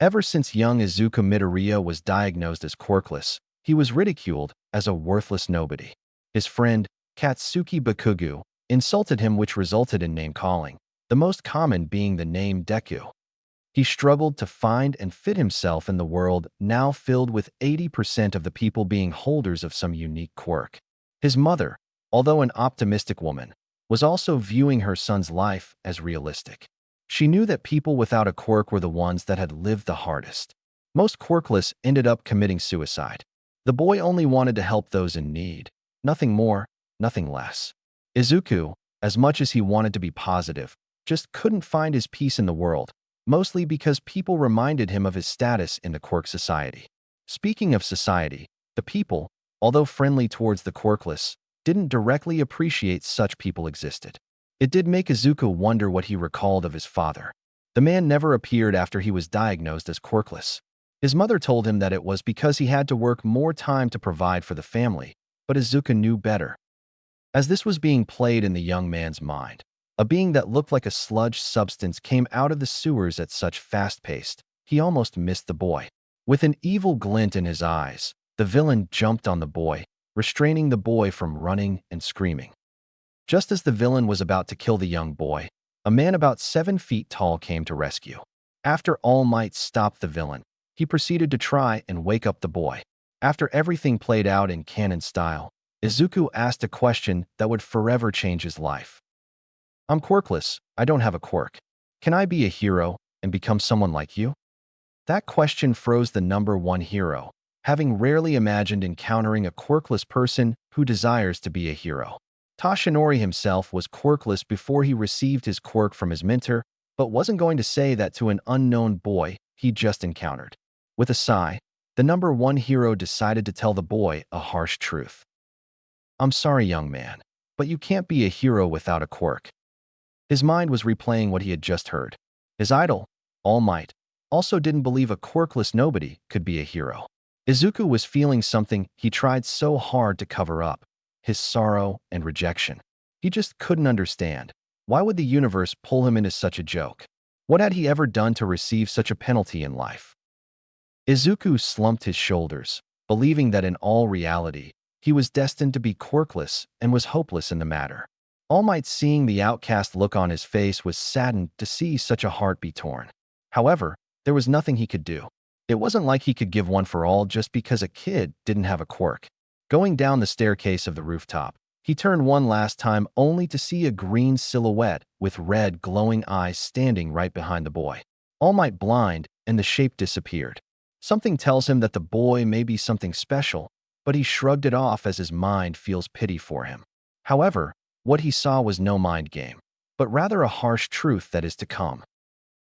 Ever since young Izuku Midoriya was diagnosed as quirkless, he was ridiculed as a worthless nobody. His friend, Katsuki Bakugu, insulted him, which resulted in name-calling, the most common being the name Deku. He struggled to find and fit himself in the world now filled with 80% of the people being holders of some unique quirk. His mother, although an optimistic woman, was also viewing her son's life as realistic. She knew that people without a quirk were the ones that had lived the hardest. Most quirkless ended up committing suicide. The boy only wanted to help those in need. Nothing more, nothing less. Izuku, as much as he wanted to be positive, just couldn't find his peace in the world, mostly because people reminded him of his status in the quirk society. Speaking of society, the people, although friendly towards the quirkless, didn't directly appreciate such people existed. It did make Izuku wonder what he recalled of his father. The man never appeared after he was diagnosed as quirkless. His mother told him that it was because he had to work more time to provide for the family, but Izuku knew better. As this was being played in the young man's mind, a being that looked like a sludge substance came out of the sewers at such fast pace, he almost missed the boy. With an evil glint in his eyes, the villain jumped on the boy, restraining the boy from running and screaming. Just as the villain was about to kill the young boy, a man about 7 feet tall came to rescue. After All Might stopped the villain, he proceeded to try and wake up the boy. After everything played out in canon style, Izuku asked a question that would forever change his life. "I'm quirkless, I don't have a quirk. Can I be a hero and become someone like you?" That question froze the number one hero, having rarely imagined encountering a quirkless person who desires to be a hero. Toshinori himself was quirkless before he received his quirk from his mentor, but wasn't going to say that to an unknown boy he just encountered. With a sigh, the number one hero decided to tell the boy a harsh truth. "I'm sorry, young man, but you can't be a hero without a quirk." His mind was replaying what he had just heard. His idol, All Might, also didn't believe a quirkless nobody could be a hero. Izuku was feeling something he tried so hard to cover up, his sorrow and rejection. He just couldn't understand. Why would the universe pull him into such a joke? What had he ever done to receive such a penalty in life? Izuku slumped his shoulders, believing that in all reality, he was destined to be quirkless and was hopeless in the matter. All Might, seeing the outcast look on his face, was saddened to see such a heart be torn. However, there was nothing he could do. It wasn't like he could give one for all just because a kid didn't have a quirk. Going down the staircase of the rooftop, he turned one last time only to see a green silhouette with red glowing eyes standing right behind the boy. All Might blind, and the shape disappeared. Something tells him that the boy may be something special, but he shrugged it off as his mind feels pity for him. However, what he saw was no mind game, but rather a harsh truth that is to come.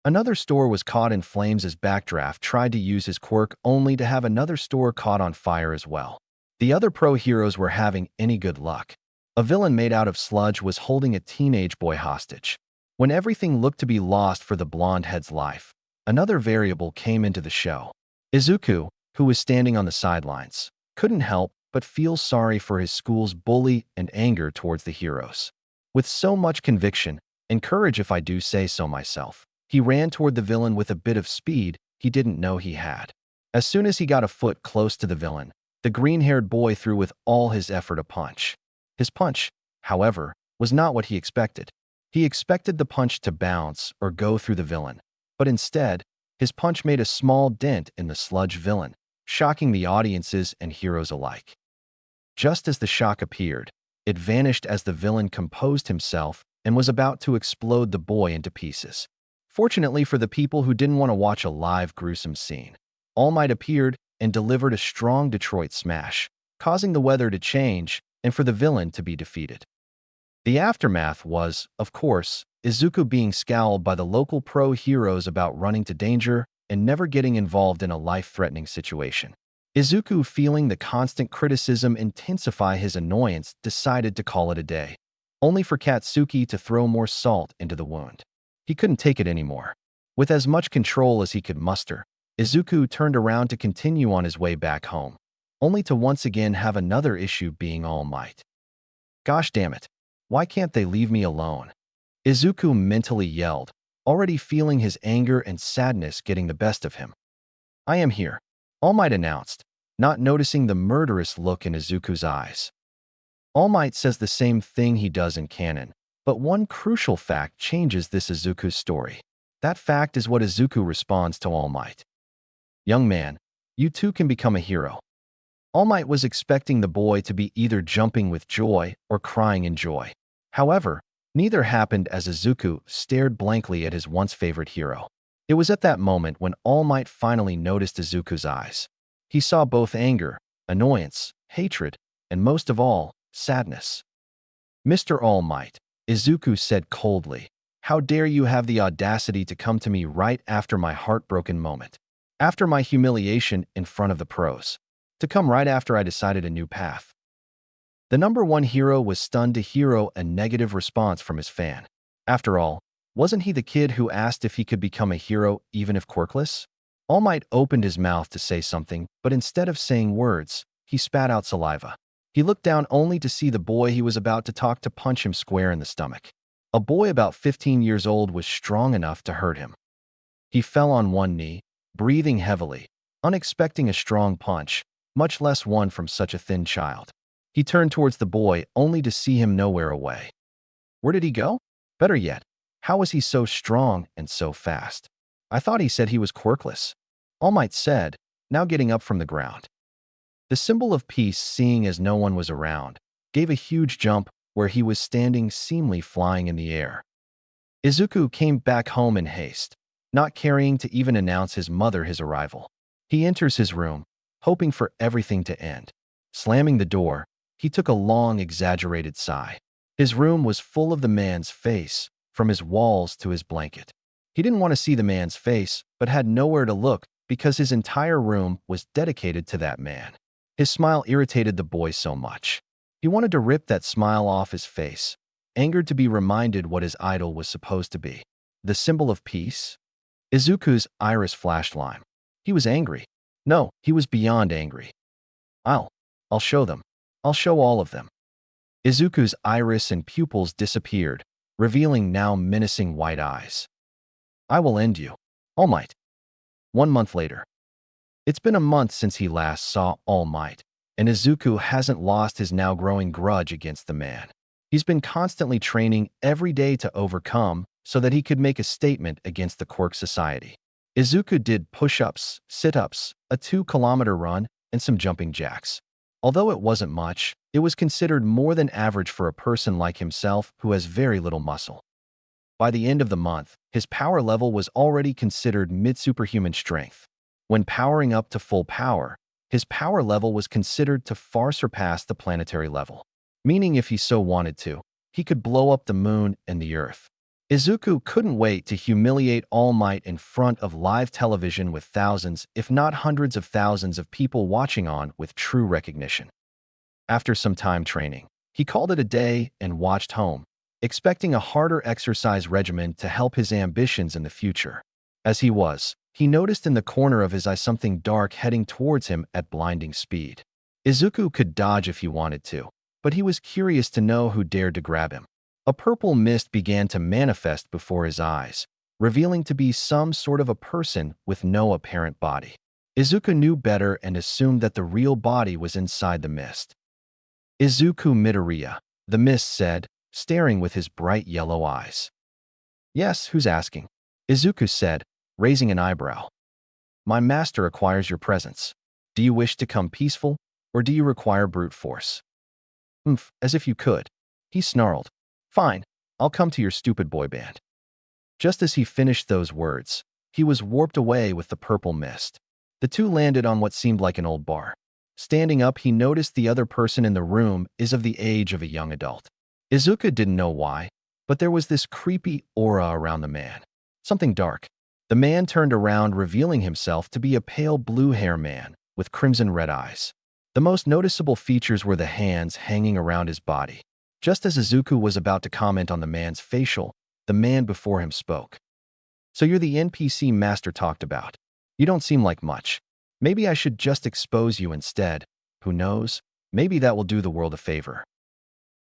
Another store was caught in flames as Backdraft tried to use his quirk only to have another store caught on fire as well. The other pro heroes were having any good luck. A villain made out of sludge was holding a teenage boy hostage. When everything looked to be lost for the blonde head's life, another variable came into the show. Izuku, who was standing on the sidelines, couldn't help but feel sorry for his school's bully and anger towards the heroes. With so much conviction, and courage if I do say so myself, he ran toward the villain with a bit of speed he didn't know he had. As soon as he got a foot close to the villain, the green-haired boy threw with all his effort a punch. His punch, however, was not what he expected. He expected the punch to bounce or go through the villain, but instead, his punch made a small dent in the sludge villain, shocking the audiences and heroes alike. Just as the shock appeared, it vanished as the villain composed himself and was about to explode the boy into pieces. Fortunately for the people who didn't want to watch a live gruesome scene, All Might appeared and delivered a strong Detroit smash, causing the weather to change and for the villain to be defeated. The aftermath was, of course, Izuku being scowled by the local pro heroes about running to danger and never getting involved in a life-threatening situation. Izuku, feeling the constant criticism intensify his annoyance, decided to call it a day, only for Katsuki to throw more salt into the wound. He couldn't take it anymore. With as much control as he could muster, Izuku turned around to continue on his way back home, only to once again have another issue being All Might. "Gosh damn it, why can't they leave me alone?" Izuku mentally yelled, already feeling his anger and sadness getting the best of him. I am here, All Might announced, not noticing the murderous look in Izuku's eyes. All Might says the same thing he does in canon, but one crucial fact changes this Izuku's story. That fact is what Izuku responds to All Might. Young man, you too can become a hero. All Might was expecting the boy to be either jumping with joy or crying in joy. However, neither happened as Izuku stared blankly at his once favorite hero. It was at that moment when All Might finally noticed Izuku's eyes. He saw both anger, annoyance, hatred, and most of all, sadness. Mr. All Might, Izuku said coldly, how dare you have the audacity to come to me right after my heartbroken moment, after my humiliation in front of the pros, to come right after I decided a new path. The number one hero was stunned to hear a negative response from his fan. After all, wasn't he the kid who asked if he could become a hero even if quirkless? All Might opened his mouth to say something, but instead of saying words, he spat out saliva. He looked down only to see the boy he was about to talk to punch him square in the stomach. A boy about 15 years old was strong enough to hurt him. He fell on one knee, breathing heavily, unexpecting a strong punch, much less one from such a thin child. He turned towards the boy only to see him nowhere away. Where did he go? Better yet, how was he so strong and so fast? I thought he said he was quirkless. All Might said, now getting up from the ground. The symbol of peace, seeing as no one was around, gave a huge jump where he was standing, seemingly flying in the air. Izuku came back home in haste, not caring to even announce his mother his arrival. He enters his room, hoping for everything to end. Slamming the door, he took a long, exaggerated sigh. His room was full of the man's face, from his walls to his blanket. He didn't want to see the man's face, but had nowhere to look because his entire room was dedicated to that man. His smile irritated the boy so much. He wanted to rip that smile off his face, angered to be reminded what his idol was supposed to be. The symbol of peace? Izuku's iris flashed lime. He was angry. No, he was beyond angry. I'll show them. I'll show all of them. Izuku's iris and pupils disappeared, revealing now menacing white eyes. I will end you, All Might. 1 month later. It's been a month since he last saw All Might, and Izuku hasn't lost his now growing grudge against the man. He's been constantly training every day to overcome so that he could make a statement against the Quirk Society. Izuku did push-ups, sit-ups, a 2-kilometer run, and some jumping jacks. Although it wasn't much, it was considered more than average for a person like himself who has very little muscle. By the end of the month, his power level was already considered mid-superhuman strength. When powering up to full power, his power level was considered to far surpass the planetary level, meaning if he so wanted to, he could blow up the moon and the earth. Izuku couldn't wait to humiliate All Might in front of live television with thousands, if not hundreds of thousands of people watching on with true recognition. After some time training, he called it a day and watched home, expecting a harder exercise regimen to help his ambitions in the future. As he noticed in the corner of his eye something dark heading towards him at blinding speed. Izuku could dodge if he wanted to, but he was curious to know who dared to grab him. A purple mist began to manifest before his eyes, revealing to be some sort of a person with no apparent body. Izuku knew better and assumed that the real body was inside the mist. Izuku Midoriya, the mist said, staring with his bright yellow eyes. Yes, who's asking? Izuku said, raising an eyebrow. My master requires your presence. Do you wish to come peaceful, or do you require brute force? As if you could. He snarled. Fine, I'll come to your stupid boy band. Just as he finished those words, he was warped away with the purple mist. The two landed on what seemed like an old bar. Standing up, he noticed the other person in the room is of the age of a young adult. Izuku didn't know why, but there was this creepy aura around the man. Something dark. The man turned around, revealing himself to be a pale blue-hair man with crimson-red eyes. The most noticeable features were the hands hanging around his body. Just as Izuku was about to comment on the man's facial, the man before him spoke. So you're the NPC Master talked about. You don't seem like much. Maybe I should just expose you instead. Who knows? Maybe that will do the world a favor.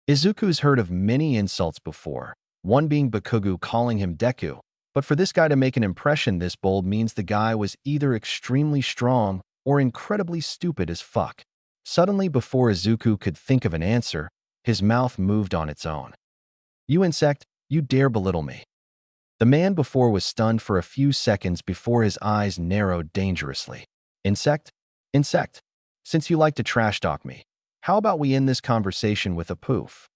Izuku's heard of many insults before, one being Bakugu calling him Deku, But for this guy to make an impression this bold means the guy was either extremely strong or incredibly stupid as fuck. Suddenly, before Izuku could think of an answer, his mouth moved on its own. "You insect, you dare belittle me." The man before was stunned for a few seconds before his eyes narrowed dangerously. "Insect? Insect. Since you like to trash talk me, how about we end this conversation with a poof?"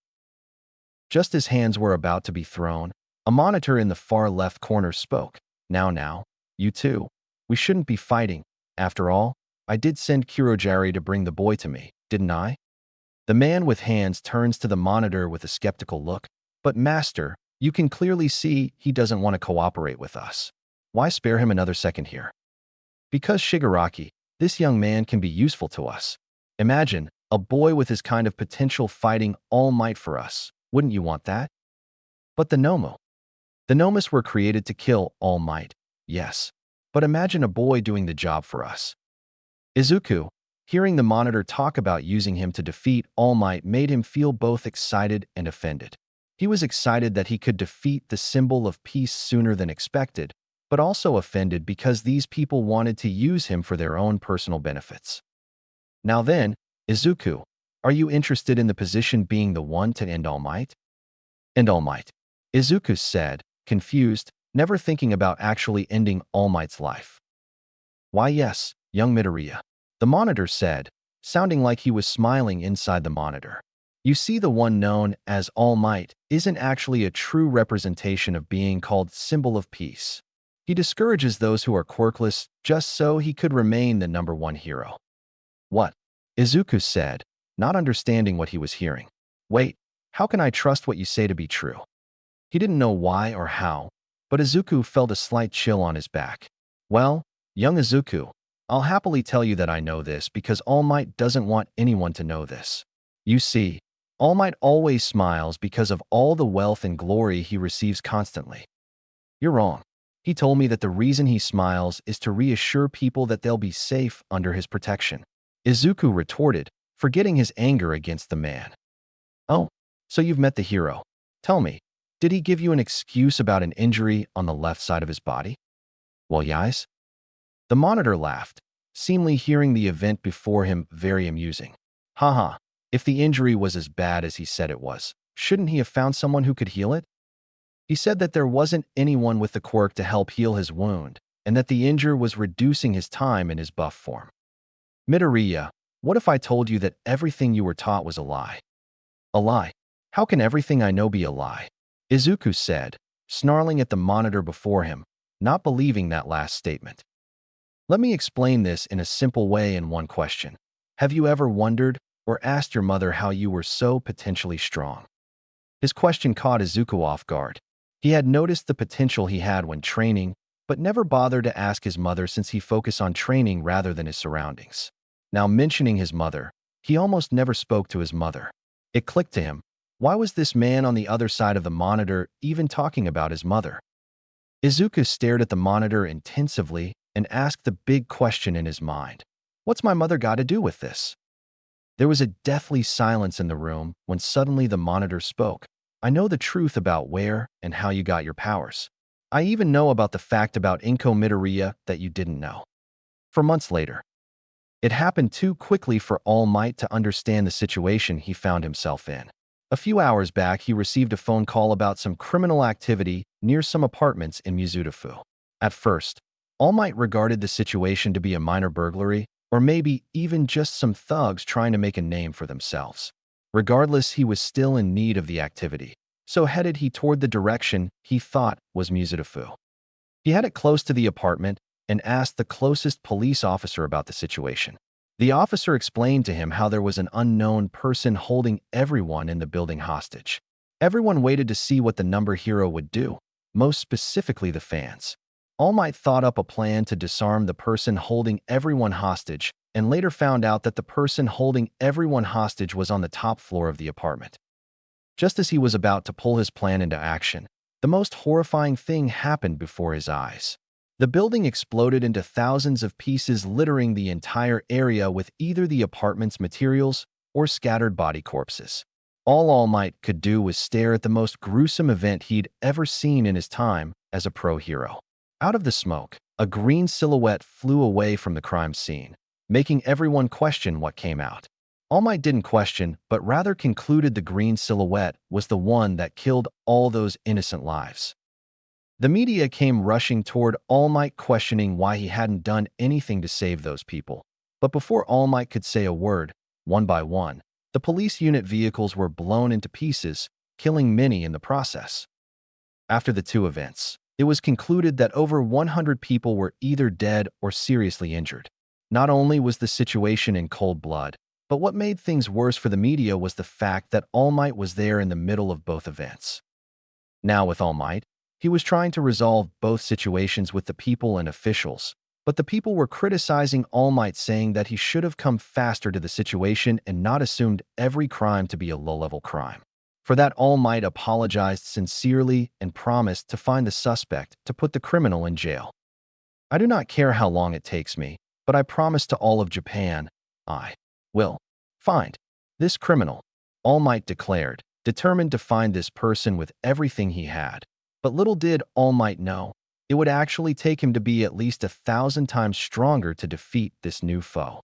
Just as hands were about to be thrown, a monitor in the far left corner spoke. Now, you two. We shouldn't be fighting. After all, I did send Kurojari to bring the boy to me, didn't I?" The man with hands turns to the monitor with a skeptical look. "But master, you can clearly see he doesn't want to cooperate with us. Why spare him another second here?" "Because Shigaraki, this young man can be useful to us. Imagine, a boy with his kind of potential fighting All Might for us. Wouldn't you want that?" "But the Nomu. The Nomus were created to kill All Might, yes. But imagine a boy doing the job for us." Izuku, hearing the monitor talk about using him to defeat All Might, made him feel both excited and offended. He was excited that he could defeat the symbol of peace sooner than expected, but also offended because these people wanted to use him for their own personal benefits. "Now then, Izuku, are you interested in the position being the one to end All Might?" "End All Might," Izuku said, confused, never thinking about actually ending All Might's life. "Why yes, young Midoriya," the monitor said, sounding like he was smiling inside the monitor. "You see, the one known as All Might isn't actually a true representation of being called Symbol of Peace. He discourages those who are quirkless just so he could remain the #1 hero." "What?" Izuku said, not understanding what he was hearing. "Wait, how can I trust what you say to be true?" He didn't know why or how, but Izuku felt a slight chill on his back. "Well, young Izuku, I'll happily tell you that I know this because All Might doesn't want anyone to know this. You see, All Might always smiles because of all the wealth and glory he receives constantly." "You're wrong. He told me that the reason he smiles is to reassure people that they'll be safe under his protection," Izuku retorted, forgetting his anger against the man. "Oh, so you've met the hero. Tell me, did he give you an excuse about an injury on the left side of his body?" "Well, yes." The monitor laughed, seemingly hearing the event before him very amusing. "Haha, if the injury was as bad as he said it was, shouldn't he have found someone who could heal it? He said that there wasn't anyone with the quirk to help heal his wound, and that the injury was reducing his time in his buff form." "Midoriya, what if I told you that everything you were taught was a lie?" "A lie? How can everything I know be a lie?" Izuku said, snarling at the monitor before him, not believing that last statement. "Let me explain this in a simple way in one question. Have you ever wondered or asked your mother how you were so potentially strong?" His question caught Izuku off guard. He had noticed the potential he had when training, but never bothered to ask his mother since he focused on training rather than his surroundings. Now mentioning his mother, he almost never spoke to his mother. It clicked to him. Why was this man on the other side of the monitor even talking about his mother? Izuku stared at the monitor intensively and asked the big question in his mind. What's my mother got to do with this? There was a deathly silence in the room when suddenly the monitor spoke. "I know the truth about where and how you got your powers. I even know about the fact about Inko Midoriya that you didn't know." For months later. It happened too quickly for All Might to understand the situation he found himself in. A few hours back, he received a phone call about some criminal activity near some apartments in Mizudafu. At first, All Might regarded the situation to be a minor burglary, or maybe even just some thugs trying to make a name for themselves. Regardless, he was still in need of the activity, so headed he toward the direction he thought was Mizudafu. He had it close to the apartment and asked the closest police officer about the situation. The officer explained to him how there was an unknown person holding everyone in the building hostage. Everyone waited to see what the number hero would do, most specifically the fans. All Might thought up a plan to disarm the person holding everyone hostage, and later found out that the person holding everyone hostage was on the top floor of the apartment. Just as he was about to pull his plan into action, the most horrifying thing happened before his eyes. The building exploded into thousands of pieces, littering the entire area with either the apartment's materials or scattered body corpses. All Might could do was stare at the most gruesome event he'd ever seen in his time as a pro hero. Out of the smoke, a green silhouette flew away from the crime scene, making everyone question what came out. All Might didn't question, but rather concluded the green silhouette was the one that killed all those innocent lives. The media came rushing toward All Might, questioning why he hadn't done anything to save those people. But before All Might could say a word, one by one, the police unit vehicles were blown into pieces, killing many in the process. After the two events, it was concluded that over 100 people were either dead or seriously injured. Not only was the situation in cold blood, but what made things worse for the media was the fact that All Might was there in the middle of both events. Now with All Might, he was trying to resolve both situations with the people and officials, but the people were criticizing All Might, saying that he should have come faster to the situation and not assumed every crime to be a low-level crime. For that, All Might apologized sincerely and promised to find the suspect to put the criminal in jail. "I do not care how long it takes me, but I promise to all of Japan, I will find this criminal," All Might declared, determined to find this person with everything he had. But little did All Might know, it would actually take him to be at least 1,000 times stronger to defeat this new foe.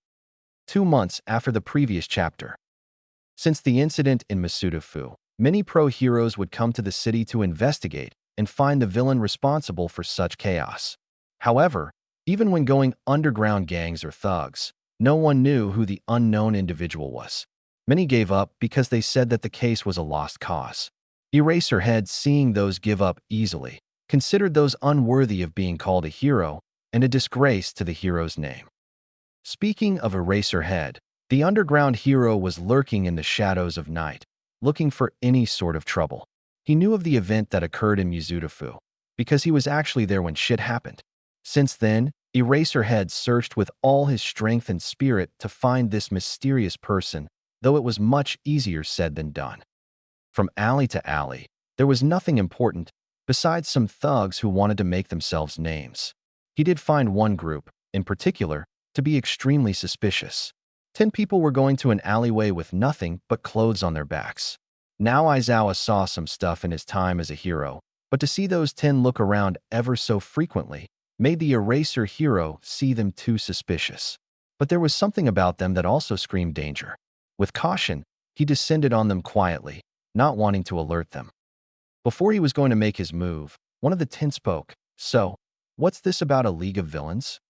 2 months after the previous chapter. Since the incident in Masudafu, many pro-heroes would come to the city to investigate and find the villain responsible for such chaos. However, even when going underground, gangs or thugs, no one knew who the unknown individual was. Many gave up because they said that the case was a lost cause. Eraserhead, seeing those give up easily, considered those unworthy of being called a hero and a disgrace to the hero's name. Speaking of Eraserhead, the underground hero was lurking in the shadows of night, looking for any sort of trouble. He knew of the event that occurred in Mizudafu, because he was actually there when shit happened. Since then, Eraserhead searched with all his strength and spirit to find this mysterious person, though it was much easier said than done. From alley to alley, there was nothing important, besides some thugs who wanted to make themselves names. He did find one group, in particular, to be extremely suspicious. 10 people were going to an alleyway with nothing but clothes on their backs. Now Aizawa saw some stuff in his time as a hero, but to see those 10 look around ever so frequently made the Eraser hero see them too suspicious. But there was something about them that also screamed danger. With caution, he descended on them quietly, not wanting to alert them. Before he was going to make his move, one of the 10 spoke. "So, what's this about a league of villains?"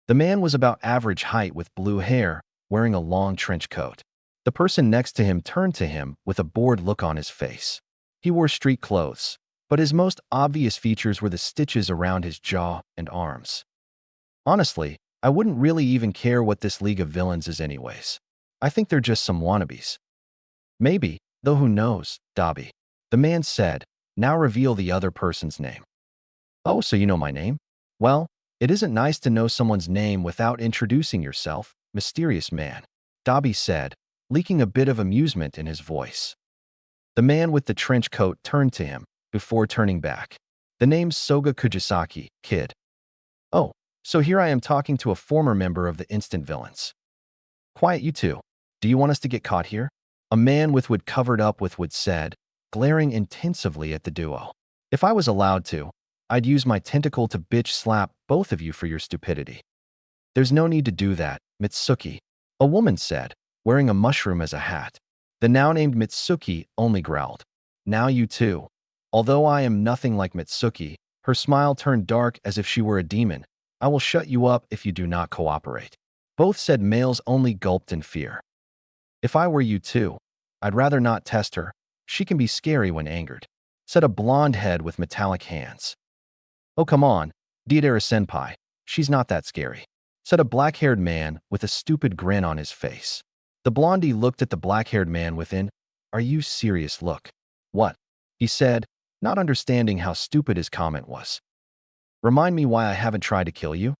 The man was about average height with blue hair, wearing a long trench coat. The person next to him turned to him with a bored look on his face. He wore street clothes, but his most obvious features were the stitches around his jaw and arms. "Honestly, I wouldn't really even care what this league of villains is anyways. I think they're just some wannabes." "Maybe, though who knows, Dabi," the man said. "Now reveal the other person's name." "Oh, so you know my name? Well, it isn't nice to know someone's name without introducing yourself, mysterious man," Dabi said, leaking a bit of amusement in his voice. The man with the trench coat turned to him, before turning back. "The name's Soga Kujisaki, kid." "Oh, so here I am talking to a former member of the Instant Villains." "Quiet, you two. Do you want us to get caught here?" A man with wood covered up with wood said, glaring intensively at the duo. "If I was allowed to, I'd use my tentacle to bitch slap both of you for your stupidity." "There's no need to do that, Mitsuki," a woman said, wearing a mushroom as a hat. The now-named Mitsuki only growled. "Now you too." Although I am nothing like Mitsuki, her smile turned dark as if she were a demon. "I will shut you up if you do not cooperate." Both said males only gulped in fear. "If I were you too, I'd rather not test her. She can be scary when angered," said a blonde head with metallic hands. "Oh, come on, Deidara-senpai. She's not that scary," said a black-haired man with a stupid grin on his face. The blondie looked at the black-haired man with an "Are you serious?" look. "What?" he said, not understanding how stupid his comment was. "Remind me why I haven't tried to kill you?"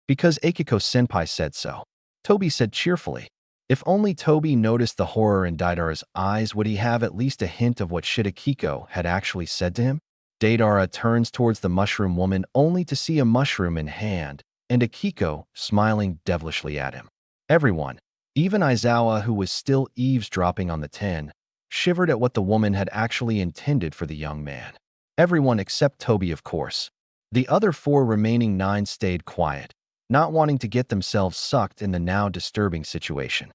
"Because Akiko-senpai said so," Toby said cheerfully. If only Toby noticed the horror in Deidara's eyes, would he have at least a hint of what shit Akiko had actually said to him? Deidara turns towards the mushroom woman only to see a mushroom in hand, and Akiko smiling devilishly at him. Everyone, even Aizawa, who was still eavesdropping on the 10, shivered at what the woman had actually intended for the young man. Everyone except Toby, of course. The other 4 remaining 9 stayed quiet, not wanting to get themselves sucked in the now disturbing situation.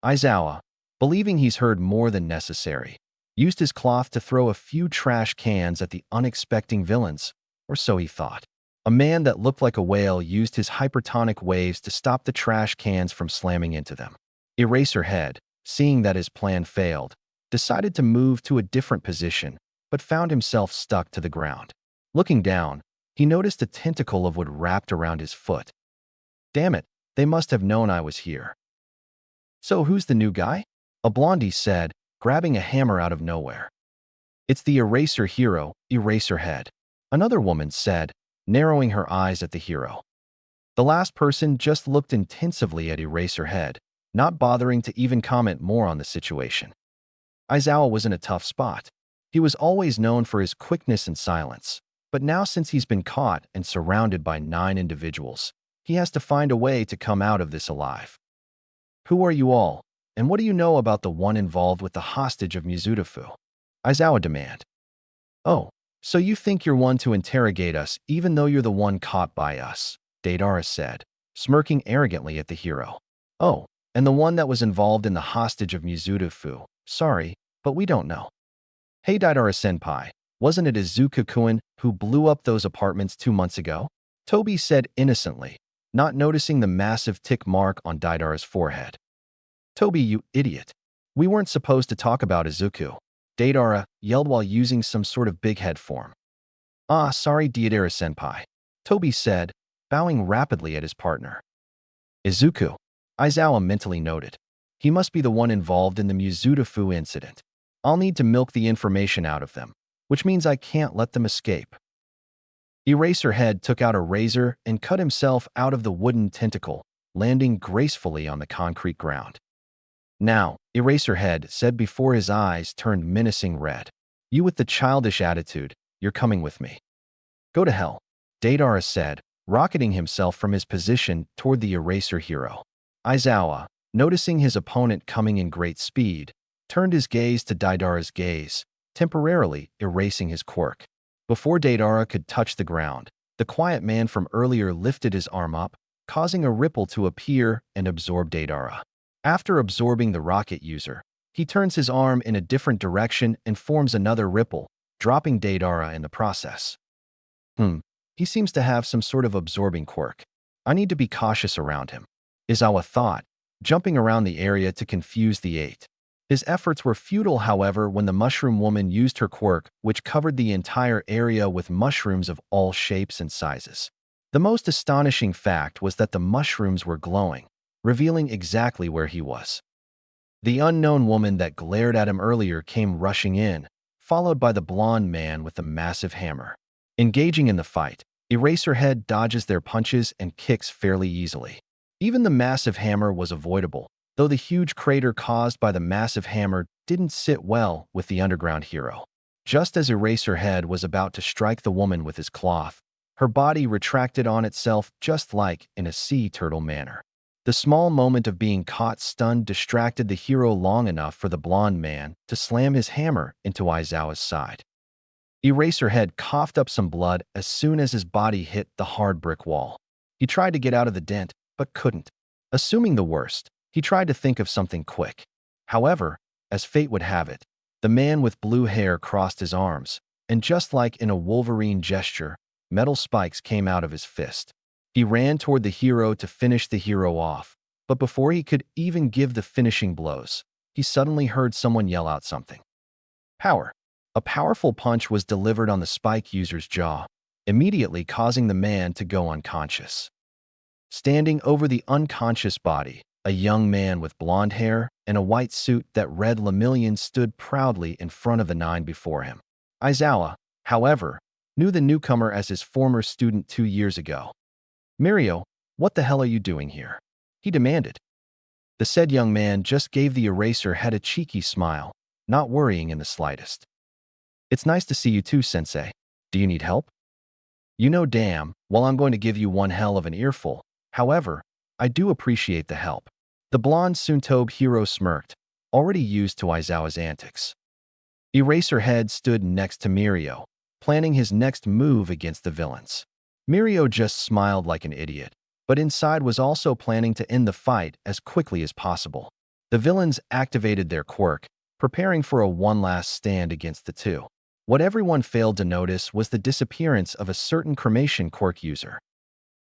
Aizawa, believing he's heard more than necessary, used his cloth to throw a few trash cans at the unexpecting villains, or so he thought. A man that looked like a whale used his hypertonic waves to stop the trash cans from slamming into them. Eraserhead, seeing that his plan failed, decided to move to a different position, but found himself stuck to the ground. Looking down, he noticed a tentacle of wood wrapped around his foot. Damn it, they must have known I was here. So who's the new guy? A blondie said, grabbing a hammer out of nowhere. It's the eraser hero, Eraserhead. Another woman said, narrowing her eyes at the hero. The last person just looked intensively at Eraserhead, not bothering to even comment more on the situation. Aizawa was in a tough spot. He was always known for his quickness and silence, but now since he's been caught and surrounded by 9 individuals, he has to find a way to come out of this alive. Who are you all, and what do you know about the one involved with the hostage of Mizutofu? Aizawa demanded. Oh, so you think you're one to interrogate us even though you're the one caught by us, Deidara said, smirking arrogantly at the hero. Oh, and the one that was involved in the hostage of Mizutofu. Sorry, but we don't know. Hey Deidara-senpai, wasn't it Izuku-kun who blew up those apartments 2 months ago? Toby said innocently, not noticing the massive tick mark on Deidara's forehead. Toby, you idiot. We weren't supposed to talk about Izuku. Deidara yelled while using some sort of big head form. Ah, sorry Deidara-senpai, Toby said, bowing rapidly at his partner. Izuku, Aizawa mentally noted. He must be the one involved in the Mizutofu incident. I'll need to milk the information out of them, which means I can't let them escape. Eraserhead took out a razor and cut himself out of the wooden tentacle, landing gracefully on the concrete ground. Now, Eraserhead said before his eyes turned menacing red. You with the childish attitude, you're coming with me. Go to hell, Deidara said, rocketing himself from his position toward the eraser hero. Aizawa, noticing his opponent coming in great speed, turned his gaze to Deidara's gaze, temporarily erasing his quirk. Before Deidara could touch the ground, the quiet man from earlier lifted his arm up, causing a ripple to appear and absorb Deidara. After absorbing the rocket user, he turns his arm in a different direction and forms another ripple, dropping Deidara in the process. He seems to have some sort of absorbing quirk. I need to be cautious around him, Aizawa thought, jumping around the area to confuse the 8. His efforts were futile, however, when the mushroom woman used her quirk, which covered the entire area with mushrooms of all shapes and sizes. The most astonishing fact was that the mushrooms were glowing, revealing exactly where he was. The unknown woman that glared at him earlier came rushing in, followed by the blonde man with the massive hammer. Engaging in the fight, Eraserhead dodges their punches and kicks fairly easily. Even the massive hammer was avoidable, though the huge crater caused by the massive hammer didn't sit well with the underground hero. Just as Eraserhead was about to strike the woman with his cloth, her body retracted on itself just like in a sea turtle manner. The small moment of being caught stunned distracted the hero long enough for the blonde man to slam his hammer into Aizawa's side. Eraserhead coughed up some blood as soon as his body hit the hard brick wall. He tried to get out of the dent, but couldn't. Assuming the worst, he tried to think of something quick. However, as fate would have it, the man with blue hair crossed his arms, and just like in a Wolverine gesture, metal spikes came out of his fist. He ran toward the hero to finish the hero off, but before he could even give the finishing blows, he suddenly heard someone yell out something. Power. A powerful punch was delivered on the spike user's jaw, immediately causing the man to go unconscious. Standing over the unconscious body, a young man with blonde hair and a white suit that read Lemillion stood proudly in front of the 9 before him. Aizawa, however, knew the newcomer as his former student 2 years ago. Mirio, what the hell are you doing here? He demanded. The said young man just gave the Eraserhead a cheeky smile, not worrying in the slightest. It's nice to see you too, sensei. Do you need help? You know damn, well I'm going to give you one hell of an earful. However, I do appreciate the help. The blonde Suntobe hero smirked, already used to Aizawa's antics. Eraserhead stood next to Mirio, planning his next move against the villains. Mirio just smiled like an idiot, but inside was also planning to end the fight as quickly as possible. The villains activated their quirk, preparing for a one last stand against the two. What everyone failed to notice was the disappearance of a certain cremation quirk user.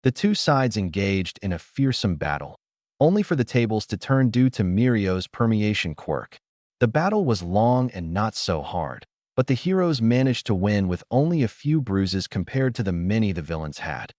The two sides engaged in a fearsome battle, only for the tables to turn due to Mirio's permeation quirk. The battle was long and not so hard, but the heroes managed to win with only a few bruises compared to the many the villains had.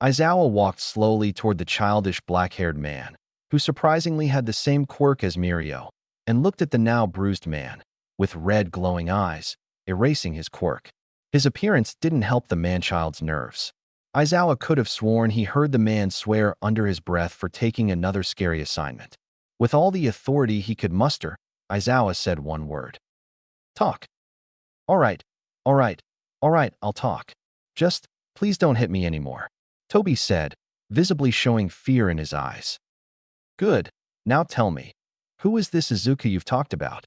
Aizawa walked slowly toward the childish black-haired man, who surprisingly had the same quirk as Mirio, and looked at the now bruised man, with red glowing eyes, erasing his quirk. His appearance didn't help the man-child's nerves. Aizawa could have sworn he heard the man swear under his breath for taking another scary assignment. With all the authority he could muster, Aizawa said one word. Talk. All right, all right, all right, I'll talk. Just, please don't hit me anymore, Toby said, visibly showing fear in his eyes. Good, now tell me, who is this izuku you've talked about?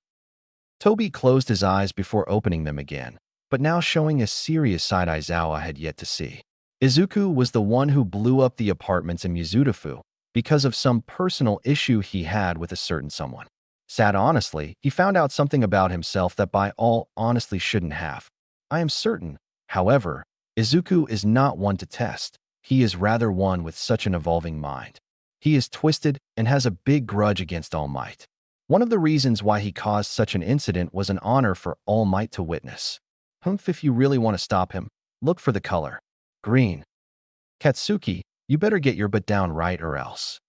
Toby closed his eyes before opening them again, but now showing a serious side Aizawa had yet to see. Izuku was the one who blew up the apartments in Mizutofu because of some personal issue he had with a certain someone. Sad honestly, he found out something about himself that by all honestly shouldn't have. I am certain, however, Izuku is not one to test. He is rather one with such an evolving mind. He is twisted and has a big grudge against All Might. One of the reasons why he caused such an incident was an honor for All Might to witness. If you really want to stop him, look for the color. Green. Katsuki, you better get your butt down right or else.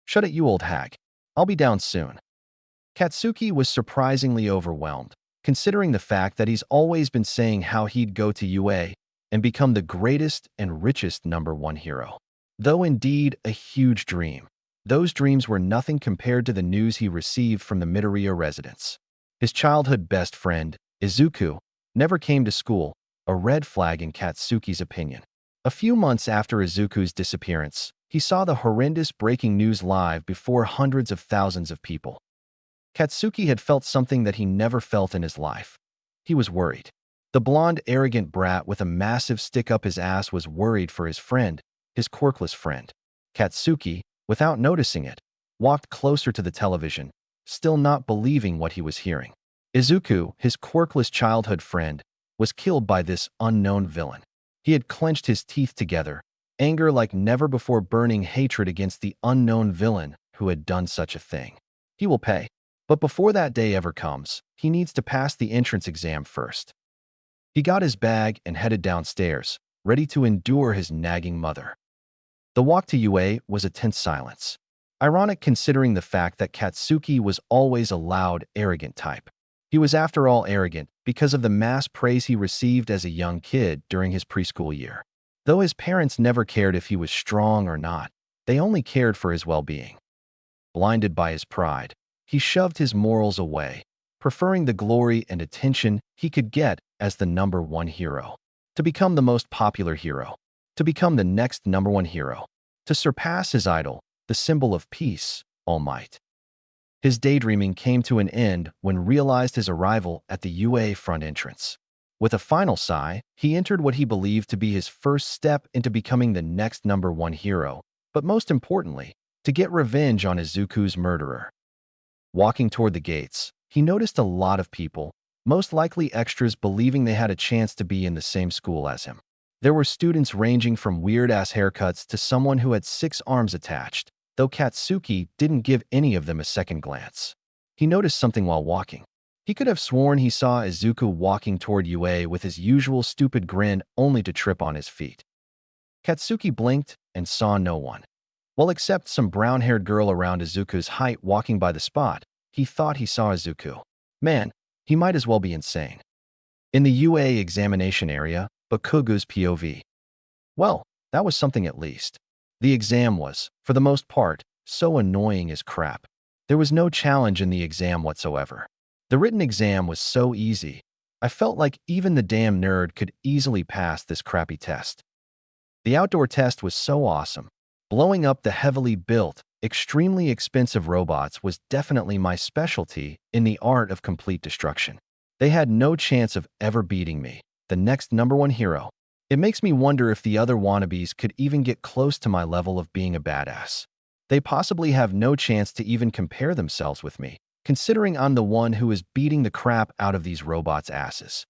Shut it, you old hag. I'll be down soon. Katsuki was surprisingly overwhelmed, considering the fact that he's always been saying how he'd go to UA and become the greatest and richest #1 hero. Though indeed a huge dream, those dreams were nothing compared to the news he received from the Midoriya residence. His childhood best friend, Izuku, never came to school, a red flag in Katsuki's opinion. A few months after Izuku's disappearance, he saw the horrendous breaking news live before hundreds of thousands of people. Katsuki had felt something that he never felt in his life. He was worried. The blonde, arrogant brat with a massive stick up his ass was worried for his friend, his quirkless friend. Katsuki, without noticing it, walked closer to the television, still not believing what he was hearing. Izuku, his quirkless childhood friend, was killed by this unknown villain. He had clenched his teeth together, anger like never before, burning hatred against the unknown villain who had done such a thing. He will pay. But before that day ever comes, he needs to pass the entrance exam first. He got his bag and headed downstairs, ready to endure his nagging mother. The walk to UA was a tense silence. Ironic considering the fact that Katsuki was always a loud, arrogant type. He was after all arrogant because of the mass praise he received as a young kid during his preschool year. Though his parents never cared if he was strong or not, they only cared for his well-being. Blinded by his pride, he shoved his morals away, preferring the glory and attention he could get as the #1 hero. To become the most popular hero. To become the next #1 hero. To surpass his idol, the symbol of peace, All Might. His daydreaming came to an end when realized his arrival at the UA front entrance. With a final sigh, he entered what he believed to be his first step into becoming the next #1 hero, but most importantly, to get revenge on Izuku's murderer. Walking toward the gates, he noticed a lot of people, most likely extras believing they had a chance to be in the same school as him. There were students ranging from weird-ass haircuts to someone who had 6 arms attached, though Katsuki didn't give any of them a second glance. He noticed something while walking. He could have sworn he saw Izuku walking toward UA with his usual stupid grin only to trip on his feet. Katsuki blinked and saw no one. Well, except some brown-haired girl around Izuku's height walking by the spot, he thought he saw Izuku. Man, he might as well be insane. In the UA examination area, Bakugu's POV. Well, that was something at least. The exam was, for the most part, so annoying as crap. There was no challenge in the exam whatsoever. The written exam was so easy, I felt like even the damn nerd could easily pass this crappy test. The outdoor test was so awesome, blowing up the heavily built, Extremely expensive robots was definitely my specialty in the art of complete destruction. They had no chance of ever beating me, the next #1 hero. It makes me wonder if the other wannabes could even get close to my level of being a badass. They possibly have no chance to even compare themselves with me, considering I'm the one who is beating the crap out of these robots' asses.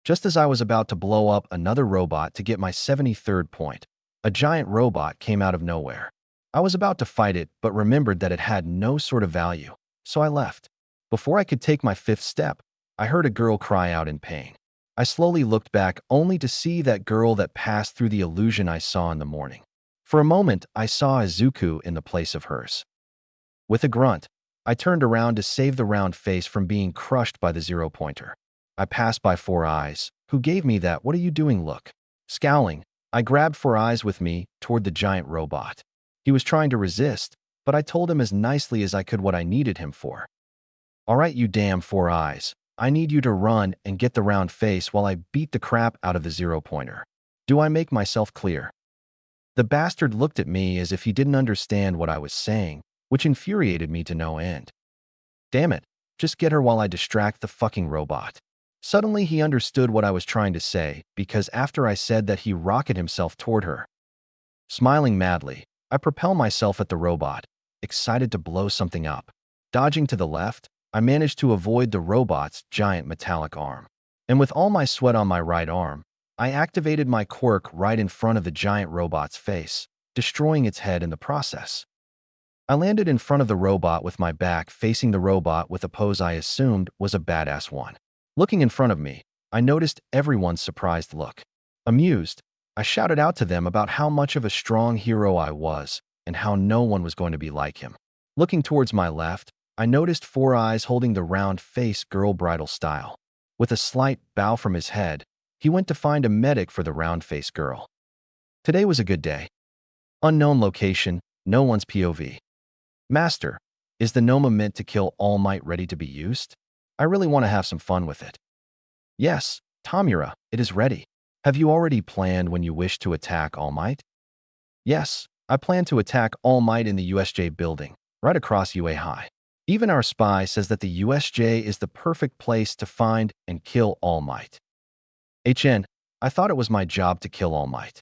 Just as I was about to blow up another robot to get my 73rd point, a giant robot came out of nowhere. I was about to fight it, but remembered that it had no sort of value, so I left. Before I could take my 5th step, I heard a girl cry out in pain. I slowly looked back only to see that girl that passed through the illusion I saw in the morning. For a moment, I saw izuku in the place of hers. With a grunt, I turned around to save the round face from being crushed by the 0-pointer. I passed by Four Eyes, who gave me that "what are you doing" look. Scowling, I grabbed Four Eyes with me toward the giant robot. He was trying to resist, but I told him as nicely as I could what I needed him for. "All right, you damn Four Eyes. I need you to run and get the round face while I beat the crap out of the 0-pointer. Do I make myself clear?" The bastard looked at me as if he didn't understand what I was saying, which infuriated me to no end. Damn it, just get her while I distract the fucking robot. Suddenly he understood what I was trying to say, because after I said that, he rocketed himself toward her. Smiling madly, I propel myself at the robot, excited to blow something up. Dodging to the left, I managed to avoid the robot's giant metallic arm. And with all my sweat on my right arm, I activated my quirk right in front of the giant robot's face, destroying its head in the process. I landed in front of the robot with my back facing the robot with a pose I assumed was a badass one. Looking in front of me, I noticed everyone's surprised look. Amused, I shouted out to them about how much of a strong hero I was and how no one was going to be like him. Looking towards my left, I noticed Four Eyes holding the round face girl bridal style. With a slight bow from his head, he went to find a medic for the round face girl. Today was a good day. Unknown location, no one's POV. Master, is the Noma meant to kill All Might ready to be used? I really want to have some fun with it. Yes, Tamura, it is ready. Have you already planned when you wish to attack All Might? Yes, I plan to attack All Might in the USJ building, right across UA High. Even our spy says that the USJ is the perfect place to find and kill All Might. I thought it was my job to kill All Might.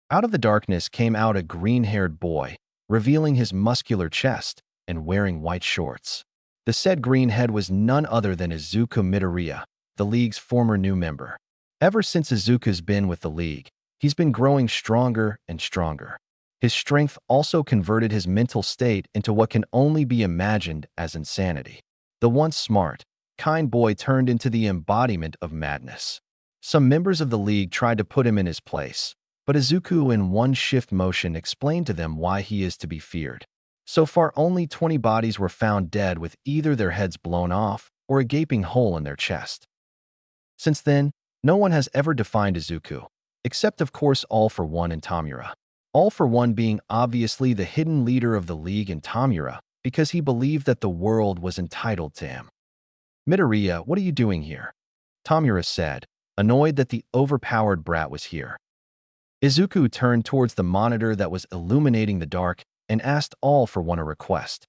Out of the darkness came out a green-haired boy, revealing his muscular chest and wearing white shorts. The said green head was none other than Izuku Midoriya, the League's former new member. Ever since Izuku's been with the League, he's been growing stronger and stronger. His strength also converted his mental state into what can only be imagined as insanity. The once smart, kind boy turned into the embodiment of madness. Some members of the League tried to put him in his place, but Izuku in one shift motion explained to them why he is to be feared. So far, only 20 bodies were found dead with either their heads blown off or a gaping hole in their chest. Since then, no one has ever defined Izuku, except of course All for One and Tamura. All for One being obviously the hidden leader of the League and Tamura because he believed that the world was entitled to him. "Midoriya, what are you doing here?" Tamura said, annoyed that the overpowered brat was here. Izuku turned towards the monitor that was illuminating the dark and asked All for One a request.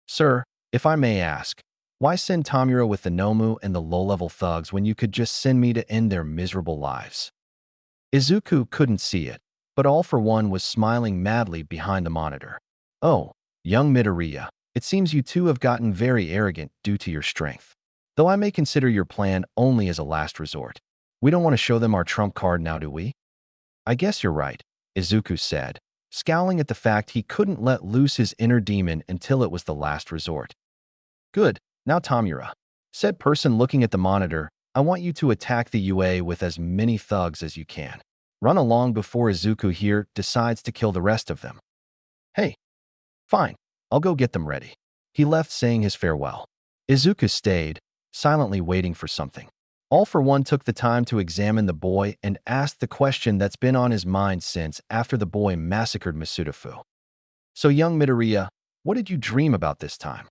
"Sir, if I may ask, why send Tamura with the Nomu and the low-level thugs when you could just send me to end their miserable lives?" Izuku couldn't see it, but All for One was smiling madly behind the monitor. "Oh, young Midoriya, it seems you two have gotten very arrogant due to your strength. Though I may consider your plan only as a last resort. We don't want to show them our trump card now, do we?" "I guess you're right," Izuku said, scowling at the fact he couldn't let loose his inner demon until it was the last resort. "Good, now Tamura," said person looking at the monitor, "I want you to attack the UA with as many thugs as you can. Run along before Izuku here decides to kill the rest of them." "Hey, fine, I'll go get them ready." He left saying his farewell. Izuku stayed, silently waiting for something. All for One took the time to examine the boy and asked the question that's been on his mind since after the boy massacred Masudafu. "So young Midoriya, what did you dream about this time?"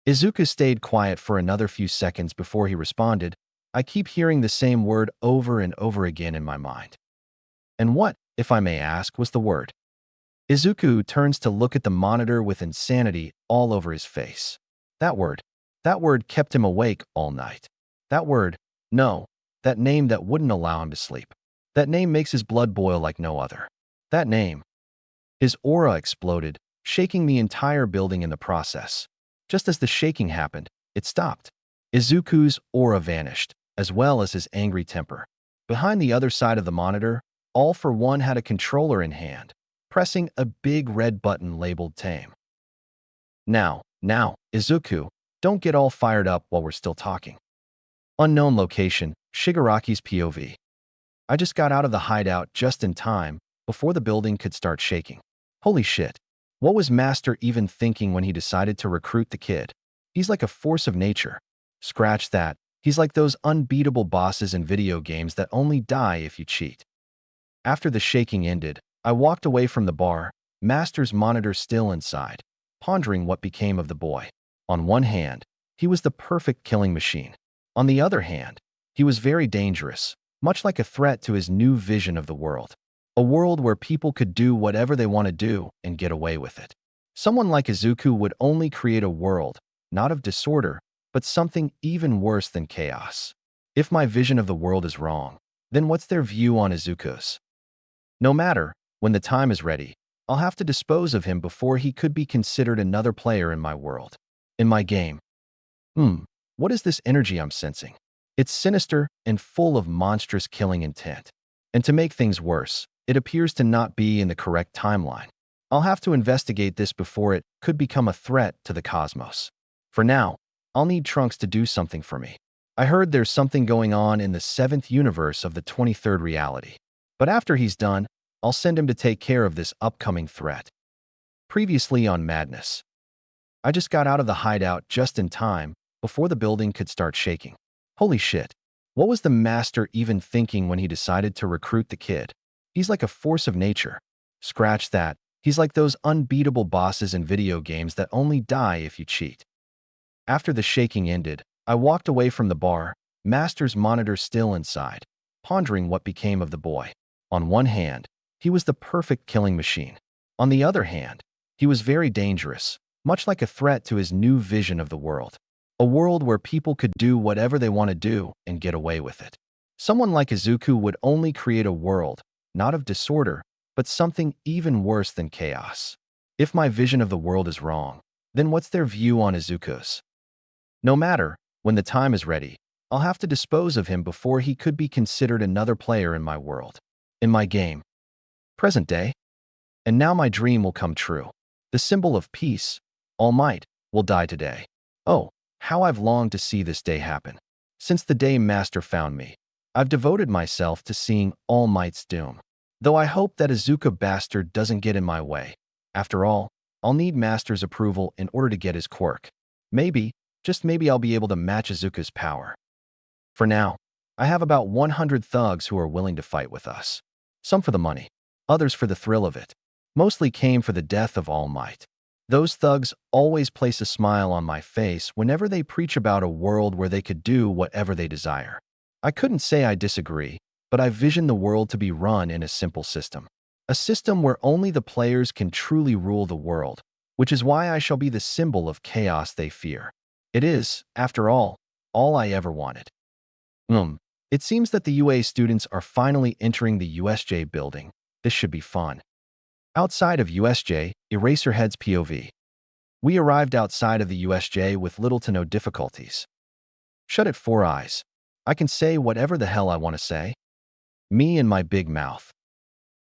Izuku stayed quiet for another few seconds before he responded, "I keep hearing the same word over and over again in my mind." "And what, if I may ask, was the word?" Izuku turns to look at the monitor with insanity all over his face. That word. That word kept him awake all night. That word. No. That name that wouldn't allow him to sleep. That name makes his blood boil like no other. That name. His aura exploded, shaking the entire building in the process. Just as the shaking happened, it stopped. Izuku's aura vanished, as well as his angry temper. Behind the other side of the monitor, All for One had a controller in hand, pressing a big red button labeled Tame. Now, Izuku, don't get all fired up while we're still talking. Unknown location, Shigaraki's POV. I just got out of the hideout just in time, before the building could start shaking. Holy shit. What was Master even thinking when he decided to recruit the kid? He's like a force of nature. Scratch that. He's like those unbeatable bosses in video games that only die if you cheat. After the shaking ended, I walked away from the bar, Master's monitor still inside, pondering what became of the boy. On one hand, he was the perfect killing machine. On the other hand, he was very dangerous, much like a threat to his new vision of the world. A world where people could do whatever they want to do and get away with it. Someone like Izuku would only create a world, not of disorder, but something even worse than chaos. If my vision of the world is wrong, then what's their view on Izuku's? No matter, when the time is ready, I'll have to dispose of him before he could be considered another player in my world. In my game. What is this energy I'm sensing? It's sinister and full of monstrous killing intent. And to make things worse, it appears to not be in the correct timeline. I'll have to investigate this before it could become a threat to the cosmos. For now, I'll need Trunks to do something for me. I heard there's something going on in the 7th universe of the 23rd reality. But after he's done, I'll send him to take care of this upcoming threat. Previously on Madness. I just got out of the hideout just in time, before the building could start shaking. Holy shit. What was the Master even thinking when he decided to recruit the kid? He's like a force of nature. Scratch that. He's like those unbeatable bosses in video games that only die if you cheat. After the shaking ended, I walked away from the bar, Master's monitor still inside, pondering what became of the boy. On one hand, he was the perfect killing machine. On the other hand, he was very dangerous, much like a threat to his new vision of the world. A world where people could do whatever they want to do and get away with it. Someone like Izuku would only create a world, not of disorder, but something even worse than chaos. If my vision of the world is wrong, then what's their view on Izuku's? No matter, when the time is ready, I'll have to dispose of him before he could be considered another player in my world. In my game. Present day. And now my dream will come true. The symbol of peace, All Might, will die today. Oh, how I've longed to see this day happen. Since the day Master found me, I've devoted myself to seeing All Might's doom. Though I hope that Izuku bastard doesn't get in my way. After all, I'll need Master's approval in order to get his quirk. Maybe, just maybe I'll be able to match Izuku's power. For now, I have about 100 thugs who are willing to fight with us. Some for the money, others for the thrill of it. Mostly came for the death of All Might. Those thugs always place a smile on my face whenever they preach about a world where they could do whatever they desire. I couldn't say I disagree, but I vision the world to be run in a simple system. A system where only the players can truly rule the world, which is why I shall be the symbol of chaos they fear. It is, after all I ever wanted. It seems that the UA students are finally entering the USJ building. This should be fun. Outside of USJ, Eraserhead's POV. We arrived outside of the USJ with little to no difficulties. Shut it 4 eyes. I can say whatever the hell I want to say. Me and my big mouth.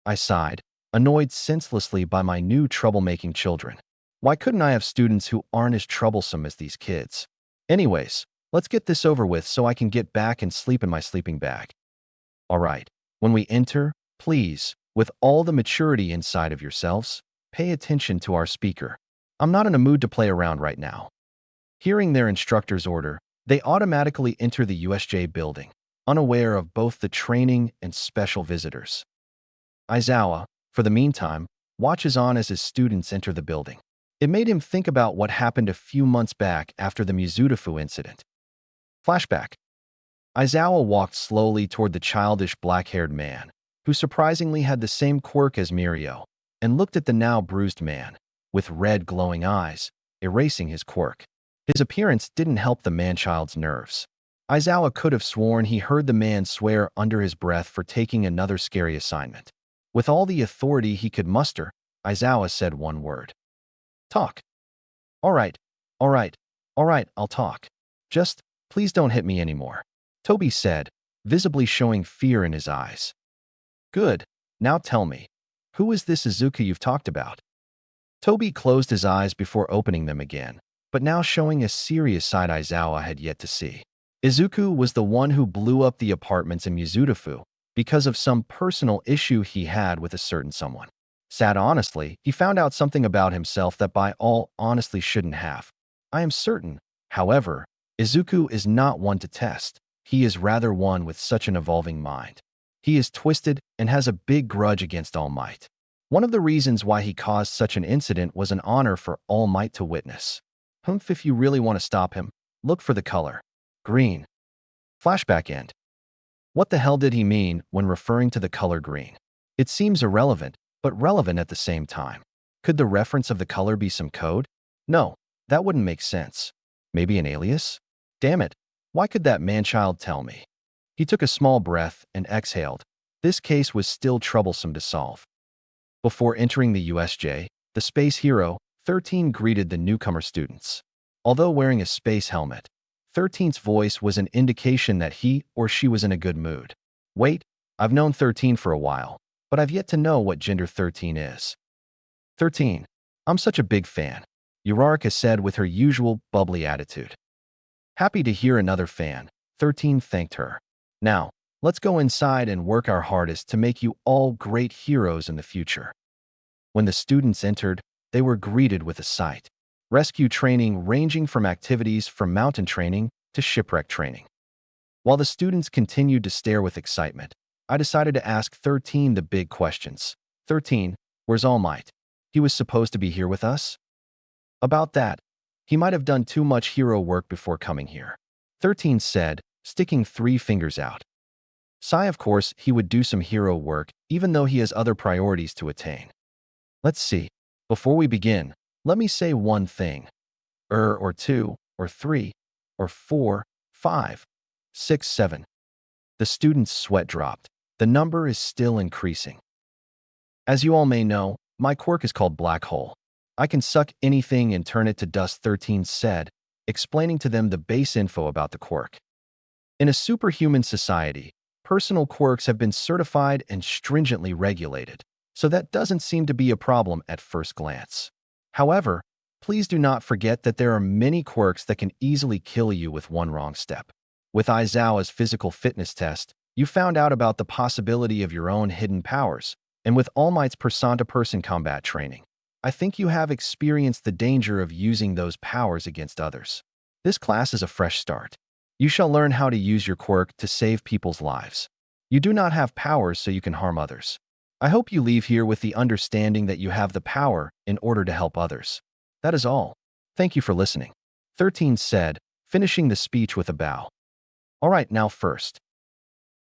I sighed, annoyed senselessly by my new troublemaking children. Why couldn't I have students who aren't as troublesome as these kids? Anyways, let's get this over with so I can get back and sleep in my sleeping bag. Alright, when we enter, please, with all the maturity inside of yourselves, pay attention to our speaker. I'm not in a mood to play around right now. Hearing their instructor's order, they automatically enter the USJ building, unaware of both the training and special visitors. Aizawa, for the meantime, watches on as his students enter the building. It made him think about what happened a few months back after the Mizudafu incident. Flashback. Aizawa walked slowly toward the childish black-haired man, who surprisingly had the same quirk as Mirio. and looked at the now bruised man, with red glowing eyes, erasing his quirk. His appearance didn't help the man-child's nerves. Aizawa could have sworn he heard the man swear under his breath for taking another scary assignment. With all the authority he could muster, Aizawa said one word. Talk. All right, all right, all right, I'll talk. Just, please don't hit me anymore. Toby said, visibly showing fear in his eyes. Good, now tell me, who is this izuku you've talked about? Toby closed his eyes before opening them again, but now showing a serious side Aizawa had yet to see. Izuku was the one who blew up the apartments in Mizudafu because of some personal issue he had with a certain someone. Sad honestly, he found out something about himself that by all honestly shouldn't have. I am certain, however, Izuku is not one to test. He is rather one with such an evolving mind. He is twisted and has a big grudge against All Might. One of the reasons why he caused such an incident was an honor for All Might to witness. If you really want to stop him, look for the color. Green. Flashback end. What the hell did he mean when referring to the color green? It seems irrelevant, but relevant at the same time. Could the reference of the color be some code? No, that wouldn't make sense. Maybe an alias? Damn it, why could that man-child tell me? He took a small breath and exhaled. This case was still troublesome to solve. Before entering the USJ, the Space Hero, 13 greeted the newcomer students. Although wearing a space helmet, 13's voice was an indication that he or she was in a good mood. Wait, I've known 13 for a while, but I've yet to know what gender 13 is. 13. I'm such a big fan, Uraraka said with her usual bubbly attitude. Happy to hear another fan, 13 thanked her. Now, let's go inside and work our hardest to make you all great heroes in the future. When the students entered, they were greeted with a sight. Rescue training ranging from activities from mountain training to shipwreck training. While the students continued to stare with excitement, I decided to ask 13 the big questions. 13, where's All Might? He was supposed to be here with us? About that, he might have done too much hero work before coming here. 13 said, sticking 3 fingers out. Sai, of course, he would do some hero work, even though he has other priorities to attain. Let's see. Before we begin, let me say one thing. Or 2, or 3, or 4, 5, 6, 7. The student's sweat dropped. The number is still increasing. As you all may know, my quirk is called Black Hole. I can suck anything and turn it to dust, 13 said, explaining to them the base info about the quirk. In a superhuman society, personal quirks have been certified and stringently regulated, so that doesn't seem to be a problem at first glance. However, please do not forget that there are many quirks that can easily kill you with one wrong step. With Aizawa's physical fitness test, you found out about the possibility of your own hidden powers, and with All Might's person-to-person combat training, I think you have experienced the danger of using those powers against others. This class is a fresh start. You shall learn how to use your quirk to save people's lives. You do not have powers so you can harm others. I hope you leave here with the understanding that you have the power in order to help others. That is all. Thank you for listening. 13 said, finishing the speech with a bow. All right, now first.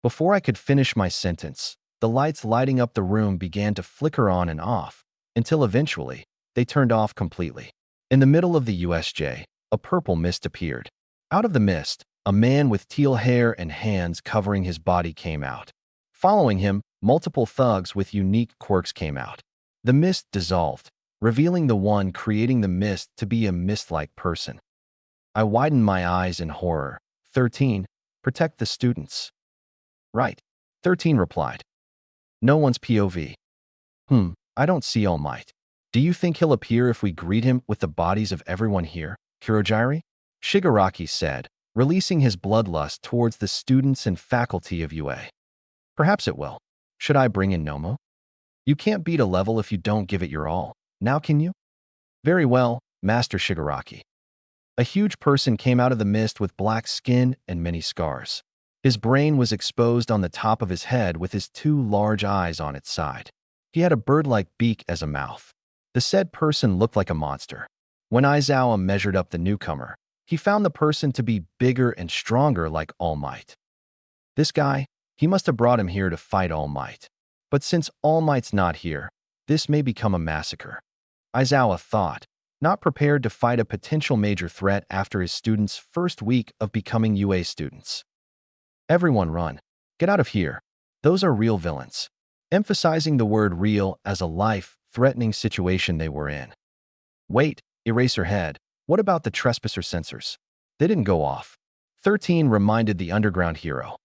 Before I could finish my sentence, the lights lighting up the room began to flicker on and off, until eventually, they turned off completely. In the middle of the USJ, a purple mist appeared. Out of the mist, a man with teal hair and hands covering his body came out. Following him, multiple thugs with unique quirks came out. The mist dissolved, revealing the one creating the mist to be a mist-like person. I widened my eyes in horror. 13, protect the students. Right, 13 replied. No one's POV. I don't see All Might. Do you think he'll appear if we greet him with the bodies of everyone here, Kurogiri? Shigaraki said, releasing his bloodlust towards the students and faculty of UA. Perhaps it will. Should I bring in Nomo? You can't beat a level if you don't give it your all. Now can you? Very well, Master Shigaraki. A huge person came out of the mist with black skin and many scars. His brain was exposed on the top of his head with his 2 large eyes on its side. He had a bird-like beak as a mouth. The said person looked like a monster. When Aizawa measured up the newcomer, he found the person to be bigger and stronger like All Might. This guy, he must have brought him here to fight All Might. But since All Might's not here, This may become a massacre. Aizawa thought, not prepared to fight a potential major threat after his students' first week of becoming UA students. Everyone run. Get out of here. Those are real villains. Emphasizing the word real as a life-threatening situation they were in. Wait, Eraserhead, what about the trespasser sensors? They didn't go off. 13 reminded the underground hero.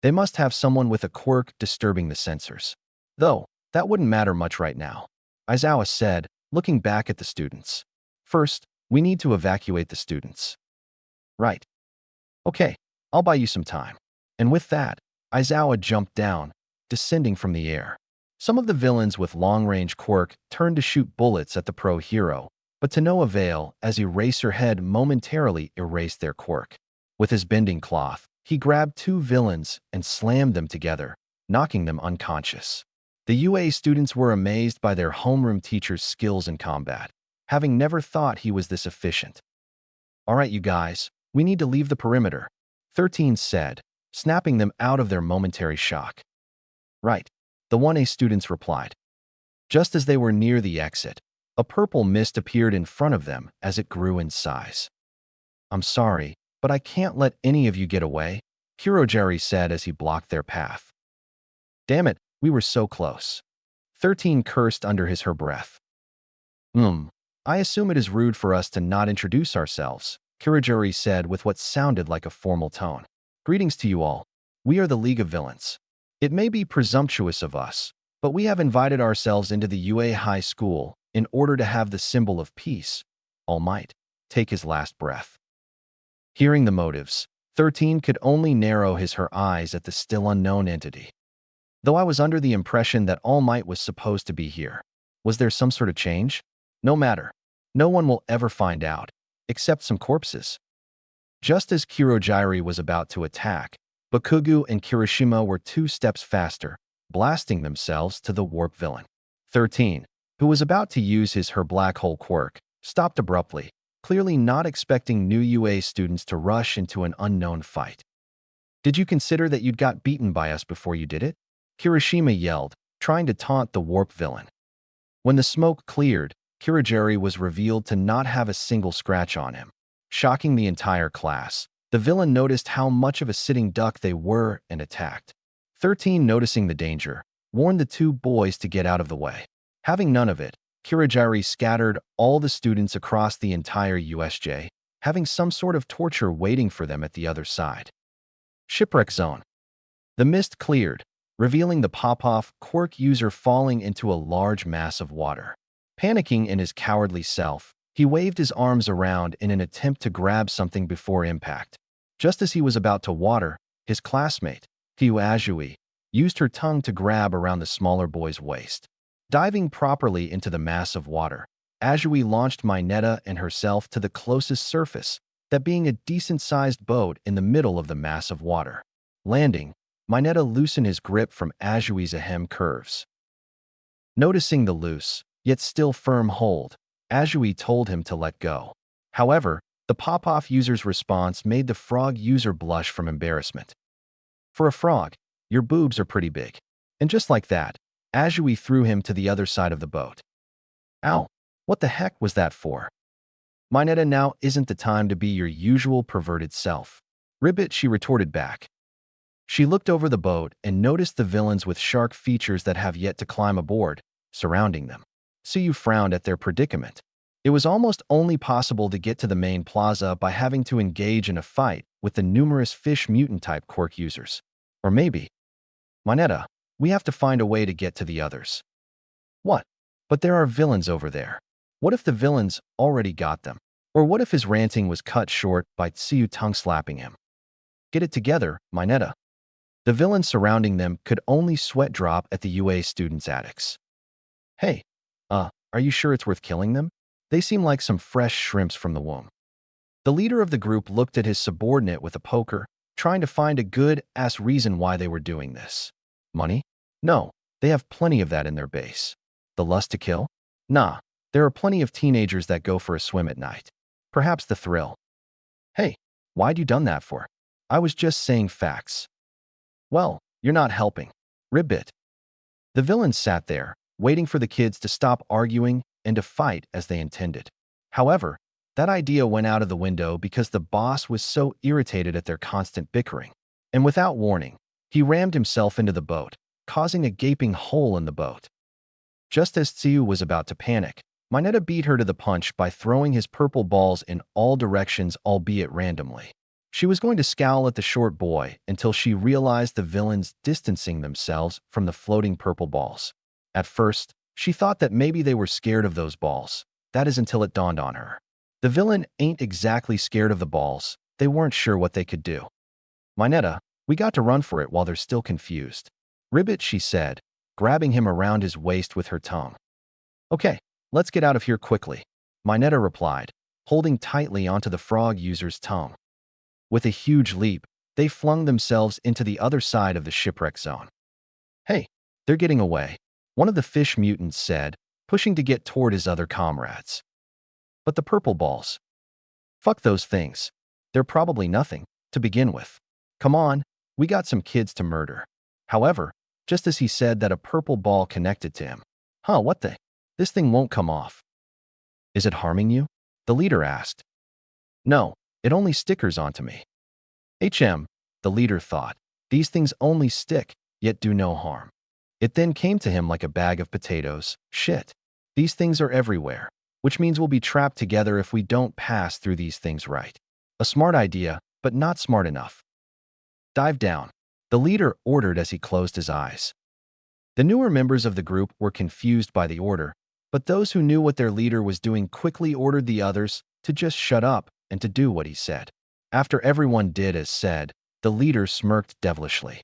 They must have someone with a quirk disturbing the sensors. Though, that wouldn't matter much right now. Aizawa said, looking back at the students. First, we need to evacuate the students. Right. Okay, I'll buy you some time. And with that, Aizawa jumped down, descending from the air. Some of the villains with long-range quirk turned to shoot bullets at the pro hero, but to no avail as Eraserhead momentarily erased their quirk. With his bending cloth, he grabbed two villains and slammed them together, knocking them unconscious. The UA students were amazed by their homeroom teacher's skills in combat, having never thought he was this efficient. All right, you guys, we need to leave the perimeter, 13 said, snapping them out of their momentary shock. Right, the 1A students replied. Just as they were near the exit, a purple mist appeared in front of them as it grew in size. I'm sorry, but I can't let any of you get away, Kurojari said as he blocked their path. Damn it, we were so close. 13 cursed under her breath. I assume it is rude for us to not introduce ourselves, Kurojari said with what sounded like a formal tone. Greetings to you all. We are the League of Villains. It may be presumptuous of us, but we have invited ourselves into the UA High School in order to have the symbol of peace, All Might, take his last breath. Hearing the motives, 13 could only narrow her eyes at the still unknown entity. Though I was under the impression that All Might was supposed to be here, was there some sort of change? No matter. No one will ever find out, except some corpses. Just as Kurojiri was about to attack, Bakugo and Kirishima were 2 steps faster, blasting themselves to the warp villain. 13, who was about to use her black hole quirk, stopped abruptly, clearly not expecting new UA students to rush into an unknown fight. Did you consider that you'd got beaten by us before you did it? Kirishima yelled, trying to taunt the warp villain. When the smoke cleared, Kurojiri was revealed to not have a single scratch on him. Shocking the entire class, the villain noticed how much of a sitting duck they were and attacked. 13, noticing the danger, warned the 2 boys to get out of the way. Having none of it, Kurojiri scattered all the students across the entire USJ, having some sort of torture waiting for them at the other side. Shipwreck Zone. The mist cleared, revealing the pop-off quirk user falling into a large mass of water. Panicking in his cowardly self, he waved his arms around in an attempt to grab something before impact. Just as he was about to water, his classmate, Azui, used her tongue to grab around the smaller boy's waist. Diving properly into the mass of water, Azui launched Mineta and herself to the closest surface, that being a decent-sized boat in the middle of the mass of water. Landing, Mineta loosened his grip from Azui's ahem curves. Noticing the loose, yet still firm hold, Azui told him to let go. However, the pop-off user's response made the frog user blush from embarrassment. For a frog, your boobs are pretty big. And just like that, Azui threw him to the other side of the boat. Ow, what the heck was that for? Mineta, now isn't the time to be your usual perverted self. Ribbit, she retorted back. She looked over the boat and noticed the villains with shark features that have yet to climb aboard, surrounding them. Suyu frowned at their predicament. It was almost only possible to get to the main plaza by having to engage in a fight with the numerous fish mutant-type quirk users. Or maybe, Mineta, we have to find a way to get to the others. What? But there are villains over there. What if the villains already got them? Or what if his ranting was cut short by Tsuyu tongue-slapping him? Get it together, Mineta. The villains surrounding them could only sweat drop at the UA students' attics. Hey, are you sure it's worth killing them? They seem like some fresh shrimps from the womb. The leader of the group looked at his subordinate with a poker, trying to find a good-ass reason why they were doing this. Money? No, they have plenty of that in their base. The lust to kill? Nah, there are plenty of teenagers that go for a swim at night. Perhaps the thrill. Hey, why'd you done that for? I was just saying facts. Well, you're not helping. Ribbit. The villains sat there, waiting for the kids to stop arguing and to fight as they intended. However, that idea went out of the window because the boss was so irritated at their constant bickering. And without warning, he rammed himself into the boat, causing a gaping hole in the boat. Just as Tsuyu was about to panic, Mineta beat her to the punch by throwing his purple balls in all directions, albeit randomly. She was going to scowl at the short boy until she realized the villains distancing themselves from the floating purple balls. At first, she thought that maybe they were scared of those balls. That is until it dawned on her. The villain ain't exactly scared of the balls. They weren't sure what they could do. Mineta, we got to run for it while they're still confused. Ribbit, she said, grabbing him around his waist with her tongue. Okay, let's get out of here quickly, Mineta replied, holding tightly onto the frog user's tongue. With a huge leap, they flung themselves into the other side of the shipwreck zone. Hey, they're getting away, one of the fish mutants said, pushing to get toward his other comrades. But the purple balls. Fuck those things. They're probably nothing, to begin with. Come on, we got some kids to murder. However, just as he said that, a purple ball connected to him. Huh, what the? This thing won't come off. Is it harming you? The leader asked. No, it only stickers onto me. The leader thought. These things only stick, yet do no harm. It then came to him like a bag of potatoes. Shit. These things are everywhere, which means we'll be trapped together if we don't pass through these things right. A smart idea, but not smart enough. Dive down, the leader ordered as he closed his eyes. The newer members of the group were confused by the order, but those who knew what their leader was doing quickly ordered the others to just shut up and to do what he said. After everyone did as said, the leader smirked devilishly.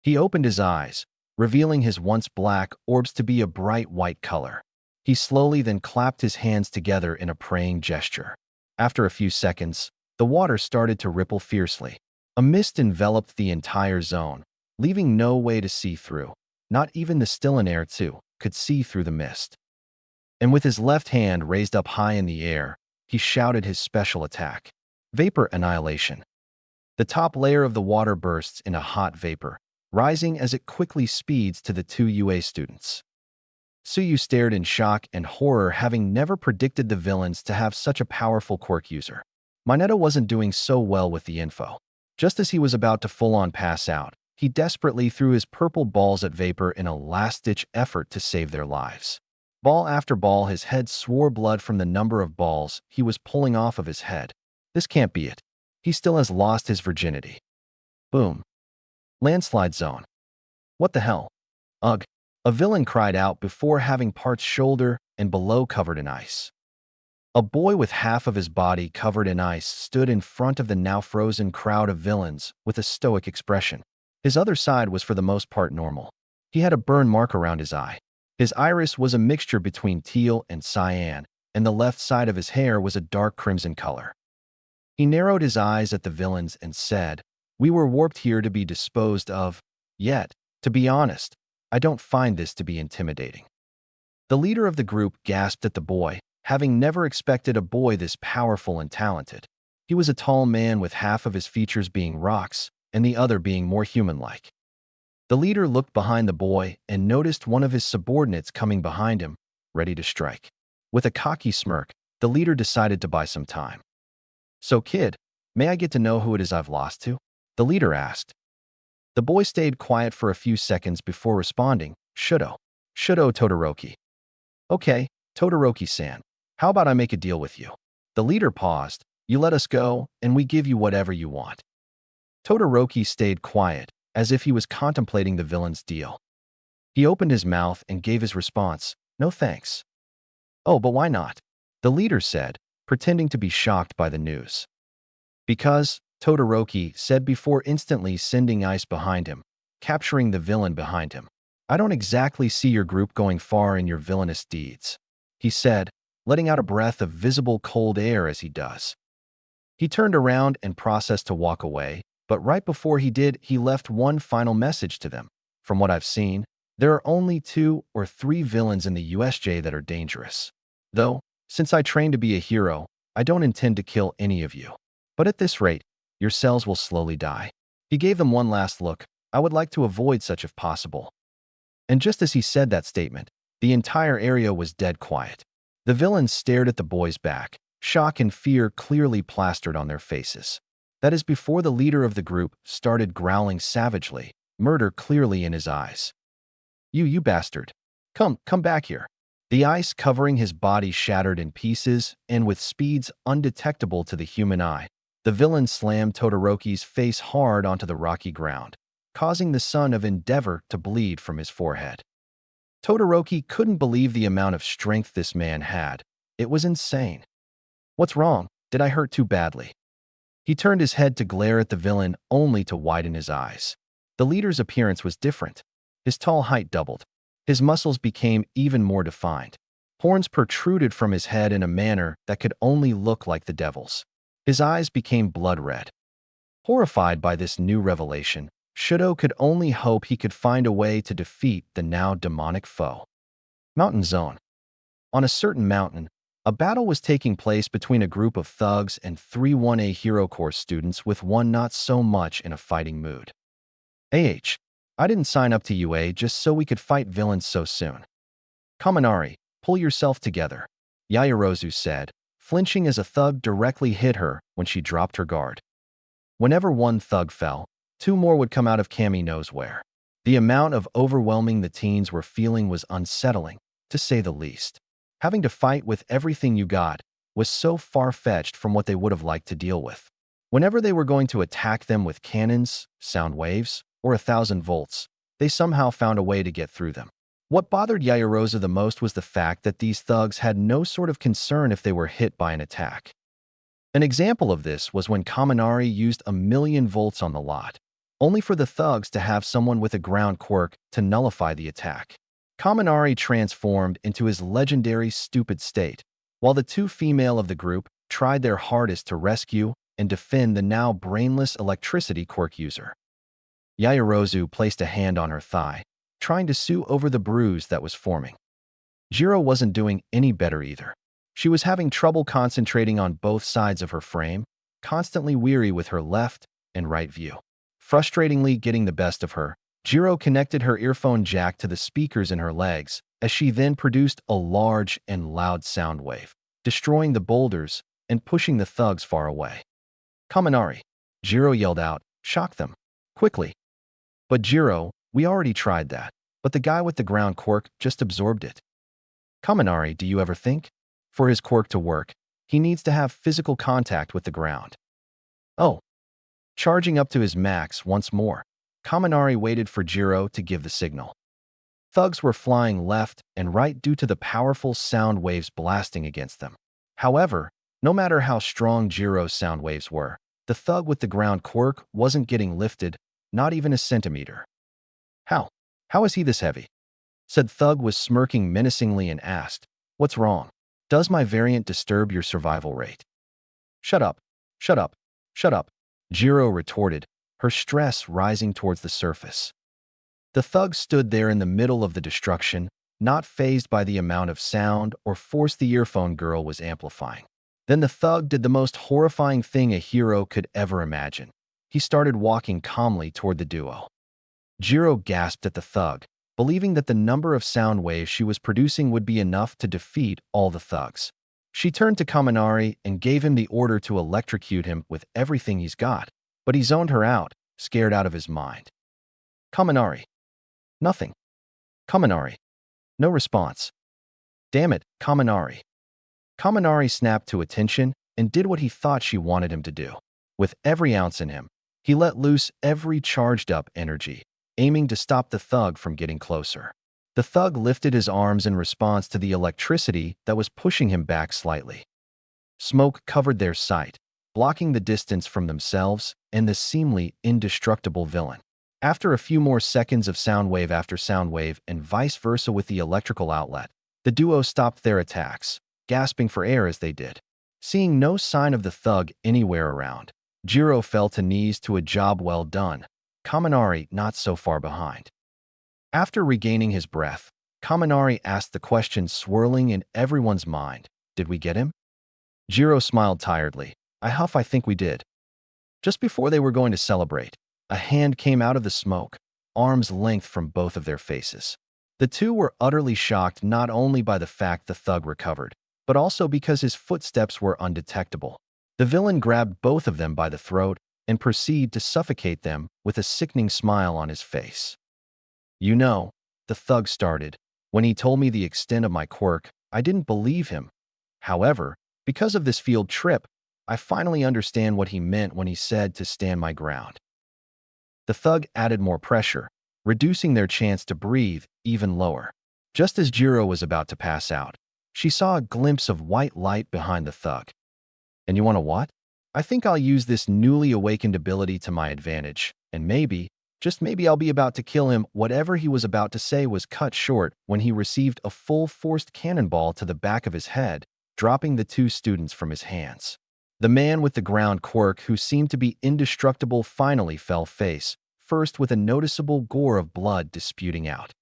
He opened his eyes, revealing his once black orbs to be a bright white color. He slowly then clapped his hands together in a praying gesture. After a few seconds, the water started to ripple fiercely. A mist enveloped the entire zone, leaving no way to see through. Not even the Stillionaire too could see through the mist. And with his left hand raised up high in the air, he shouted his special attack. Vapor Annihilation. The top layer of the water bursts in a hot vapor, rising as it quickly speeds to the two UA students. Tsuyu stared in shock and horror, having never predicted the villains to have such a powerful quirk user. Mineta wasn't doing so well with the info. Just as he was about to full-on pass out, he desperately threw his purple balls at Vapor in a last-ditch effort to save their lives. Ball after ball, his head swore blood from the number of balls he was pulling off of his head. This can't be it. He still has lost his virginity. Boom. Landslide zone. What the hell? Ugh. A villain cried out before having parts shoulder and below covered in ice. A boy with half of his body covered in ice stood in front of the now frozen crowd of villains with a stoic expression. His other side was for the most part normal. He had a burn mark around his eye. His iris was a mixture between teal and cyan, and the left side of his hair was a dark crimson color. He narrowed his eyes at the villains and said, "We were warped here to be disposed of. Yet, to be honest, I don't find this to be intimidating." The leader of the group gasped at the boy, having never expected a boy this powerful and talented. He was a tall man with half of his features being rocks and the other being more human-like. The leader looked behind the boy and noticed one of his subordinates coming behind him, ready to strike. With a cocky smirk, the leader decided to buy some time. "So kid, may I get to know who it is I've lost to?" the leader asked. The boy stayed quiet for a few seconds before responding, Shudo Todoroki. "Okay, Todoroki-san, how about I make a deal with you?" The leader paused. "You let us go, and we give you whatever you want." Todoroki stayed quiet, as if he was contemplating the villain's deal. He opened his mouth and gave his response, "No thanks." "Oh, but why not?" the leader said, pretending to be shocked by the news. "Because," Todoroki said before instantly sending ice behind him, capturing the villain behind him. "I don't exactly see your group going far in your villainous deeds," he said, letting out a breath of visible cold air as he does. He turned around and processed to walk away, but right before he did, he left one final message to them. "From what I've seen, there are only 2 or 3 villains in the USJ that are dangerous. Though, since I train to be a hero, I don't intend to kill any of you. But at this rate, your cells will slowly die." He gave them one last look. "I would like to avoid such if possible." And just as he said that statement, The entire area was dead quiet. The villains stared at the boys' back, shock and fear clearly plastered on their faces. That is before the leader of the group started growling savagely, murder clearly in his eyes. You bastard. Come back here." The ice covering his body shattered in pieces, and with speeds undetectable to the human eye, the villain slammed Todoroki's face hard onto the rocky ground, causing the son of Endeavor to bleed from his forehead. Todoroki couldn't believe the amount of strength this man had. It was insane. "What's wrong? Did I hurt too badly?" He turned his head to glare at the villain, only to widen his eyes. The leader's appearance was different. His tall height doubled. His muscles became even more defined. Horns protruded from his head in a manner that could only look like the devil's. His eyes became blood red. Horrified by this new revelation, Shudo could only hope he could find a way to defeat the now demonic foe. Mountain Zone. On a certain mountain, a battle was taking place between a group of thugs and three 1A Hero Course students, with one not so much in a fighting mood. I didn't sign up to UA just so we could fight villains so soon." "Kaminari, pull yourself together," Yaoyorozu said, flinching as a thug directly hit her when she dropped her guard. Whenever one thug fell, two more would come out of Kami knows where. The amount of overwhelming the teens were feeling was unsettling, to say the least. Having to fight with everything you got was so far-fetched from what they would have liked to deal with. Whenever they were going to attack them with cannons, sound waves, or 1,000 volts, they somehow found a way to get through them. What bothered Yaoyorozu the most was the fact that these thugs had no sort of concern if they were hit by an attack. An example of this was when Kaminari used 1,000,000 volts on the lot, only for the thugs to have someone with a ground quirk to nullify the attack. Kaminari transformed into his legendary stupid state, while the two female of the group tried their hardest to rescue and defend the now brainless electricity quirk user. Yaoyorozu placed a hand on her thigh, trying to soothe over the bruise that was forming. Jiro wasn't doing any better either. She was having trouble concentrating on both sides of her frame, constantly weary with her left and right view. Frustratingly getting the best of her, Jiro connected her earphone jack to the speakers in her legs, as she then produced a large and loud sound wave, destroying the boulders and pushing the thugs far away. "Kaminari," Jiro yelled out, "shock them. Quickly." "But Jiro, we already tried that, but the guy with the ground quirk just absorbed it." "Kaminari, do you ever think? For his quirk to work, he needs to have physical contact with the ground." "Oh." Charging up to his max once more, Kaminari waited for Jiro to give the signal. Thugs were flying left and right due to the powerful sound waves blasting against them. However, no matter how strong Jiro's sound waves were, the thug with the ground quirk wasn't getting lifted, not even a centimeter. How? How is he this heavy?" said Thug was smirking menacingly and asked, "What's wrong? Does my variant disturb your survival rate?" "Shut up, shut up, shut up," Jiro retorted, her stress rising towards the surface. The thug stood there in the middle of the destruction, not fazed by the amount of sound or force the earphone girl was amplifying. Then the thug did the most horrifying thing a hero could ever imagine. He started walking calmly toward the duo. Jiro gasped at the thug, believing that the number of sound waves she was producing would be enough to defeat all the thugs. She turned to Kaminari and gave him the order to electrocute him with everything he's got, but he zoned her out, scared out of his mind. "Kaminari." "Nothing." "Kaminari." No response. "Damn it, Kaminari." Kaminari snapped to attention and did what he thought she wanted him to do. With every ounce in him, he let loose every charged-up energy, aiming to stop the thug from getting closer. The thug lifted his arms in response to the electricity that was pushing him back slightly. Smoke covered their sight, blocking the distance from themselves and the seemingly indestructible villain. After a few more seconds of sound wave after sound wave and vice versa with the electrical outlet, the duo stopped their attacks, gasping for air as they did. Seeing no sign of the thug anywhere around, Jiro fell to knees to a job well done, Kaminari not so far behind. After regaining his breath, Kaminari asked the question swirling in everyone's mind, "Did we get him?" Jiro smiled tiredly. I think we did." Just before they were going to celebrate, a hand came out of the smoke, arm's length from both of their faces. The two were utterly shocked not only by the fact the thug recovered, but also because his footsteps were undetectable. The villain grabbed both of them by the throat and proceeded to suffocate them with a sickening smile on his face. "You know," the thug started, "when he told me the extent of my quirk, I didn't believe him. However, because of this field trip, I finally understand what he meant when he said to stand my ground." The thug added more pressure, reducing their chance to breathe even lower. Just as Jiro was about to pass out, she saw a glimpse of white light behind the thug. "And you want to what?" "I think I'll use this newly awakened ability to my advantage, and maybe, just maybe I'll be about to kill him." Whatever he was about to say was cut short when he received a full-forced cannonball to the back of his head, dropping the two students from his hands. The man with the ground quirk, who seemed to be indestructible, finally fell face first with a noticeable gore of blood disputing out.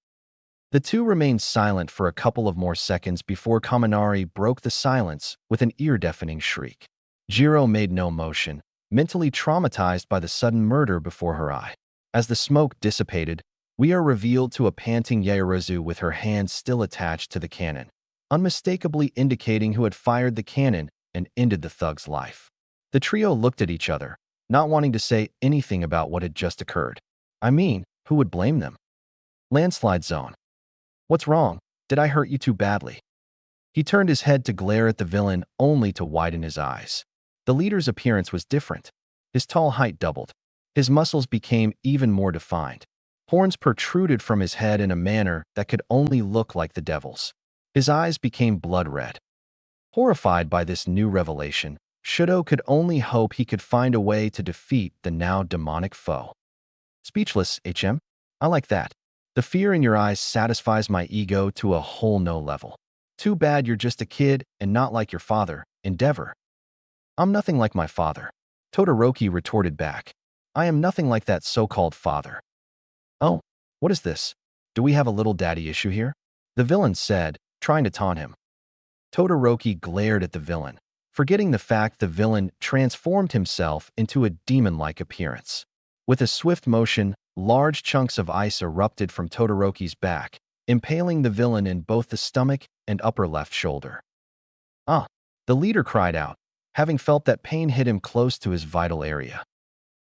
The two remained silent for a couple of more seconds before Kaminari broke the silence with an ear-deafening shriek. Jiro made no motion, mentally traumatized by the sudden murder before her eye. As the smoke dissipated, we are revealed to a panting Yaoyorozu with her hands still attached to the cannon, unmistakably indicating who had fired the cannon and ended the thug's life. The trio looked at each other, not wanting to say anything about what had just occurred. I mean, who would blame them? Landslide zone. "What's wrong? Did I hurt you too badly?" He turned his head to glare at the villain, only to widen his eyes. The leader's appearance was different. His tall height doubled. His muscles became even more defined. Horns protruded from his head in a manner that could only look like the devil's. His eyes became blood red. Horrified by this new revelation, Shudo could only hope he could find a way to defeat the now demonic foe. "Speechless, HM? I like that. The fear in your eyes satisfies my ego to a whole no level. Too bad you're just a kid and not like your father, Endeavor." "I'm nothing like my father," Todoroki retorted back. "I am nothing like that so-called father." "Oh, what is this? Do we have a little daddy issue here?" the villain said, trying to taunt him. Todoroki glared at the villain, forgetting the fact the villain transformed himself into a demon-like appearance. With a swift motion, large chunks of ice erupted from Todoroki's back, impaling the villain in both the stomach and upper left shoulder. "Ah!" the leader cried out, having felt that pain hit him close to his vital area.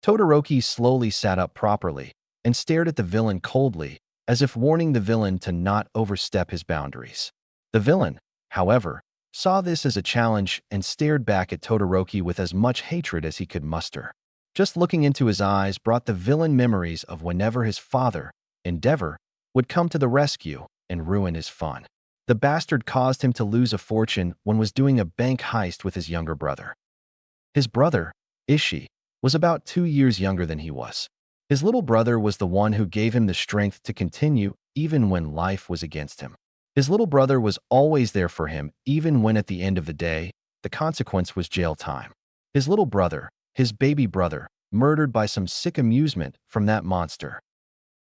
Todoroki slowly sat up properly and stared at the villain coldly, as if warning the villain to not overstep his boundaries. The villain, however, saw this as a challenge and stared back at Todoroki with as much hatred as he could muster. Just looking into his eyes brought the villain memories of whenever his father, Endeavor, would come to the rescue and ruin his fun. The bastard caused him to lose a fortune when was doing a bank heist with his younger brother. His brother, Ishii, was about 2 years younger than he was. His little brother was the one who gave him the strength to continue even when life was against him. His little brother was always there for him, even when at the end of the day, the consequence was jail time. His little brother, his baby brother, murdered by some sick amusement from that monster.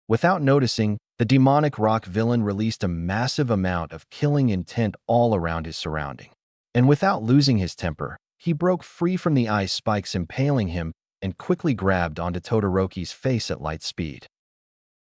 Without noticing, the demonic rock villain released a massive amount of killing intent all around his surrounding. And without losing his temper, he broke free from the ice spikes impaling him and quickly grabbed onto Todoroki's face at light speed.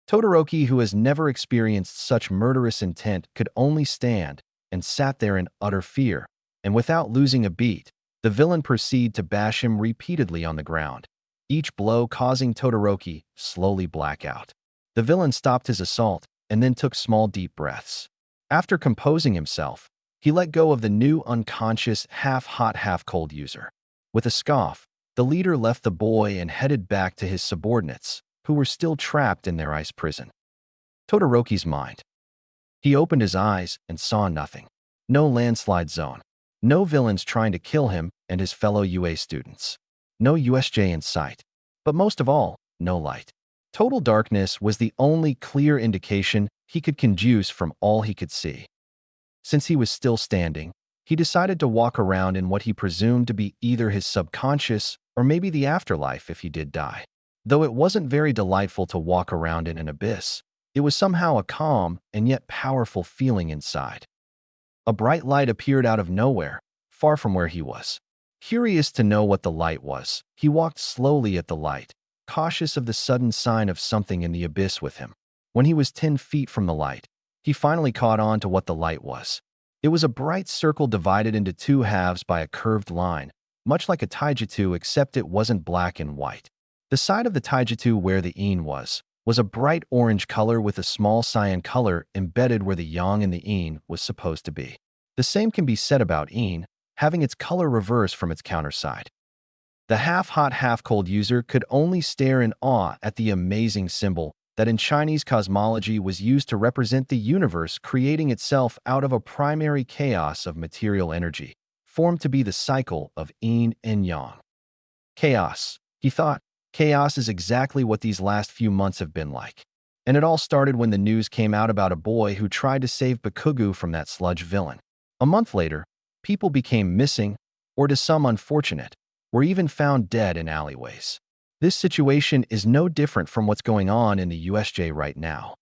Todoroki, who has never experienced such murderous intent, could only stand and sat there in utter fear, and without losing a beat, the villain proceeded to bash him repeatedly on the ground, each blow causing Todoroki slowly black out. The villain stopped his assault and then took small deep breaths. After composing himself, he let go of the new unconscious half-hot half-cold user. With a scoff, the leader left the boy and headed back to his subordinates, who were still trapped in their ice prison. Todoroki's mind. He opened his eyes and saw nothing. No landslide zone. No villains trying to kill him and his fellow UA students. No USJ in sight. But most of all, no light. Total darkness was the only clear indication he could conduce from all he could see. Since he was still standing, he decided to walk around in what he presumed to be either his subconscious or maybe the afterlife if he did die. Though it wasn't very delightful to walk around in an abyss, it was somehow a calm and yet powerful feeling inside. A bright light appeared out of nowhere, far from where he was. Curious to know what the light was, he walked slowly at the light, cautious of the sudden sign of something in the abyss with him. When he was 10 feet from the light, He finally caught on to what the light was. It was a bright circle divided into two halves by a curved line, much like a taijutsu except it wasn't black and white. The side of the taijutsu where the yin was a bright orange color with a small cyan color embedded where the yang in the yin was supposed to be. The same can be said about yin, having its color reversed from its counterside. The half-hot, half-cold user could only stare in awe at the amazing symbol that in Chinese cosmology was used to represent the universe creating itself out of a primary chaos of material energy, formed to be the cycle of yin and yang. Chaos, he thought. Chaos is exactly what these last few months have been like. And it all started when the news came out about a boy who tried to save Bakugo from that sludge villain. A month later, people became missing, or to some unfortunate, were even found dead in alleyways. This situation is no different from what's going on in the USJ right now.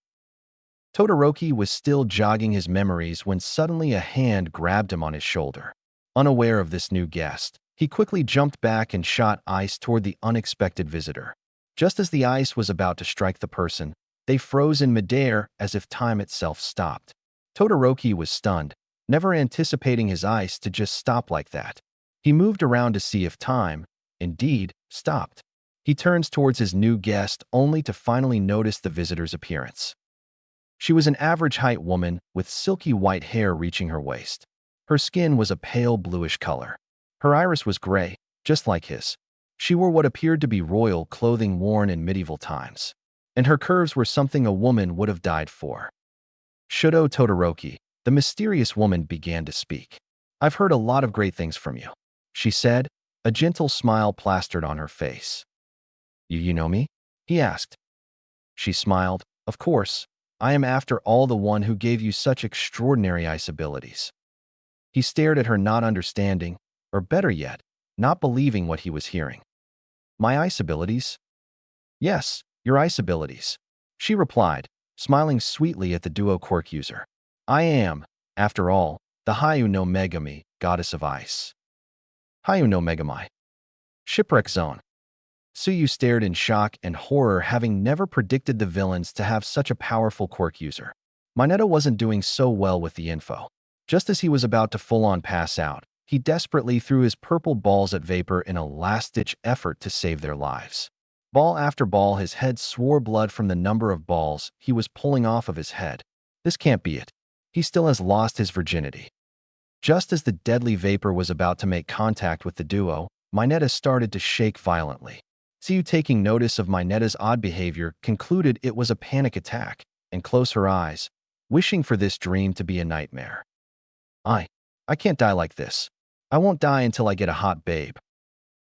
Todoroki was still jogging his memories when suddenly a hand grabbed him on his shoulder. Unaware of this new guest, he quickly jumped back and shot ice toward the unexpected visitor. Just as the ice was about to strike the person, they froze in midair as if time itself stopped. Todoroki was stunned, never anticipating his ice to just stop like that. He moved around to see if time, indeed, stopped. He turns towards his new guest only to finally notice the visitor's appearance. She was an average-height woman with silky white hair reaching her waist. Her skin was a pale bluish color. Her iris was gray, just like his. She wore what appeared to be royal clothing worn in medieval times. And her curves were something a woman would have died for. Shudo Todoroki, the mysterious woman, began to speak. "I've heard a lot of great things from you," she said, a gentle smile plastered on her face. You know me?" he asked. She smiled. "Of course. I am after all the one who gave you such extraordinary ice abilities." He stared at her, not understanding, or better yet, not believing what he was hearing. "My ice abilities?" "Yes, your ice abilities," she replied, smiling sweetly at the duo quirk user. "I am, after all, the Hayu no Megami, goddess of ice." Hayu no Megami. Shipwreck Zone. Suyu stared in shock and horror, having never predicted the villains to have such a powerful quirk user. Mineta wasn't doing so well with the info. Just as he was about to full-on pass out, he desperately threw his purple balls at Vapor in a last-ditch effort to save their lives. Ball after ball, his head swore blood from the number of balls he was pulling off of his head. This can't be it. He still has lost his virginity. Just as the deadly Vapor was about to make contact with the duo, Mineta started to shake violently. Suyu, taking notice of Mineta's odd behavior, concluded it was a panic attack and closed her eyes, wishing for this dream to be a nightmare. I can't die like this. I won't die until I get a hot babe."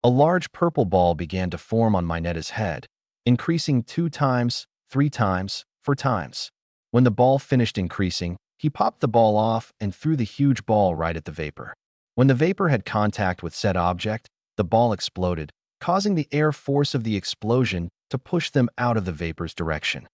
A large purple ball began to form on Mineta's head, increasing 2 times, 3 times, 4 times. When the ball finished increasing, he popped the ball off and threw the huge ball right at the Vapor. When the Vapor had contact with said object, the ball exploded, causing the air force of the explosion to push them out of the Vapor's direction.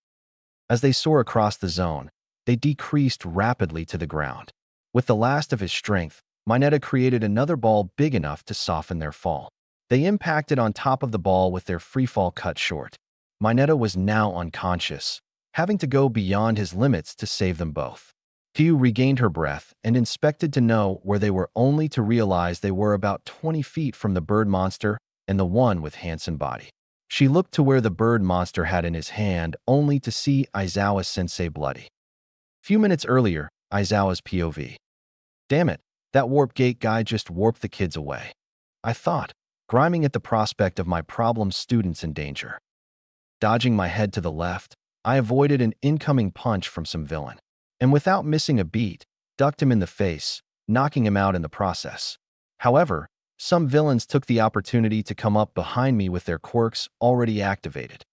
As they soar across the zone, they decreased rapidly to the ground. With the last of his strength, Mineta created another ball big enough to soften their fall. They impacted on top of the ball with their freefall cut short. Mineta was now unconscious, having to go beyond his limits to save them both. Tiu regained her breath and inspected to know where they were, only to realize they were about 20 feet from the bird monster and the one with Hansen body. She looked to where the bird monster had in his hand, only to see Aizawa-sensei bloody. Few minutes earlier, Aizawa's POV. "Damn it, that warp gate guy just warped the kids away," I thought, griming at the prospect of my problem students in danger. Dodging my head to the left, I avoided an incoming punch from some villain, and without missing a beat, ducked him in the face, knocking him out in the process. However, some villains took the opportunity to come up behind me with their quirks already activated.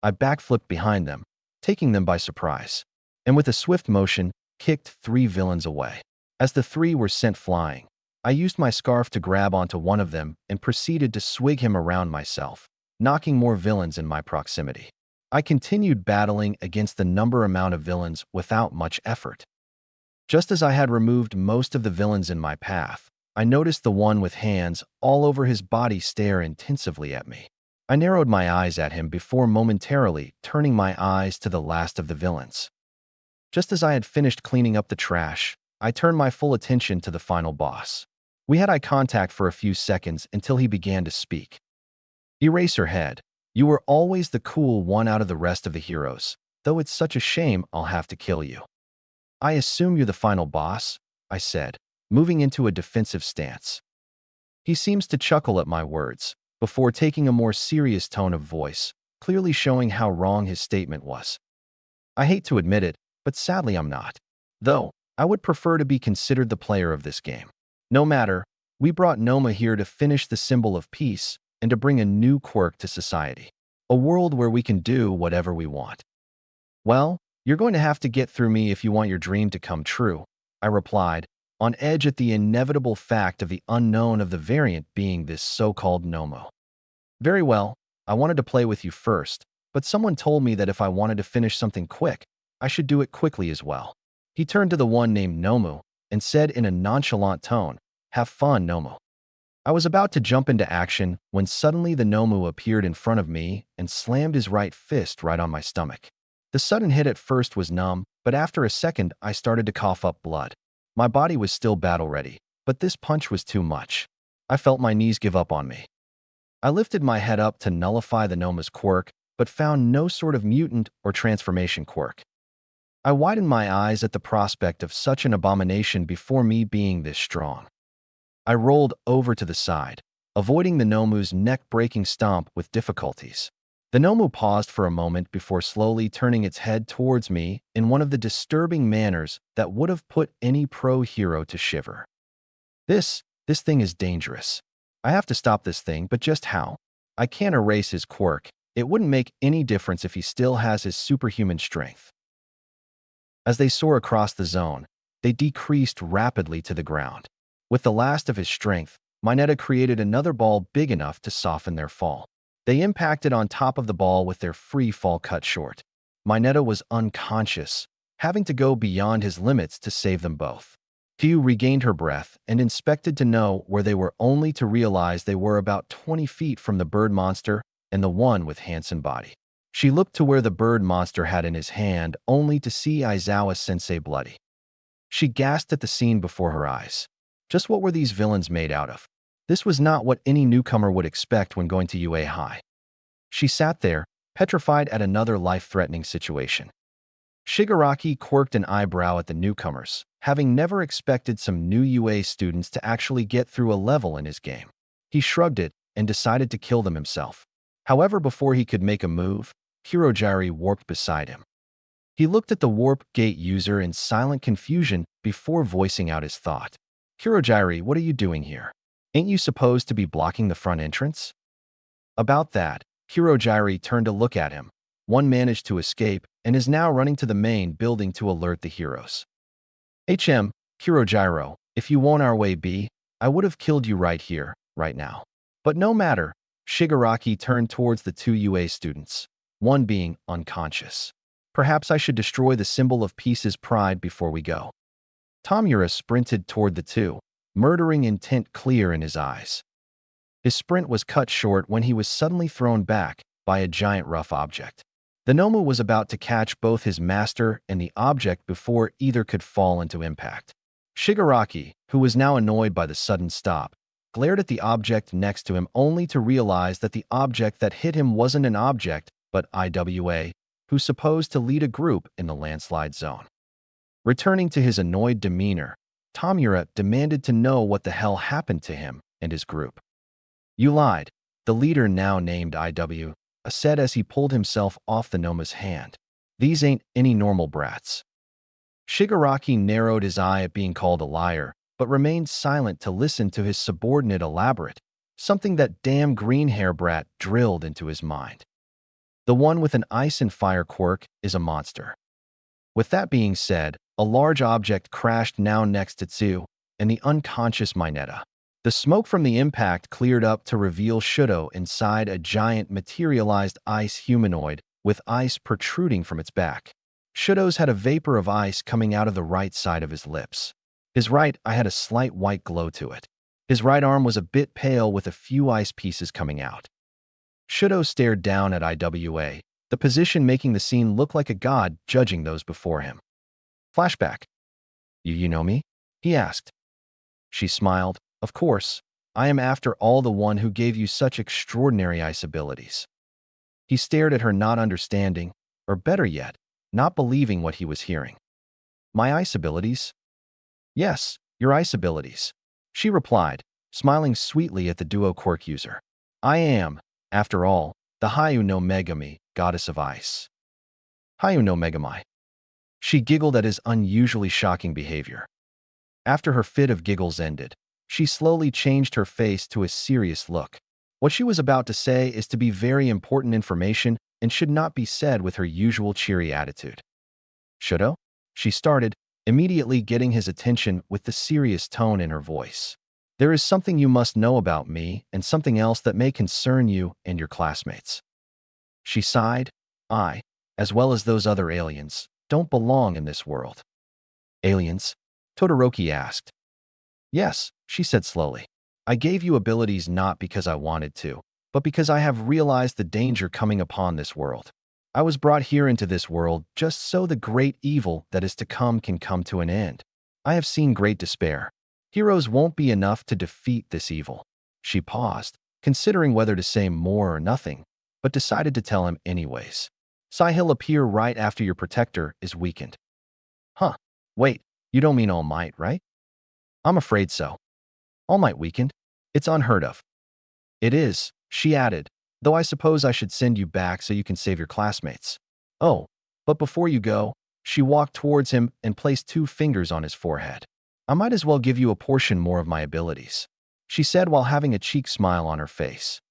I backflipped behind them, taking them by surprise, and with a swift motion, kicked 3 villains away. As the 3 were sent flying, I used my scarf to grab onto one of them and proceeded to swig him around myself, knocking more villains in my proximity. I continued battling against the amount of villains without much effort. Just as I had removed most of the villains in my path, I noticed the one with hands all over his body stare intensively at me. I narrowed my eyes at him before momentarily turning my eyes to the last of the villains. Just as I had finished cleaning up the trash, I turned my full attention to the final boss. We had eye contact for a few seconds until he began to speak. Eraserhead, you were always the cool one out of the rest of the heroes, though it's such a shame I'll have to kill you. I assume you're the final boss, I said, moving into a defensive stance. He seems to chuckle at my words, before taking a more serious tone of voice, clearly showing how wrong his statement was. I hate to admit it, but sadly I'm not. Though, I would prefer to be considered the player of this game. No matter, we brought Noma here to finish the symbol of peace and to bring a new quirk to society. A world where we can do whatever we want. Well, you're going to have to get through me if you want your dream to come true, I replied, on edge at the inevitable fact of the unknown of the variant being this so-called Nomo. Very well, I wanted to play with you first, but someone told me that if I wanted to finish something quick, I should do it quickly as well. He turned to the one named Nomu and said in a nonchalant tone, "Have fun, Nomu." I was about to jump into action when suddenly the Nomu appeared in front of me and slammed his right fist right on my stomach. The sudden hit at first was numb, but after a second I started to cough up blood. My body was still battle-ready, but this punch was too much. I felt my knees give up on me. I lifted my head up to nullify the Noma's quirk, but found no sort of mutant or transformation quirk. I widened my eyes at the prospect of such an abomination before me being this strong. I rolled over to the side, avoiding the Nomu's neck-breaking stomp with difficulties. The Nomu paused for a moment before slowly turning its head towards me in one of the disturbing manners that would have put any pro hero to shiver. This thing is dangerous. I have to stop this thing, but just how? I can't erase his quirk. It wouldn't make any difference if he still has his superhuman strength. As they soar across the zone, they decreased rapidly to the ground. With the last of his strength, Mineta created another ball big enough to soften their fall. They impacted on top of the ball with their free fall cut short. Mineta was unconscious, having to go beyond his limits to save them both. Kyu regained her breath and inspected to know where they were only to realize they were about 20 feet from the bird monster and the one with Hansen body. She looked to where the bird monster had in his hand only to see Aizawa-sensei bloody. She gasped at the scene before her eyes. Just what were these villains made out of? This was not what any newcomer would expect when going to UA High. She sat there, petrified at another life-threatening situation. Shigaraki quirked an eyebrow at the newcomers, having never expected some new UA students to actually get through a level in his game. He shrugged it and decided to kill them himself. However, before he could make a move, Kirojiri warped beside him. He looked at the warp gate user in silent confusion before voicing out his thought. "Kirojiri, what are you doing here? Ain't you supposed to be blocking the front entrance?" About that, Kirojiri turned to look at him. One managed to escape and is now running to the main building to alert the heroes. Kirojiro, if you won't our way be, I would have killed you right here, right now. But no matter, Shigaraki turned towards the two UA students, one being unconscious. Perhaps I should destroy the symbol of peace's pride before we go. Tomura sprinted toward the two, murdering intent clear in his eyes. His sprint was cut short when he was suddenly thrown back by a giant rough object. The Nomu was about to catch both his master and the object before either could fall into impact. Shigaraki, who was now annoyed by the sudden stop, glared at the object next to him only to realize that the object that hit him wasn't an object, but IWA, who's supposed to lead a group in the landslide zone. Returning to his annoyed demeanor, Tomura demanded to know what the hell happened to him and his group. "You lied," the leader, now named IW, said as he pulled himself off the Noma's hand. "These ain't any normal brats." Shigaraki narrowed his eye at being called a liar, but remained silent to listen to his subordinate elaborate, something that damn green hair brat drilled into his mind. The one with an ice and fire quirk is a monster. With that being said, a large object crashed now next to Tsu and the unconscious Mineta. The smoke from the impact cleared up to reveal Shudo inside a giant materialized ice humanoid with ice protruding from its back. Shudo's had a vapor of ice coming out of the right side of his lips. His right eye had a slight white glow to it. His right arm was a bit pale with a few ice pieces coming out. Shudo stared down at IWA, the position making the scene look like a god judging those before him. Flashback. You know me? He asked. She smiled. Of course. I am after all the one who gave you such extraordinary ice abilities. He stared at her, not understanding, or better yet, not believing what he was hearing. My ice abilities? Yes, your ice abilities. She replied, smiling sweetly at the duo quirk user. I am, after all, the Hayu no Megami, goddess of ice. Hayu no Megami. She giggled at his unusually shocking behavior. After her fit of giggles ended, she slowly changed her face to a serious look. What she was about to say is to be very important information and should not be said with her usual cheery attitude. Shoulda? She started, immediately getting his attention with the serious tone in her voice. There is something you must know about me and something else that may concern you and your classmates. She sighed. I, as well as those other aliens, don't belong in this world. Aliens? Todoroki asked. Yes, she said slowly. I gave you abilities not because I wanted to, but because I have realized the danger coming upon this world. I was brought here into this world just so the great evil that is to come can come to an end. I have seen great despair. Heroes won't be enough to defeat this evil. She paused, considering whether to say more or nothing, but decided to tell him anyways. He'll appear right after your protector is weakened. Huh. Wait, you don't mean All Might, right? I'm afraid so. All Might weakened? It's unheard of. It is, she added, though I suppose I should send you back so you can save your classmates. Oh, but before you go, she walked towards him and placed 2 fingers on his forehead. I might as well give you a portion more of my abilities, she said while having a cheek smile on her face.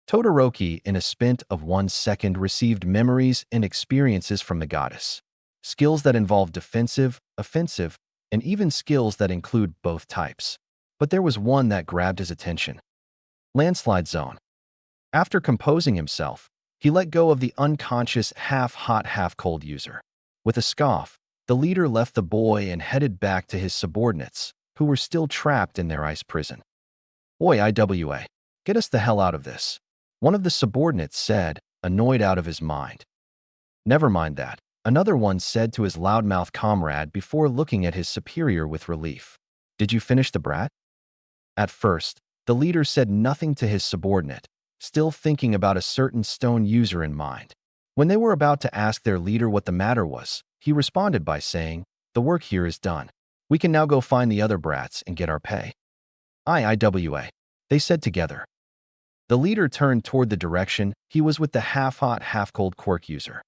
Todoroki, in a spint of 1 second, received memories and experiences from the goddess. Skills that involve defensive, offensive, and even skills that include both types. But there was one that grabbed his attention. Landslide Zone. After composing himself, he let go of the unconscious half-hot, half-cold user. With a scoff, the leader left the boy and headed back to his subordinates, who were still trapped in their ice prison. Oi, IWA, get us the hell out of this, one of the subordinates said, annoyed out of his mind. Never mind that, another one said to his loudmouth comrade before looking at his superior with relief. Did you finish the brat? At first, the leader said nothing to his subordinate, still thinking about a certain stone user in mind. When they were about to ask their leader what the matter was, he responded by saying, the work here is done. We can now go find the other brats and get our pay. IWA, they said together. The leader turned toward the direction he was with the half-hot, half-cold quirk user.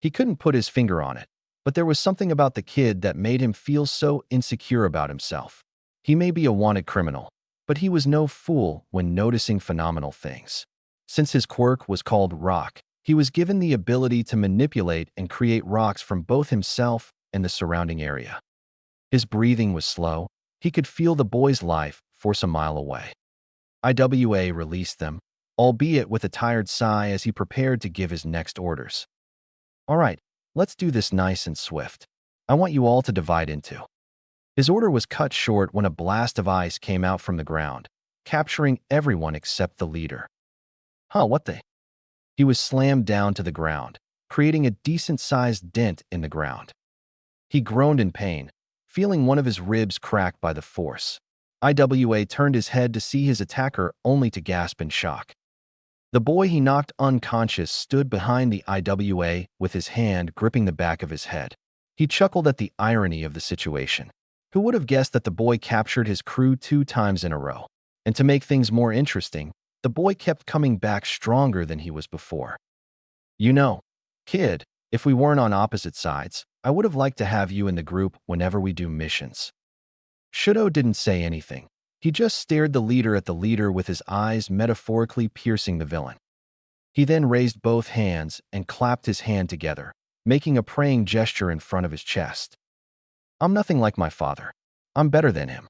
He couldn't put his finger on it, but there was something about the kid that made him feel so insecure about himself. He may be a wanted criminal, but he was no fool when noticing phenomenal things. Since his quirk was called Rock, he was given the ability to manipulate and create rocks from both himself and the surrounding area. His breathing was slow. He could feel the boy's life force a mile away. IWA released them, albeit with a tired sigh as he prepared to give his next orders. All right, let's do this nice and swift. I want you all to divide into. His order was cut short when a blast of ice came out from the ground, capturing everyone except the leader. What the? He was slammed down to the ground, creating a decent-sized dent in the ground. He groaned in pain, feeling one of his ribs crack by the force. IWA turned his head to see his attacker only to gasp in shock. The boy he knocked unconscious stood behind the IWA with his hand gripping the back of his head. He chuckled at the irony of the situation. Who would have guessed that the boy captured his crew 2 times in a row? And to make things more interesting, the boy kept coming back stronger than he was before. You know, kid, if we weren't on opposite sides, I would have liked to have you in the group whenever we do missions. Shudo didn't say anything. He just stared the leader at the leader with his eyes metaphorically piercing the villain. He then raised both hands and clapped his hand together, making a praying gesture in front of his chest. I'm nothing like my father. I'm better than him.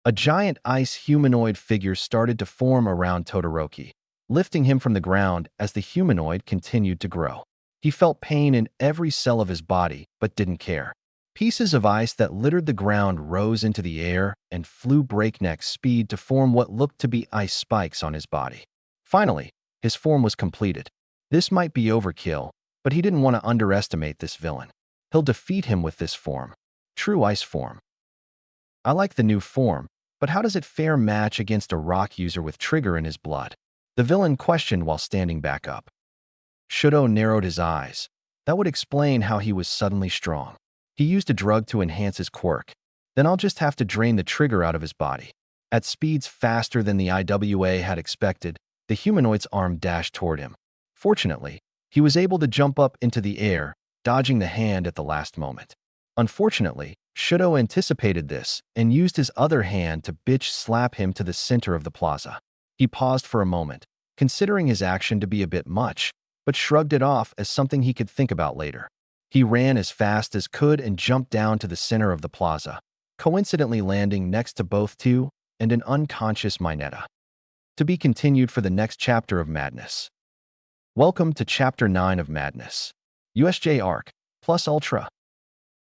A giant ice humanoid figure started to form around Todoroki, lifting him from the ground as the humanoid continued to grow. He felt pain in every cell of his body, but didn't care. Pieces of ice that littered the ground rose into the air and flew breakneck speed to form what looked to be ice spikes on his body. Finally, his form was completed. This might be overkill, but he didn't want to underestimate this villain. He'll defeat him with this form. True ice form. I like the new form, but how does it fair match against a rock user with trigger in his blood? The villain questioned while standing back up. Shudo narrowed his eyes. That would explain how he was suddenly strong. He used a drug to enhance his quirk. Then I'll just have to drain the trigger out of his body. At speeds faster than the IWA had expected, the humanoid's arm dashed toward him. Fortunately, he was able to jump up into the air, dodging the hand at the last moment. Unfortunately, Shudo anticipated this and used his other hand to bitch slap him to the center of the plaza. He paused for a moment, considering his action to be a bit much, but shrugged it off as something he could think about later. He ran as fast as could and jumped down to the center of the plaza, coincidentally landing next to both two and an unconscious Mineta. To be continued for the next chapter of Madness. Welcome to Chapter 9 of Madness. USJ Arc, plus Ultra.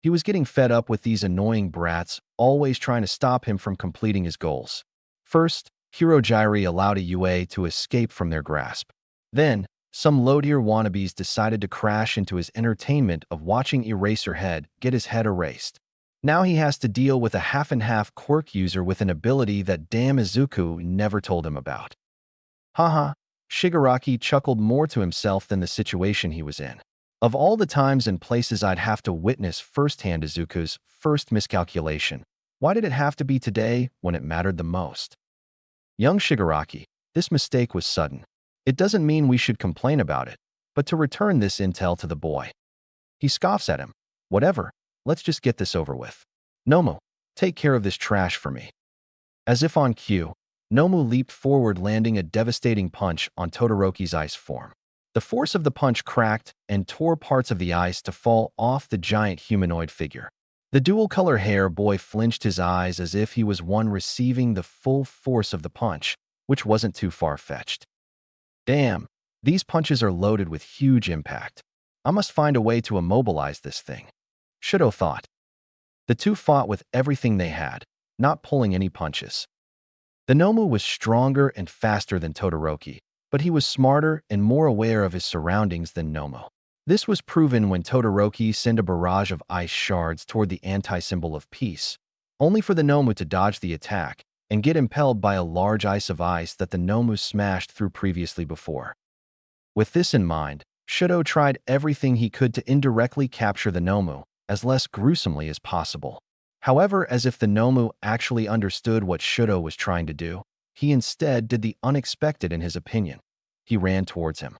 He was getting fed up with these annoying brats, always trying to stop him from completing his goals. First, Hirojiri allowed a UA to escape from their grasp. Then, some low-tier wannabes decided to crash into his entertainment of watching Eraserhead get his head erased. Now he has to deal with a half-and-half quirk user with an ability that damn Izuku never told him about. Haha, Shigaraki chuckled more to himself than the situation he was in. Of all the times and places I'd have to witness firsthand Izuku's first miscalculation, why did it have to be today when it mattered the most? Young Shigaraki, this mistake was sudden. It doesn't mean we should complain about it, but to return this intel to the boy. He scoffs at him. Whatever, let's just get this over with. Nomu, take care of this trash for me. As if on cue, Nomu leaped forward, landing a devastating punch on Todoroki's ice form. The force of the punch cracked and tore parts of the ice to fall off the giant humanoid figure. The dual-color hair boy flinched his eyes as if he was one receiving the full force of the punch, which wasn't too far-fetched. Damn, these punches are loaded with huge impact. I must find a way to immobilize this thing. Shudo thought. The two fought with everything they had, not pulling any punches. The Nomu was stronger and faster than Todoroki, but he was smarter and more aware of his surroundings than Nomu. This was proven when Todoroki sent a barrage of ice shards toward the anti-symbol of peace, only for the Nomu to dodge the attack and get impelled by a large ice of ice that the Nomu smashed through previously before. With this in mind, Shudo tried everything he could to indirectly capture the Nomu as less gruesomely as possible. However, as if the Nomu actually understood what Shudo was trying to do, he instead did the unexpected in his opinion. He ran towards him.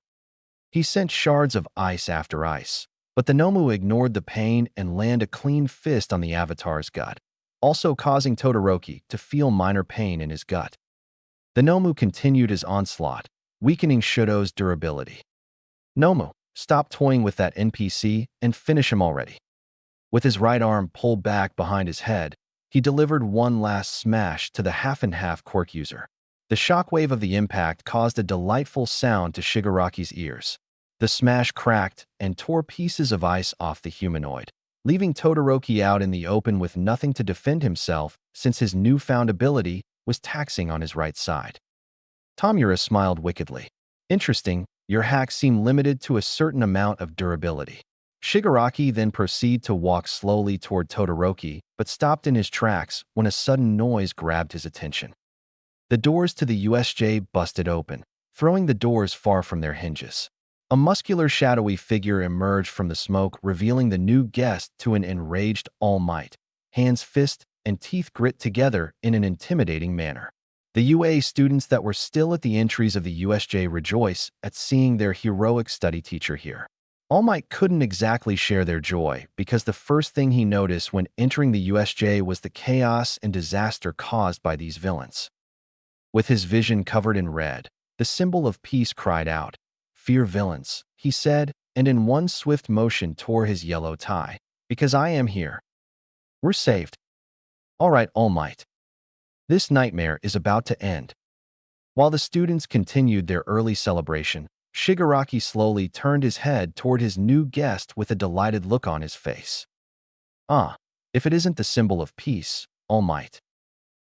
He sent shards of ice after ice, but the Nomu ignored the pain and landed a clean fist on the Avatar's gut, also causing Todoroki to feel minor pain in his gut. The Nomu continued his onslaught, weakening Shudo's durability. Nomu, stop toying with that NPC and finish him already. With his right arm pulled back behind his head, he delivered one last smash to the half-and-half quirk user. The shockwave of the impact caused a delightful sound to Shigaraki's ears. The smash cracked and tore pieces of ice off the humanoid, leaving Todoroki out in the open with nothing to defend himself since his newfound ability was taxing on his right side. Tamura smiled wickedly. Interesting, your hacks seem limited to a certain amount of durability. Shigaraki then proceeded to walk slowly toward Todoroki, but stopped in his tracks when a sudden noise grabbed his attention. The doors to the USJ busted open, throwing the doors far from their hinges. A muscular, shadowy figure emerged from the smoke, revealing the new guest to an enraged All Might, hands, fist, and teeth grit together in an intimidating manner. The UA students that were still at the entries of the USJ rejoice at seeing their heroic study teacher here. All Might couldn't exactly share their joy because the first thing he noticed when entering the USJ was the chaos and disaster caused by these villains. With his vision covered in red, the symbol of peace cried out, "Fear villains," he said, and in one swift motion tore his yellow tie. "Because I am here. We're saved. All right, All Might. This nightmare is about to end." While the students continued their early celebration, Shigaraki slowly turned his head toward his new guest with a delighted look on his face. "Ah, if it isn't the symbol of peace, All Might."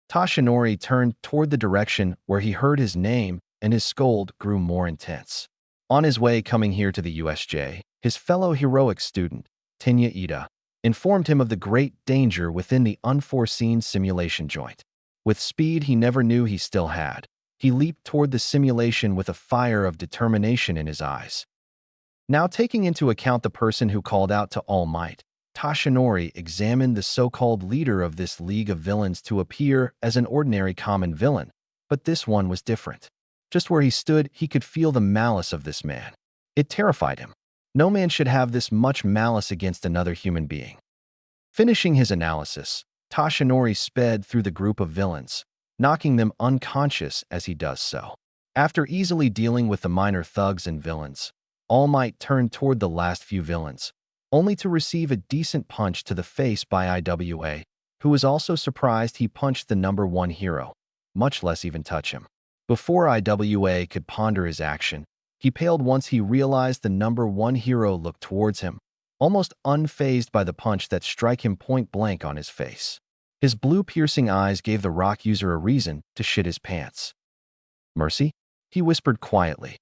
Tashinori turned toward the direction where he heard his name, and his scold grew more intense. On his way coming here to the USJ, his fellow heroic student, Tenya Ida, informed him of the great danger within the unforeseen simulation joint. With speed he never knew he still had, he leaped toward the simulation with a fire of determination in his eyes. Now, taking into account the person who called out to All Might, Tashinori examined the so-called leader of this league of villains to appear as an ordinary common villain, but this one was different. Just where he stood, he could feel the malice of this man. It terrified him. No man should have this much malice against another human being. Finishing his analysis, Tashinori sped through the group of villains, knocking them unconscious as he does so. After easily dealing with the minor thugs and villains, All Might turned toward the last few villains, only to receive a decent punch to the face by Iwa, who was also surprised he punched the number one hero, much less even touch him. Before Iwa could ponder his action, he paled once he realized the number one hero looked towards him, almost unfazed by the punch that struck him point blank on his face. His blue piercing eyes gave the rock user a reason to shit his pants. "Mercy?" he whispered quietly.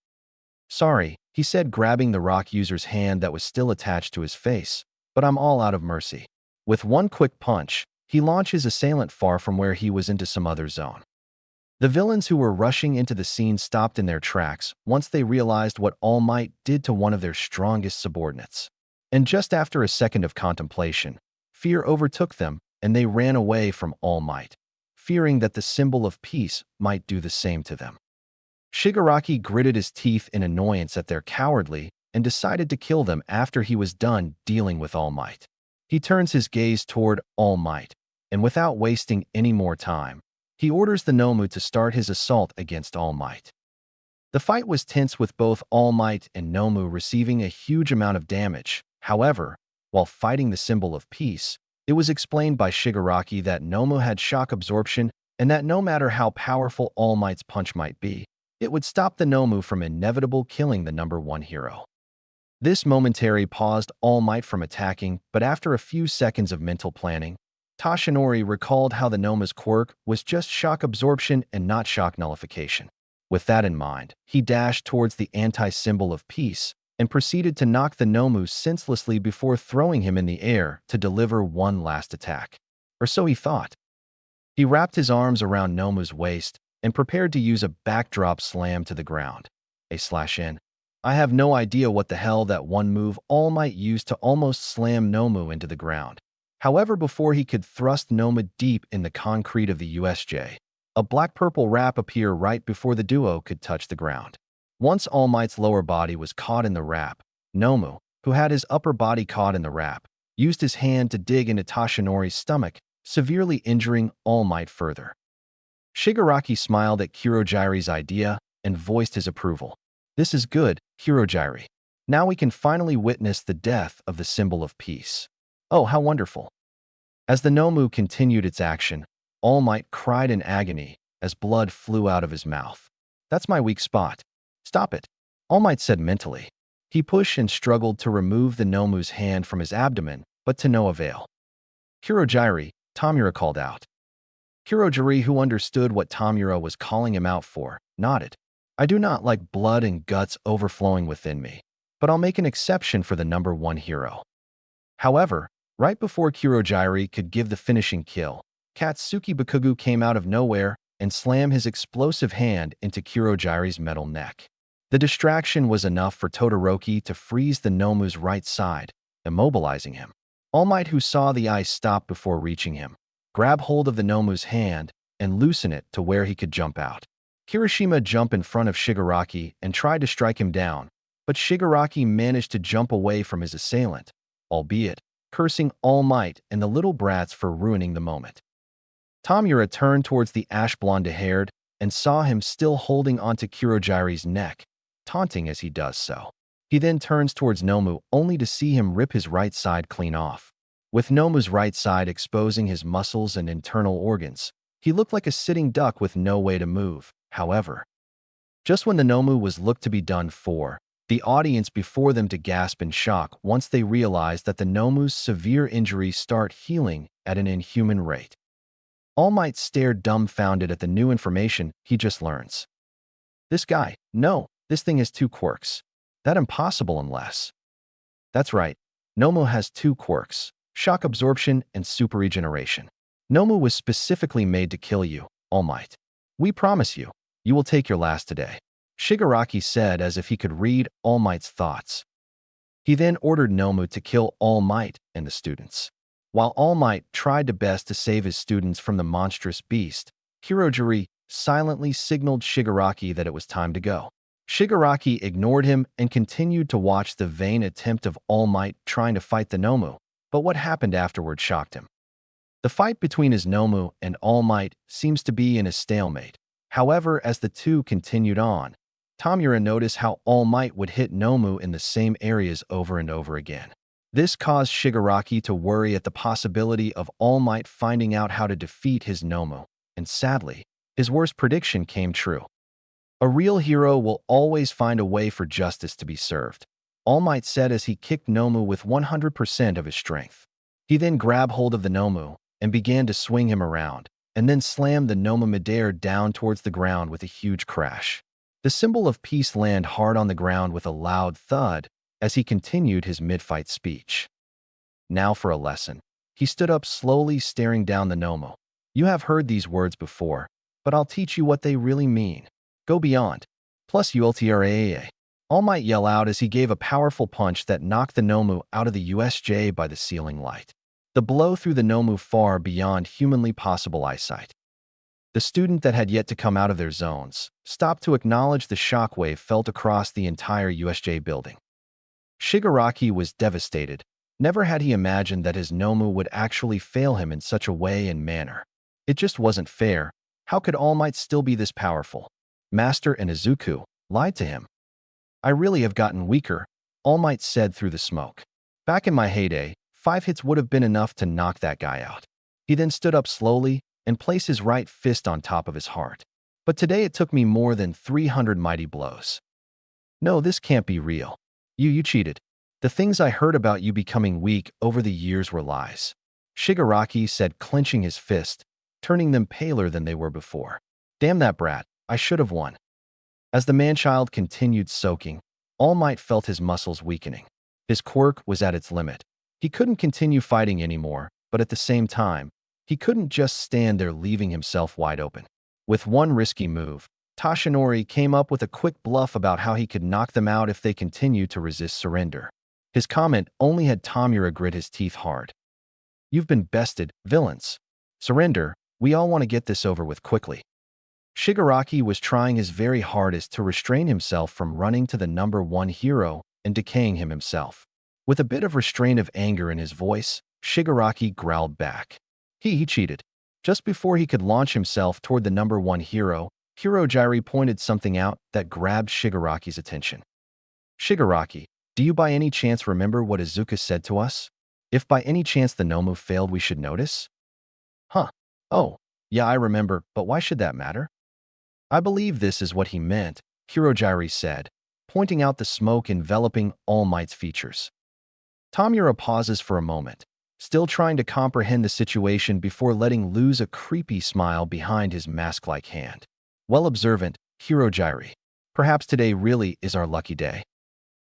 "Sorry," he said, grabbing the rock user's hand that was still attached to his face, "but I'm all out of mercy." With one quick punch, he launched his assailant far from where he was into some other zone. The villains who were rushing into the scene stopped in their tracks once they realized what All Might did to one of their strongest subordinates. And just after a second of contemplation, fear overtook them and they ran away from All Might, fearing that the symbol of peace might do the same to them. Shigaraki gritted his teeth in annoyance at their cowardly and decided to kill them after he was done dealing with All Might. He turns his gaze toward All Might, and without wasting any more time, he orders the Nomu to start his assault against All Might. The fight was tense with both All Might and Nomu receiving a huge amount of damage. However, while fighting the symbol of peace, it was explained by Shigaraki that Nomu had shock absorption and that no matter how powerful All Might's punch might be, it would stop the Nomu from inevitable killing the number one hero. This momentary paused All Might from attacking, but after a few seconds of mental planning, Tashinori recalled how the Nomu's quirk was just shock absorption and not shock nullification. With that in mind, he dashed towards the anti-symbol of peace and proceeded to knock the Nomu senselessly before throwing him in the air to deliver one last attack. Or so he thought. He wrapped his arms around Nomu's waist and prepared to use a backdrop slam to the ground. /n. I have no idea what the hell that one move All Might used to almost slam Nomu into the ground. However, before he could thrust Nomu deep in the concrete of the USJ, a black-purple wrap appeared right before the duo could touch the ground. Once All Might's lower body was caught in the wrap, Nomu, who had his upper body caught in the wrap, used his hand to dig into Tashinori's stomach, severely injuring All Might further. Shigaraki smiled at Kurogiri's idea and voiced his approval. "This is good, Kurogiri. Now we can finally witness the death of the symbol of peace." "Oh, how wonderful." As the Nomu continued its action, All Might cried in agony as blood flew out of his mouth. "That's my weak spot. Stop it," All Might said mentally. He pushed and struggled to remove the Nomu's hand from his abdomen, but to no avail. "Kurogiri," Tamura called out. Kurogiri, who understood what Tamura was calling him out for, nodded. "I do not like blood and guts overflowing within me, but I'll make an exception for the number one hero." However, right before Kurogiri could give the finishing kill, Katsuki Bakugo came out of nowhere and slammed his explosive hand into Kurogiri's metal neck. The distraction was enough for Todoroki to freeze the Nomu's right side, immobilizing him. All Might, who saw the ice stop before reaching him, grabbed hold of the Nomu's hand and loosened it to where he could jump out. Kirishima jumped in front of Shigaraki and tried to strike him down, but Shigaraki managed to jump away from his assailant, albeit cursing All Might and the little brats for ruining the moment. Tamura turned towards the ash-blonde-haired and saw him still holding onto Kurogiri's neck, taunting as he does so. He then turns towards Nomu only to see him rip his right side clean off. With Nomu's right side exposing his muscles and internal organs, he looked like a sitting duck with no way to move. However, just when the Nomu was looked to be done for, the audience before them to gasp in shock once they realized that the Nomu's severe injuries start healing at an inhuman rate. All Might stared dumbfounded at the new information he just learns. "This guy, no, this thing has two quirks. That impossible unless..." That's right. Nomu has two quirks, shock absorption and super regeneration. Nomu was specifically made to kill you, All Might. We promise you, you will take your last today, Shigaraki said as if he could read All Might's thoughts. He then ordered Nomu to kill All Might and the students. While All Might tried to best to save his students from the monstrous beast, Hirojiri silently signaled Shigaraki that it was time to go. Shigaraki ignored him and continued to watch the vain attempt of All Might trying to fight the Nomu, but what happened afterward shocked him. The fight between his Nomu and All Might seems to be in a stalemate. However, as the two continued on, Tamura noticed how All Might would hit Nomu in the same areas over and over again. This caused Shigaraki to worry at the possibility of All Might finding out how to defeat his Nomu, and sadly, his worst prediction came true. A real hero will always find a way for justice to be served, All Might said as he kicked Nomu with 100% of his strength. He then grabbed hold of the Nomu and began to swing him around, and then slammed the Nomu midair down towards the ground with a huge crash. The symbol of peace landed hard on the ground with a loud thud as he continued his mid-fight speech. Now for a lesson. He stood up slowly, staring down the Nomu. You have heard these words before, but I'll teach you what they really mean. Go beyond. Plus ULTRAA. All Might yell out as he gave a powerful punch that knocked the Nomu out of the USJ by the ceiling light. The blow threw the Nomu far beyond humanly possible eyesight. The student that had yet to come out of their zones stopped to acknowledge the shockwave felt across the entire USJ building. Shigaraki was devastated. Never had he imagined that his Nomu would actually fail him in such a way and manner. It just wasn't fair. How could All Might still be this powerful? Master and Izuku lied to him. I really have gotten weaker, All Might said through the smoke. Back in my heyday, 5 hits would have been enough to knock that guy out. He then stood up slowly and placed his right fist on top of his heart. But today it took me more than 300 mighty blows. No, this can't be real. You cheated. The things I heard about you becoming weak over the years were lies, Shigaraki said, clenching his fist, turning them paler than they were before. Damn that brat, I should have won. As the man-child continued soaking, All Might felt his muscles weakening. His quirk was at its limit. He couldn't continue fighting anymore, but at the same time, he couldn't just stand there leaving himself wide open. With one risky move, Toshinori came up with a quick bluff about how he could knock them out if they continued to resist surrender. His comment only had Tamura grit his teeth hard. You've been bested, villains. Surrender, we all want to get this over with quickly. Shigaraki was trying his very hardest to restrain himself from running to the #1 hero and decaying him himself. With a bit of restraint of anger in his voice, Shigaraki growled back. He cheated. Just before he could launch himself toward the #1 hero, Hirojiri pointed something out that grabbed Shigaraki's attention. Shigaraki, do you by any chance remember what Izuku said to us? If by any chance the Nomu failed, we should notice? Huh. Oh, yeah, I remember, but why should that matter? I believe this is what he meant, Hirojiri said, pointing out the smoke enveloping All Might's features. Tamura pauses for a moment, still trying to comprehend the situation before letting loose a creepy smile behind his mask-like hand. Well observant, Hirojiri. Perhaps today really is our lucky day.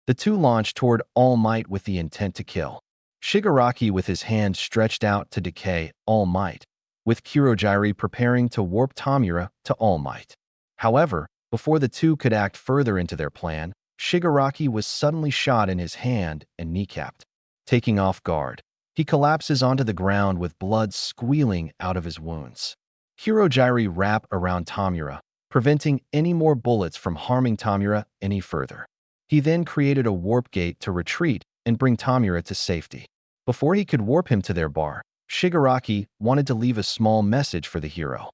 The two launched toward All Might with the intent to kill. Shigaraki with his hand stretched out to decay All Might, with Hirojiri preparing to warp Tamura to All Might. However, before the two could act further into their plan, Shigaraki was suddenly shot in his hand and kneecapped. Taking off guard, he collapses onto the ground with blood squealing out of his wounds. Hirojiri wrapped around Tamura, preventing any more bullets from harming Tamura any further. He then created a warp gate to retreat and bring Tamura to safety. Before he could warp him to their bar, Shigaraki wanted to leave a small message for the hero.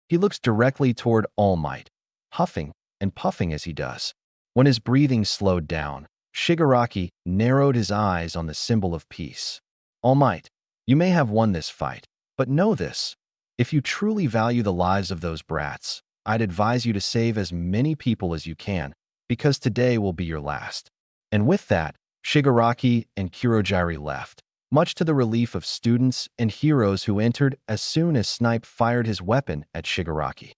He looks directly toward All Might, huffing and puffing as he does. When his breathing slowed down, Shigaraki narrowed his eyes on the symbol of peace. All Might, you may have won this fight, but know this. If you truly value the lives of those brats, I'd advise you to save as many people as you can, because today will be your last. And with that, Shigaraki and Hirojiri left, much to the relief of students and heroes who entered as soon as Snipe fired his weapon at Shigaraki.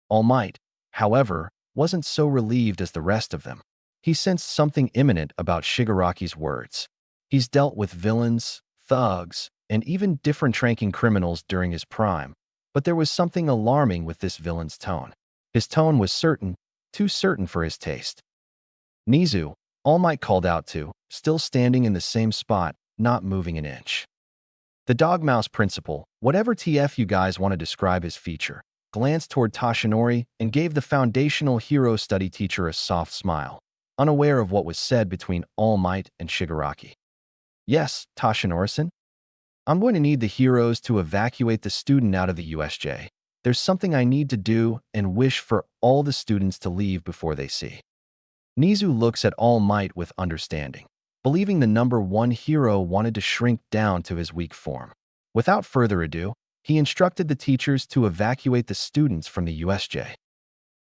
All Might, however, wasn't so relieved as the rest of them. He sensed something imminent about Shigaraki's words. He's dealt with villains, thugs, and even different-ranking criminals during his prime, but there was something alarming with this villain's tone. His tone was certain, too certain for his taste. Nizu, All Might called out to, still standing in the same spot, not moving an inch. The dog-mouse principal, whatever TF you guys want to describe his feature, glanced toward Toshinori and gave the foundational hero study teacher a soft smile, unaware of what was said between All Might and Shigaraki. Yes, Toshinori-san? I'm going to need the heroes to evacuate the student out of the USJ. There's something I need to do and wish for all the students to leave before they see. Nizu looks at All Might with understanding, believing the number one hero wanted to shrink down to his weak form. Without further ado, he instructed the teachers to evacuate the students from the USJ.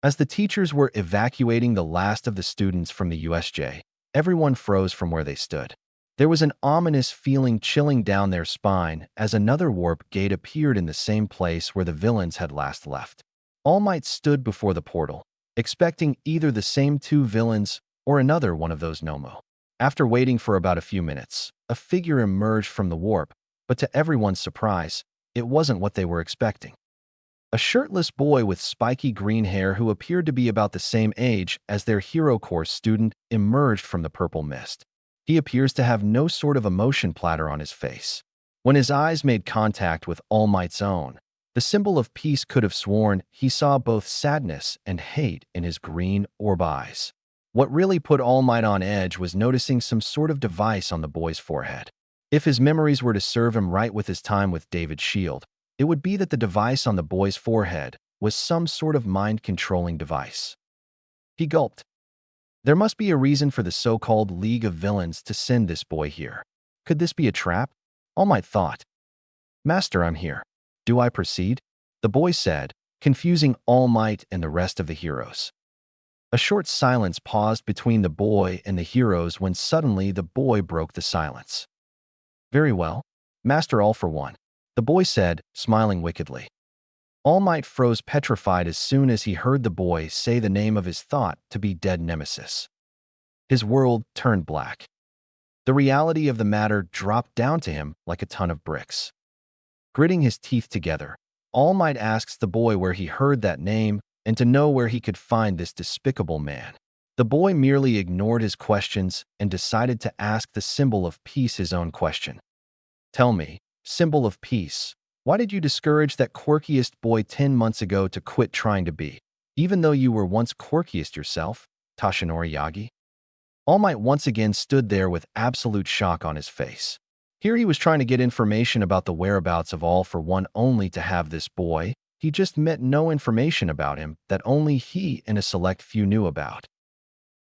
As the teachers were evacuating the last of the students from the USJ, everyone froze from where they stood. There was an ominous feeling chilling down their spine as another warp gate appeared in the same place where the villains had last left. All Might stood before the portal, expecting either the same two villains or another one of those Nomo. After waiting for about a few minutes, a figure emerged from the warp, but to everyone's surprise, it wasn't what they were expecting. A shirtless boy with spiky green hair who appeared to be about the same age as their hero course student emerged from the purple mist. He appears to have no sort of emotion platter on his face. When his eyes made contact with All Might's own, the symbol of peace could have sworn he saw both sadness and hate in his green orb eyes. What really put All Might on edge was noticing some sort of device on the boy's forehead. If his memories were to serve him right with his time with David Shield, it would be that the device on the boy's forehead was some sort of mind-controlling device. He gulped. There must be a reason for the so-called League of Villains to send this boy here. Could this be a trap? All Might thought. Master, I'm here. Do I proceed? The boy said, confusing All Might and the rest of the heroes. A short silence paused between the boy and the heroes when suddenly the boy broke the silence. Very well, Master, all for one, the boy said, smiling wickedly. All Might froze petrified as soon as he heard the boy say the name of his thought to be dead nemesis. His world turned black. The reality of the matter dropped down to him like a ton of bricks. Gritting his teeth together, All Might asks the boy where he heard that name and to know where he could find this despicable man. The boy merely ignored his questions and decided to ask the symbol of peace his own question. Tell me, symbol of peace, why did you discourage that quirkiest boy 10 months ago to quit trying to be, even though you were once quirkiest yourself, Toshinori Yagi? All Might once again stood there with absolute shock on his face. Here he was trying to get information about the whereabouts of All for One only to have this boy. He just met no information about him that only he and a select few knew about.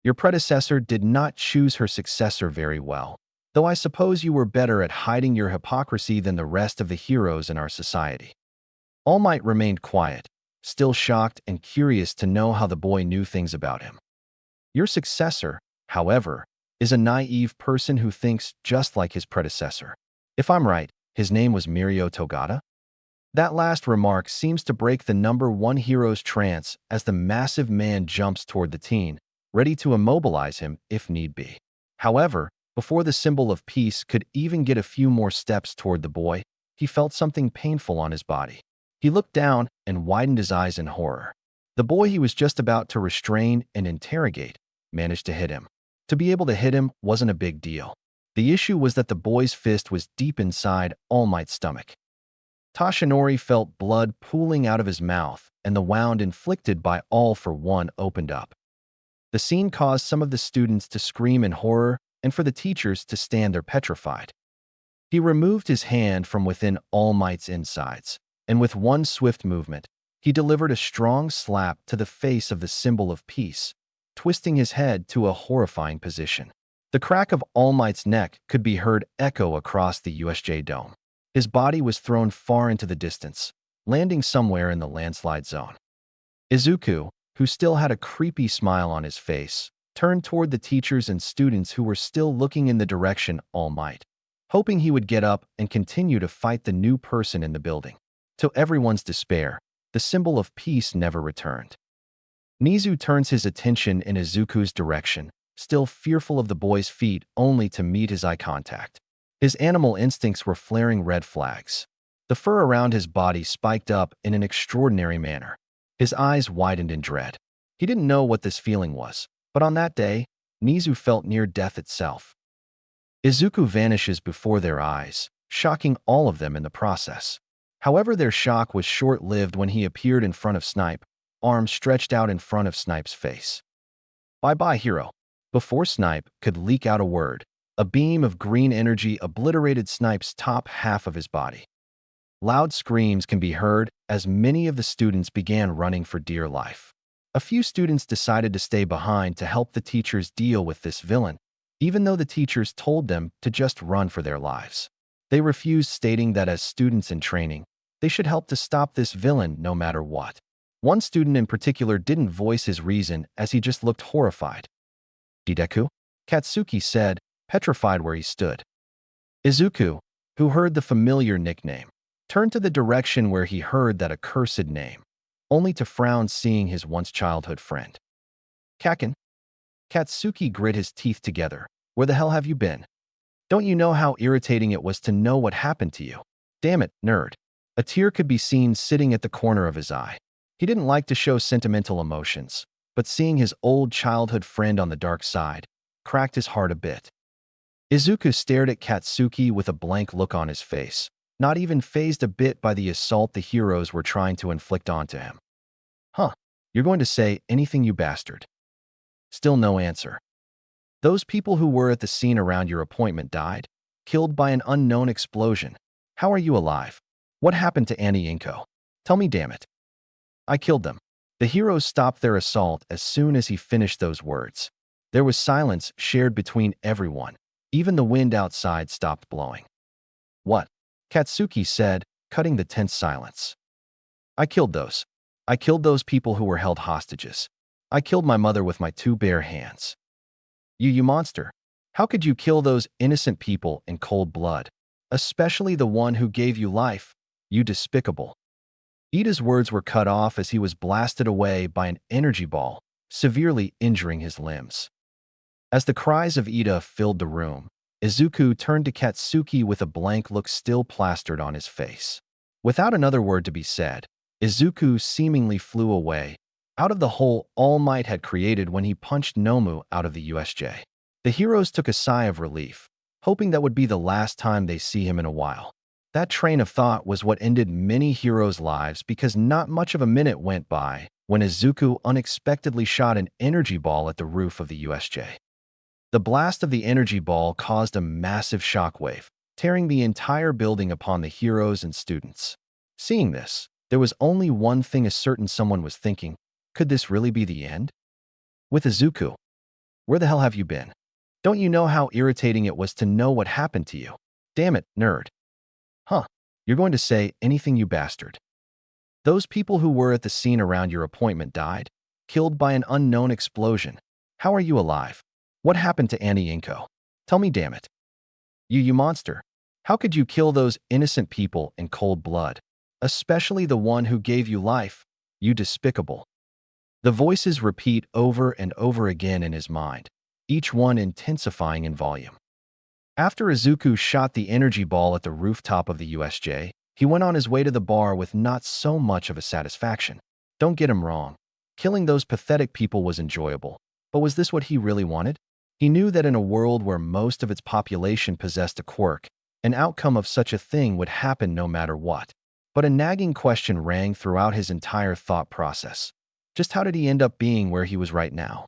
Your predecessor did not choose her successor very well, though I suppose you were better at hiding your hypocrisy than the rest of the heroes in our society. All Might remained quiet, still shocked and curious to know how the boy knew things about him. Your successor, however, is a naive person who thinks just like his predecessor. If I'm right, his name was Mirio Togata? That last remark seems to break the number one hero's trance as the massive man jumps toward the teen, ready to immobilize him if need be. However, before the symbol of peace could even get a few more steps toward the boy, he felt something painful on his body. He looked down and widened his eyes in horror. The boy he was just about to restrain and interrogate managed to hit him. To be able to hit him wasn't a big deal. The issue was that the boy's fist was deep inside All Might's stomach. Toshinori felt blood pooling out of his mouth, and the wound inflicted by All for One opened up. The scene caused some of the students to scream in horror and for the teachers to stand there petrified. He removed his hand from within All Might's insides, and with one swift movement, he delivered a strong slap to the face of the symbol of peace, twisting his head to a horrifying position. The crack of All Might's neck could be heard echo across the USJ dome. His body was thrown far into the distance, landing somewhere in the landslide zone. Izuku, who still had a creepy smile on his face, turned toward the teachers and students who were still looking in the direction All Might, hoping he would get up and continue to fight the new person in the building. To everyone's despair, the symbol of peace never returned. Nizu turns his attention in Izuku's direction still fearful of the boy's feet only to meet his eye contact. His animal instincts were flaring red flags. The fur around his body spiked up in an extraordinary manner. His eyes widened in dread. He didn't know what this feeling was, but on that day, Nizu felt near death itself. Izuku vanishes before their eyes, shocking all of them in the process. However, their shock was short-lived when he appeared in front of Snipe, arms stretched out in front of Snipe's face. "Bye-bye, hero." Before Snipe could leak out a word, a beam of green energy obliterated Snipe's top half of his body. Loud screams can be heard as many of the students began running for dear life. A few students decided to stay behind to help the teachers deal with this villain, even though the teachers told them to just run for their lives. They refused, stating that as students in training, they should help to stop this villain no matter what. One student in particular didn't voice his reason as he just looked horrified. "Deku?" Katsuki said, petrified where he stood. Izuku, who heard the familiar nickname, turned to the direction where he heard that accursed name, only to frown seeing his once childhood friend. "Kaken?" Katsuki grit his teeth together. "Where the hell have you been? Don't you know how irritating it was to know what happened to you? Damn it, nerd." A tear could be seen sitting at the corner of his eye. He didn't like to show sentimental emotions, but seeing his old childhood friend on the dark side cracked his heart a bit. Izuku stared at Katsuki with a blank look on his face, not even fazed a bit by the assault the heroes were trying to inflict onto him. "Huh, you're going to say anything, you bastard?" Still no answer. "Those people who were at the scene around your appointment died, killed by an unknown explosion. How are you alive? What happened to Annie Inko? Tell me, damn it." "I killed them." The heroes stopped their assault as soon as he finished those words. There was silence shared between everyone. Even the wind outside stopped blowing. "What?" Katsuki said, cutting the tense silence. I killed those people who were held hostages. I killed my mother with my 2 bare hands." You monster. How could you kill those innocent people in cold blood? Especially the one who gave you life, you despicable." Ida's words were cut off as he was blasted away by an energy ball, severely injuring his limbs. As the cries of Ida filled the room, Izuku turned to Katsuki with a blank look still plastered on his face. Without another word to be said, Izuku seemingly flew away, out of the hole All Might had created when he punched Nomu out of the USJ. The heroes took a sigh of relief, hoping that would be the last time they see him in a while. That train of thought was what ended many heroes' lives, because not much of a minute went by when Izuku unexpectedly shot an energy ball at the roof of the USJ. The blast of the energy ball caused a massive shockwave, tearing the entire building upon the heroes and students. Seeing this, there was only one thing a certain someone was thinking: could this really be the end? With Izuku, where the hell have you been? Don't you know how irritating it was to know what happened to you? Damn it, nerd. Huh, you're going to say anything, you bastard? Those people who were at the scene around your appointment died, killed by an unknown explosion. How are you alive? What happened to Annie Inko? Tell me, damn it. You monster. How could you kill those innocent people in cold blood? Especially the one who gave you life, you despicable. The voices repeat over and over again in his mind, each one intensifying in volume. After Izuku shot the energy ball at the rooftop of the USJ, he went on his way to the bar with not so much of a satisfaction. Don't get him wrong. Killing those pathetic people was enjoyable, but was this what he really wanted? He knew that in a world where most of its population possessed a quirk, an outcome of such a thing would happen no matter what. But a nagging question rang throughout his entire thought process. Just how did he end up being where he was right now?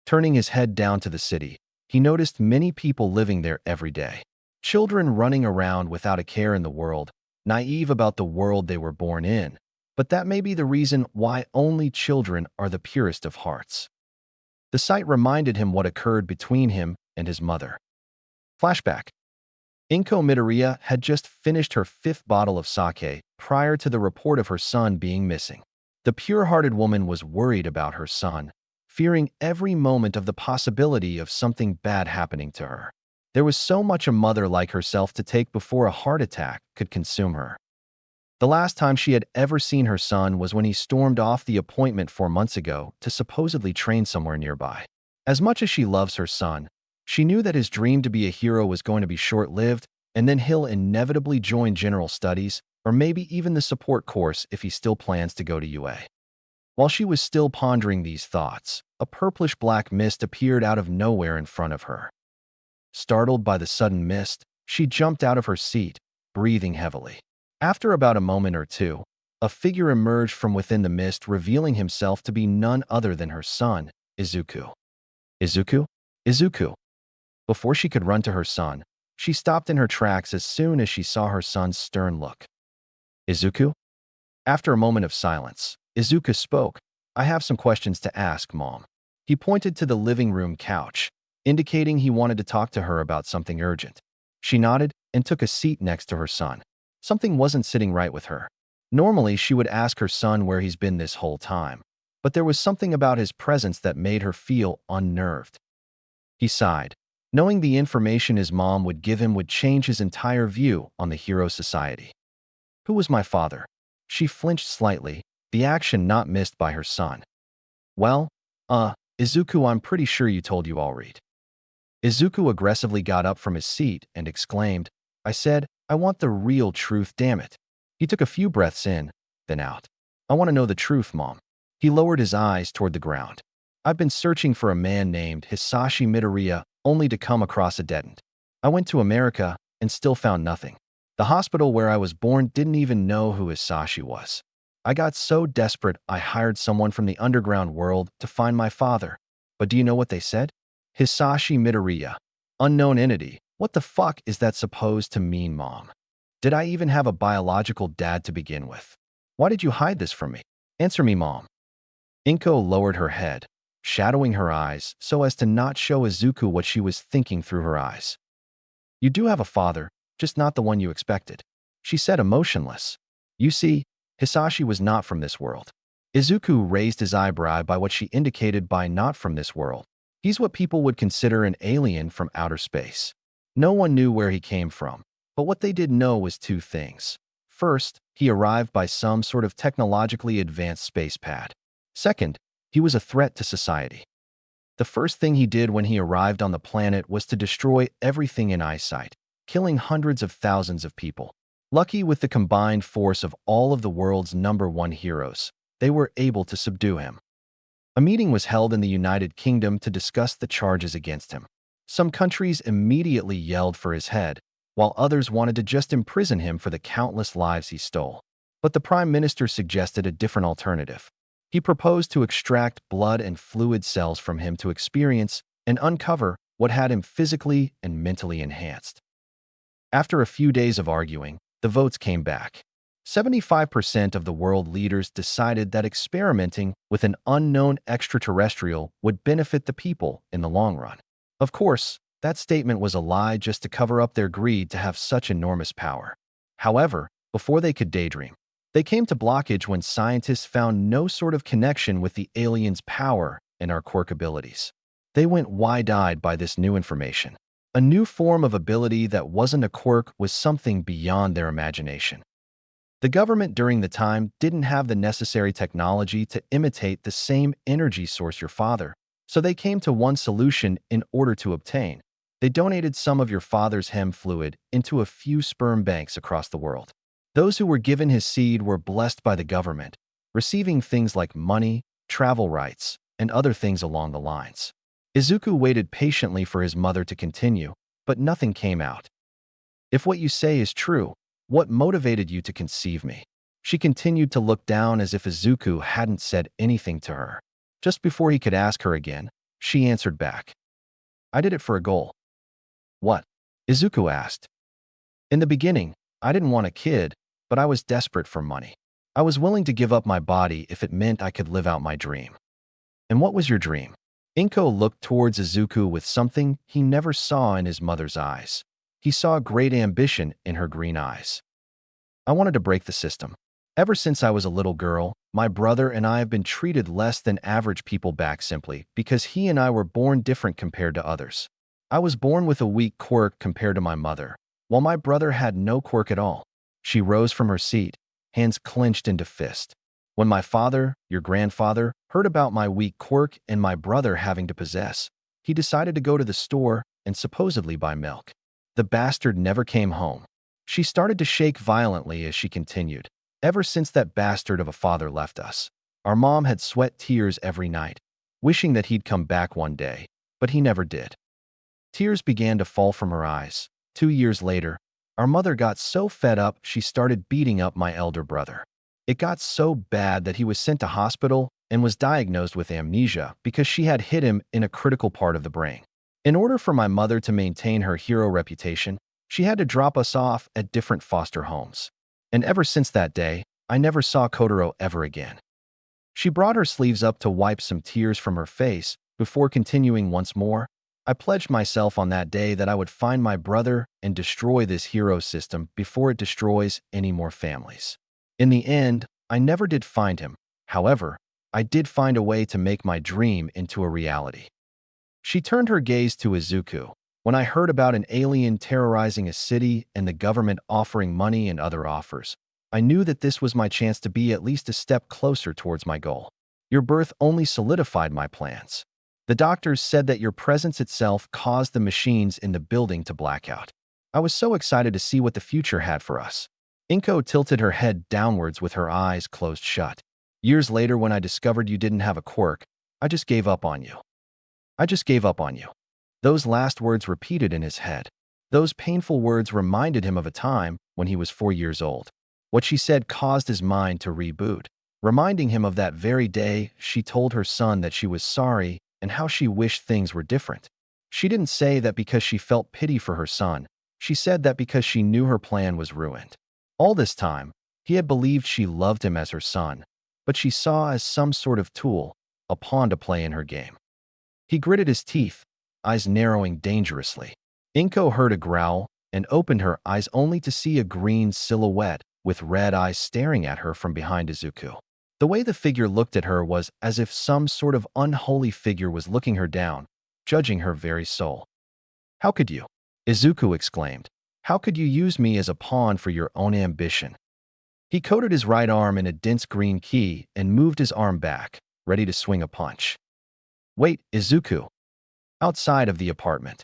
Turning his head down to the city, he noticed many people living there every day. Children running around without a care in the world, naive about the world they were born in. But that may be the reason why only children are the purest of hearts. The sight reminded him what occurred between him and his mother. Flashback. Inko Midoriya had just finished her 5th bottle of sake prior to the report of her son being missing. The pure-hearted woman was worried about her son, fearing every moment of the possibility of something bad happening to her. There was so much a mother like herself to take before a heart attack could consume her. The last time she had ever seen her son was when he stormed off the appointment 4 months ago to supposedly train somewhere nearby. As much as she loves her son, she knew that his dream to be a hero was going to be short-lived, and then he'll inevitably join general studies, or maybe even the support course if he still plans to go to UA. While she was still pondering these thoughts, a purplish-black mist appeared out of nowhere in front of her. Startled by the sudden mist, she jumped out of her seat, breathing heavily. After about a moment or two, a figure emerged from within the mist, revealing himself to be none other than her son, Izuku. Izuku? Izuku! Before she could run to her son, she stopped in her tracks as soon as she saw her son's stern look. Izuku? After a moment of silence, Izuku spoke. I have some questions to ask, Mom. He pointed to the living room couch, indicating he wanted to talk to her about something urgent. She nodded and took a seat next to her son. Something wasn't sitting right with her. Normally, she would ask her son where he's been this whole time, but there was something about his presence that made her feel unnerved. He sighed, knowing the information his mom would give him would change his entire view on the hero society. Who was my father? She flinched slightly, the action not missed by her son. Well, Izuku, I'm pretty sure you told you all right. Izuku aggressively got up from his seat and exclaimed, I said, I want the real truth, damn it. He took a few breaths in, then out. I want to know the truth, Mom. He lowered his eyes toward the ground. I've been searching for a man named Hisashi Midoriya, only to come across a dead end. I went to America and still found nothing. The hospital where I was born didn't even know who Hisashi was. I got so desperate I hired someone from the underground world to find my father. But do you know what they said? Hisashi Midoriya. Unknown entity. What the fuck is that supposed to mean, Mom? Did I even have a biological dad to begin with? Why did you hide this from me? Answer me, Mom. Inko lowered her head, shadowing her eyes so as to not show Izuku what she was thinking through her eyes. You do have a father, just not the one you expected, she said, emotionless. You see, Hisashi was not from this world. Izuku raised his eyebrow by what she indicated by not from this world. He's what people would consider an alien from outer space. No one knew where he came from, but what they did know was two things. First, he arrived by some sort of technologically advanced space pad. Second, he was a threat to society. The first thing he did when he arrived on the planet was to destroy everything in eyesight, killing hundreds of thousands of people. Lucky with the combined force of all of the world's #1 heroes, they were able to subdue him. A meeting was held in the United Kingdom to discuss the charges against him. Some countries immediately yelled for his head, while others wanted to just imprison him for the countless lives he stole. But the Prime Minister suggested a different alternative. He proposed to extract blood and fluid cells from him to experience and uncover what had him physically and mentally enhanced. After a few days of arguing, the votes came back. 75% of the world leaders decided that experimenting with an unknown extraterrestrial would benefit the people in the long run. Of course, that statement was a lie just to cover up their greed to have such enormous power. However, before they could daydream, they came to blockage when scientists found no sort of connection with the aliens' power and our quirk abilities. They went wide-eyed by this new information. A new form of ability that wasn't a quirk was something beyond their imagination. The government during the time didn't have the necessary technology to imitate the same energy source your father, so they came to one solution in order to obtain. They donated some of your father's hem fluid into a few sperm banks across the world. Those who were given his seed were blessed by the government, receiving things like money, travel rights, and other things along the lines. Izuku waited patiently for his mother to continue, but nothing came out. If what you say is true, what motivated you to conceive me? She continued to look down as if Izuku hadn't said anything to her. Just before he could ask her again, she answered back. I did it for a goal. What? Izuku asked. In the beginning, I didn't want a kid, but I was desperate for money. I was willing to give up my body if it meant I could live out my dream. And what was your dream? Inko looked towards Izuku with something he never saw in his mother's eyes. He saw great ambition in her green eyes. I wanted to break the system. Ever since I was a little girl, my brother and I have been treated less than average people back simply because he and I were born different compared to others. I was born with a weak quirk compared to my mother, while my brother had no quirk at all. She rose from her seat, hands clenched into fist. When my father, your grandfather, heard about my weak quirk and my brother having to possess, he decided to go to the store and supposedly buy milk. The bastard never came home. She started to shake violently as she continued. Ever since that bastard of a father left us, our mom had sweat tears every night, wishing that he'd come back one day, but he never did. Tears began to fall from her eyes. 2 years later, our mother got so fed up she started beating up my elder brother. It got so bad that he was sent to hospital and was diagnosed with amnesia because she had hit him in a critical part of the brain. In order for my mother to maintain her hero reputation, she had to drop us off at different foster homes. And ever since that day, I never saw Kotaro ever again. She brought her sleeves up to wipe some tears from her face before continuing once more. I pledged myself on that day that I would find my brother and destroy this hero system before it destroys any more families. In the end, I never did find him. However, I did find a way to make my dream into a reality. She turned her gaze to Izuku. When I heard about an alien terrorizing a city and the government offering money and other offers, I knew that this was my chance to be at least a step closer towards my goal. Your birth only solidified my plans. The doctors said that your presence itself caused the machines in the building to black out. I was so excited to see what the future had for us. Inko tilted her head downwards with her eyes closed shut. Years later, when I discovered you didn't have a quirk, I just gave up on you. I just gave up on you. Those last words repeated in his head. Those painful words reminded him of a time when he was 4 years old. What she said caused his mind to reboot, reminding him of that very day she told her son that she was sorry and how she wished things were different. She didn't say that because she felt pity for her son. She said that because she knew her plan was ruined. All this time, he had believed she loved him as her son, but she saw as some sort of tool, a pawn to play in her game. He gritted his teeth, eyes narrowing dangerously. Inko heard a growl and opened her eyes only to see a green silhouette with red eyes staring at her from behind Izuku. The way the figure looked at her was as if some sort of unholy figure was looking her down, judging her very soul. "How could you?" Izuku exclaimed. "How could you use me as a pawn for your own ambition?" He coated his right arm in a dense green ki and moved his arm back, ready to swing a punch. "Wait, Izuku." Outside of the apartment,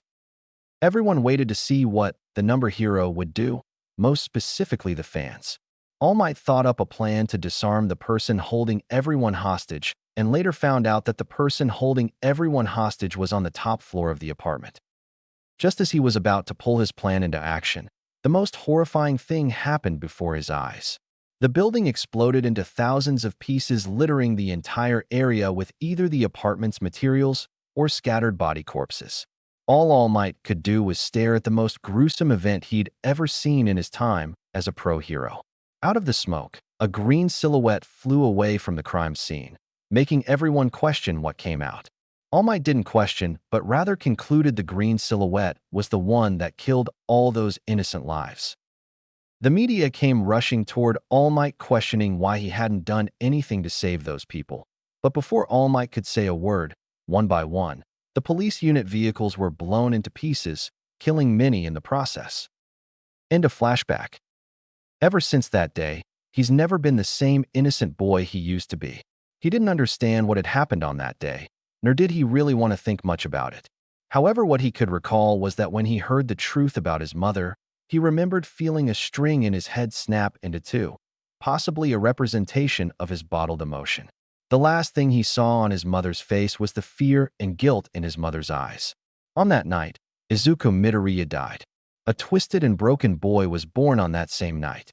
everyone waited to see what the number hero would do, most specifically the fans. All Might thought up a plan to disarm the person holding everyone hostage and later found out that the person holding everyone hostage was on the top floor of the apartment. Just as he was about to pull his plan into action, the most horrifying thing happened before his eyes. The building exploded into thousands of pieces, littering the entire area with either the apartment's materials or scattered body corpses. All Might could do was stare at the most gruesome event he'd ever seen in his time as a pro hero. Out of the smoke, a green silhouette flew away from the crime scene, making everyone question what came out. All Might didn't question, but rather concluded the green silhouette was the one that killed all those innocent lives. The media came rushing toward All Might, questioning why he hadn't done anything to save those people. But before All Might could say a word, one by one, the police unit vehicles were blown into pieces, killing many in the process. End of flashback. Ever since that day, he's never been the same innocent boy he used to be. He didn't understand what had happened on that day, nor did he really want to think much about it. However, what he could recall was that when he heard the truth about his mother, he remembered feeling a string in his head snap into two, possibly a representation of his bottled emotion. The last thing he saw on his mother's face was the fear and guilt in his mother's eyes. On that night, Izuku Midoriya died. A twisted and broken boy was born on that same night.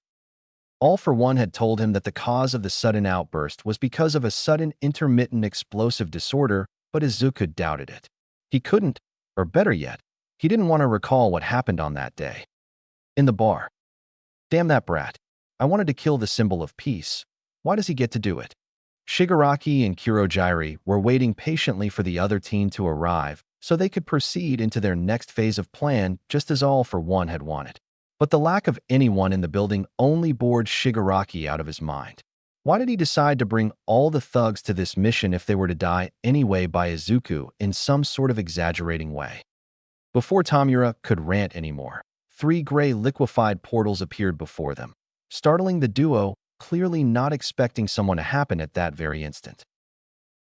All for One had told him that the cause of the sudden outburst was because of a sudden intermittent explosive disorder, but Izuku doubted it. He couldn't, or better yet, he didn't want to recall what happened on that day. In the bar. "Damn that brat. I wanted to kill the symbol of peace. Why does he get to do it?" Shigaraki and Kurojiri were waiting patiently for the other team to arrive so they could proceed into their next phase of plan, just as All for One had wanted. But the lack of anyone in the building only bored Shigaraki out of his mind. Why did he decide to bring all the thugs to this mission if they were to die anyway by Izuku in some sort of exaggerating way? Before Tamura could rant anymore, 3 gray liquefied portals appeared before them. Startling the duo, clearly not expecting someone to happen at that very instant.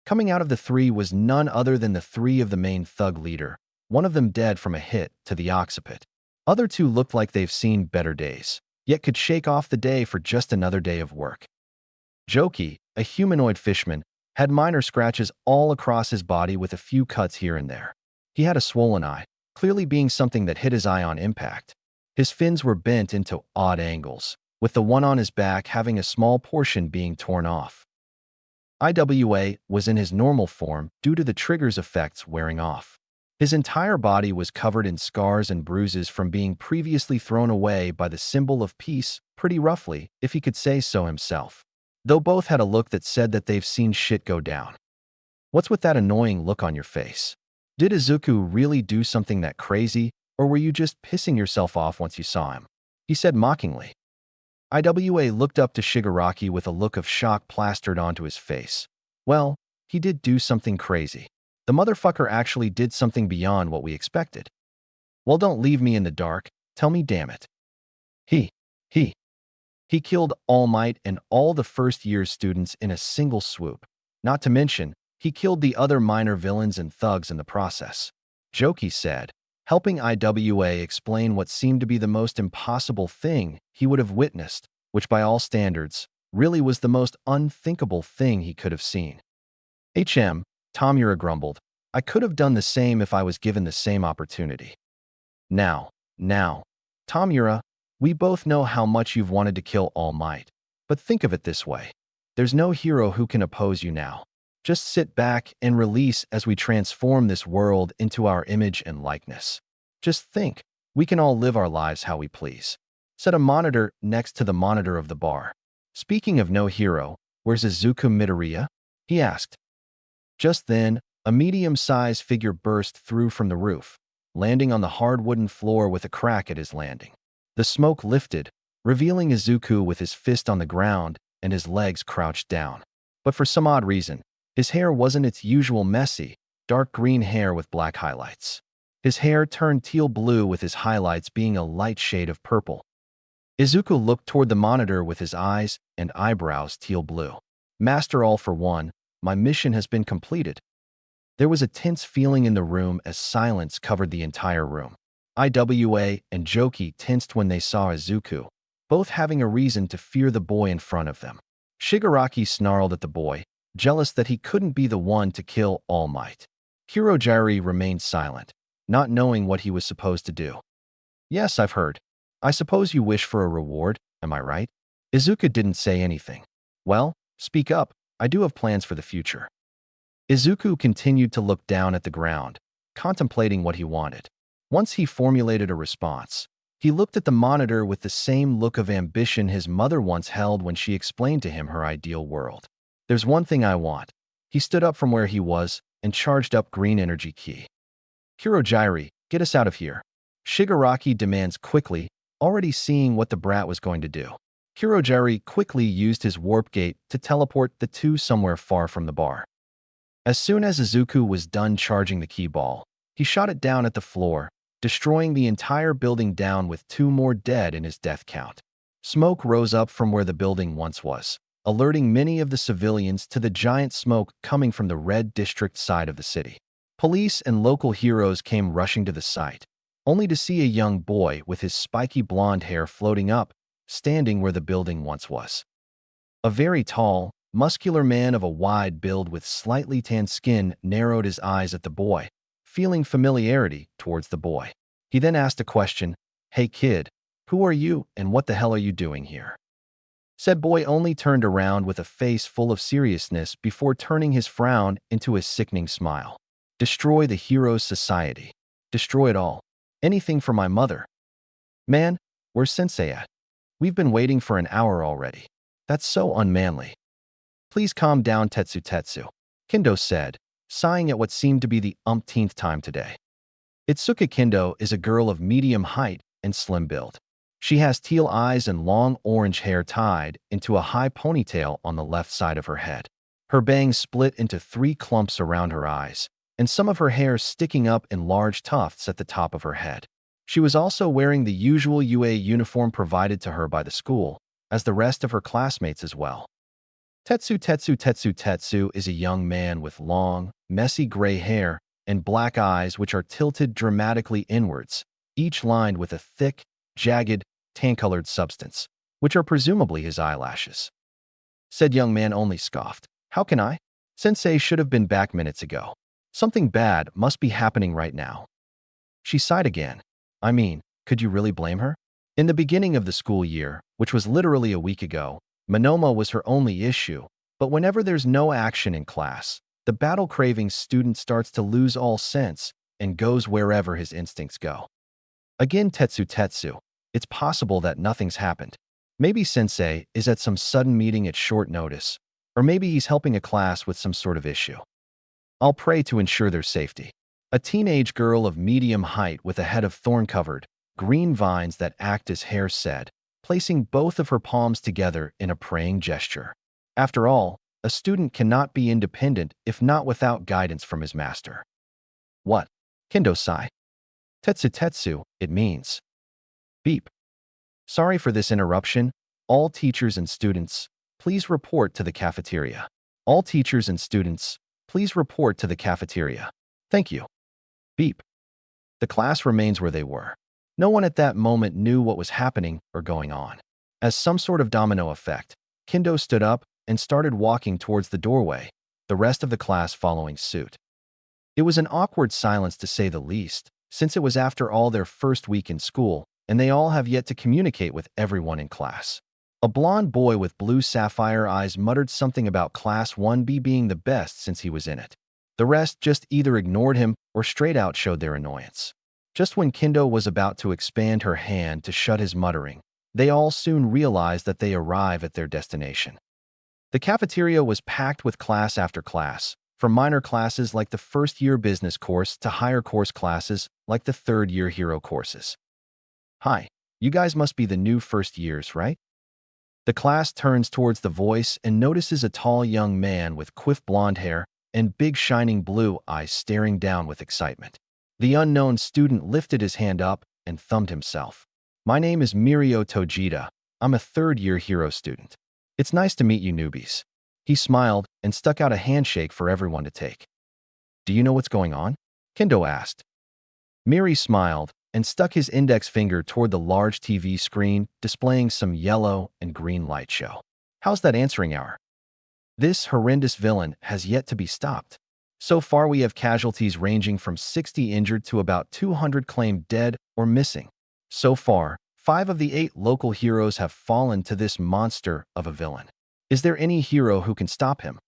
Coming out of the three was none other than the three of the main thug leader, one of them dead from a hit to the occiput. Other two looked like they've seen better days, yet could shake off the day for just another day of work. Joki, a humanoid fishman, had minor scratches all across his body with a few cuts here and there. He had a swollen eye, clearly being something that hit his eye on impact. His fins were bent into odd angles, with the one on his back having a small portion being torn off. IWA was in his normal form due to the trigger's effects wearing off. His entire body was covered in scars and bruises from being previously thrown away by the symbol of peace, pretty roughly, if he could say so himself. Though both had a look that said that they've seen shit go down. What's with that annoying look on your face? Did Izuku really do something that crazy, or were you just pissing yourself off once you saw him? He said mockingly. IWA looked up to Shigaraki with a look of shock plastered onto his face. Well, he did do something crazy. The motherfucker actually did something beyond what we expected. Well, don't leave me in the dark. Tell me, damn it. He killed All Might and all the first-year students in a single swoop. Not to mention, he killed the other minor villains and thugs in the process. Joki said, helping IWA explain what seemed to be the most impossible thing he would have witnessed, which by all standards, really was the most unthinkable thing he could have seen. Tomura grumbled, I could have done the same if I was given the same opportunity. Now, Tomura, we both know how much you've wanted to kill All Might, but think of it this way. There's no hero who can oppose you now. Just sit back and release as we transform this world into our image and likeness. Just think, we can all live our lives how we please. Set a monitor next to the monitor of the bar. Speaking of no hero, where's Izuku Midoriya? He asked. Just then, a medium-sized figure burst through from the roof, landing on the hard wooden floor with a crack at his landing. The smoke lifted, revealing Izuku with his fist on the ground and his legs crouched down. But for some odd reason, his hair wasn't its usual messy, dark green hair with black highlights. His hair turned teal blue with his highlights being a light shade of purple. Izuku looked toward the monitor with his eyes and eyebrows teal blue. Master All for one, my mission has been completed. There was a tense feeling in the room as silence covered the entire room. IWA and Joki tensed when they saw Izuku, both having a reason to fear the boy in front of them. Shigaraki snarled at the boy, jealous that he couldn't be the one to kill All Might. Hirojiri remained silent, not knowing what he was supposed to do. Yes, I've heard. I suppose you wish for a reward, am I right? Izuku didn't say anything. Well, speak up, I do have plans for the future. Izuku continued to look down at the ground, contemplating what he wanted. Once he formulated a response, he looked at the monitor with the same look of ambition his mother once held when she explained to him her ideal world. There's one thing I want. He stood up from where he was and charged up green energy ki. Hirojiri, get us out of here. Shigaraki demands quickly, already seeing what the brat was going to do. Hirojiri quickly used his warp gate to teleport the two somewhere far from the bar. As soon as Izuku was done charging the key ball, he shot it down at the floor, destroying the entire building down with two more dead in his death count. Smoke rose up from where the building once was, alerting many of the civilians to the giant smoke coming from the Red District side of the city. Police and local heroes came rushing to the site, only to see a young boy with his spiky blonde hair floating up, standing where the building once was. A very tall, muscular man of a wide build with slightly tanned skin narrowed his eyes at the boy, feeling familiarity towards the boy. He then asked a question, "Hey kid, who are you and what the hell are you doing here?" Said boy only turned around with a face full of seriousness before turning his frown into a sickening smile. Destroy the hero's society. Destroy it all. Anything for my mother. Man, where's Sensei at? We've been waiting for an hour already. That's so unmanly. Please calm down, Tetsu. Kendo said, sighing at what seemed to be the umpteenth time today. Itsuka Kendo is a girl of medium height and slim build. She has teal eyes and long orange hair tied into a high ponytail on the left side of her head. Her bangs split into 3 clumps around her eyes, and some of her hair sticking up in large tufts at the top of her head. She was also wearing the usual UA uniform provided to her by the school, as the rest of her classmates as well. Tetsu is a young man with long, messy gray hair and black eyes which are tilted dramatically inwards, each lined with a thick, jagged, tan-colored substance, which are presumably his eyelashes. Said young man only scoffed. How can I? Sensei should have been back minutes ago. Something bad must be happening right now. She sighed again. I mean, could you really blame her? In the beginning of the school year, which was literally a week ago, Monoma was her only issue, but whenever there's no action in class, the battle-craving student starts to lose all sense and goes wherever his instincts go. Again, Tetsu, it's possible that nothing's happened. Maybe Sensei is at some sudden meeting at short notice, or maybe he's helping a class with some sort of issue. I'll pray to ensure their safety. A teenage girl of medium height with a head of thorn-covered, green vines that act as hair said, placing both of her palms together in a praying gesture. After all, a student cannot be independent if not without guidance from his master. What? Kendo-sai. Tetsu, it means. Beep. Sorry for this interruption. All teachers and students, please report to the cafeteria. All teachers and students, please report to the cafeteria. Thank you. Beep. The class remains where they were. No one at that moment knew what was happening or going on. As some sort of domino effect, Kendo stood up and started walking towards the doorway, the rest of the class following suit. It was an awkward silence to say the least, since it was after all their first week in school, and they all have yet to communicate with everyone in class. A blond boy with blue sapphire eyes muttered something about Class 1B being the best since he was in it. The rest just either ignored him or straight out showed their annoyance. Just when Kendo was about to expand her hand to shut his muttering, they all soon realized that they arrive at their destination. The cafeteria was packed with class after class, from minor classes like the first-year business course to higher course classes like the third-year hero courses. Hi, you guys must be the new first years, right? The class turns towards the voice and notices a tall young man with quiff blonde hair and big shining blue eyes staring down with excitement. The unknown student lifted his hand up and thumbed himself. My name is Mirio Tojita. I'm a third-year hero student. It's nice to meet you newbies. He smiled and stuck out a handshake for everyone to take. Do you know what's going on? Kendo asked. Miri smiled and stuck his index finger toward the large TV screen displaying some yellow and green light show. How's that answering hour? This horrendous villain has yet to be stopped. So far we have casualties ranging from 60 injured to about 200 claimed dead or missing. So far, 5 of the 8 local heroes have fallen to this monster of a villain. Is there any hero who can stop him?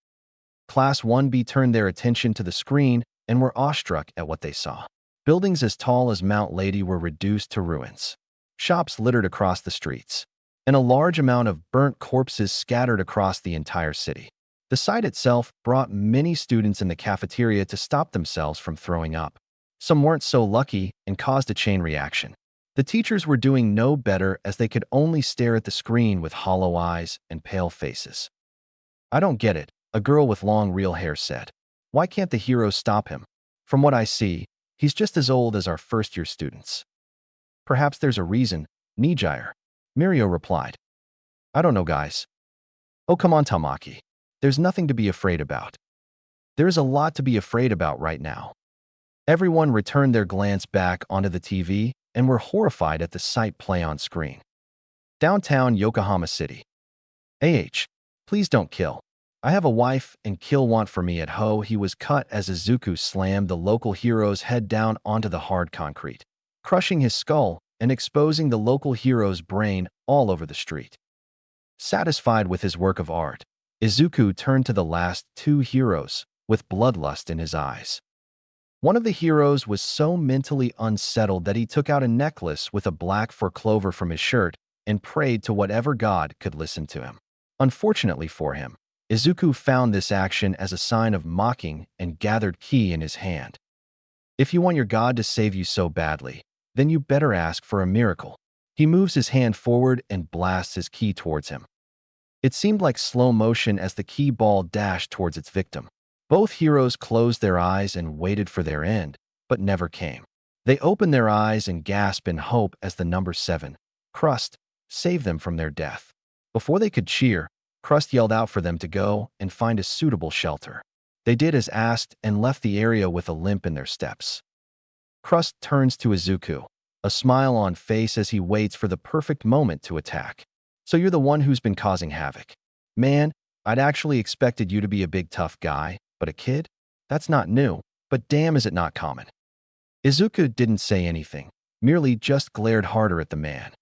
Class 1B turned their attention to the screen and were awestruck at what they saw. Buildings as tall as Mount Lady were reduced to ruins. Shops littered across the streets, and a large amount of burnt corpses scattered across the entire city. The sight itself brought many students in the cafeteria to stop themselves from throwing up. Some weren't so lucky and caused a chain reaction. The teachers were doing no better as they could only stare at the screen with hollow eyes and pale faces. I don't get it, a girl with long real hair said. Why can't the heroes stop him? From what I see, he's just as old as our first-year students. Perhaps there's a reason, Nijire. Mirio replied. I don't know, guys. Oh, come on, Tamaki. There's nothing to be afraid about. There's a lot to be afraid about right now. Everyone returned their glance back onto the TV and were horrified at the sight play on screen. Downtown Yokohama City. Please don't kill. I have a wife and kill want for me at ho. He was cut as Izuku slammed the local hero's head down onto the hard concrete, crushing his skull and exposing the local hero's brain all over the street. Satisfied with his work of art, Izuku turned to the last 2 heroes with bloodlust in his eyes. One of the heroes was so mentally unsettled that he took out a necklace with a black fur clover from his shirt and prayed to whatever god could listen to him. Unfortunately for him, Izuku found this action as a sign of mocking and gathered ki in his hand. If you want your god to save you so badly, then you better ask for a miracle. He moves his hand forward and blasts his ki towards him. It seemed like slow motion as the ki ball dashed towards its victim. Both heroes closed their eyes and waited for their end, but never came. They opened their eyes and gasped in hope as the number 7, Crust, saved them from their death. Before they could cheer, Crust yelled out for them to go and find a suitable shelter. They did as asked and left the area with a limp in their steps. Crust turns to Izuku, a smile on face as he waits for the perfect moment to attack. So you're the one who's been causing havoc. Man, I'd actually expected you to be a big tough guy, but a kid? That's not new, but damn is it not common. Izuku didn't say anything, merely just glared harder at the man.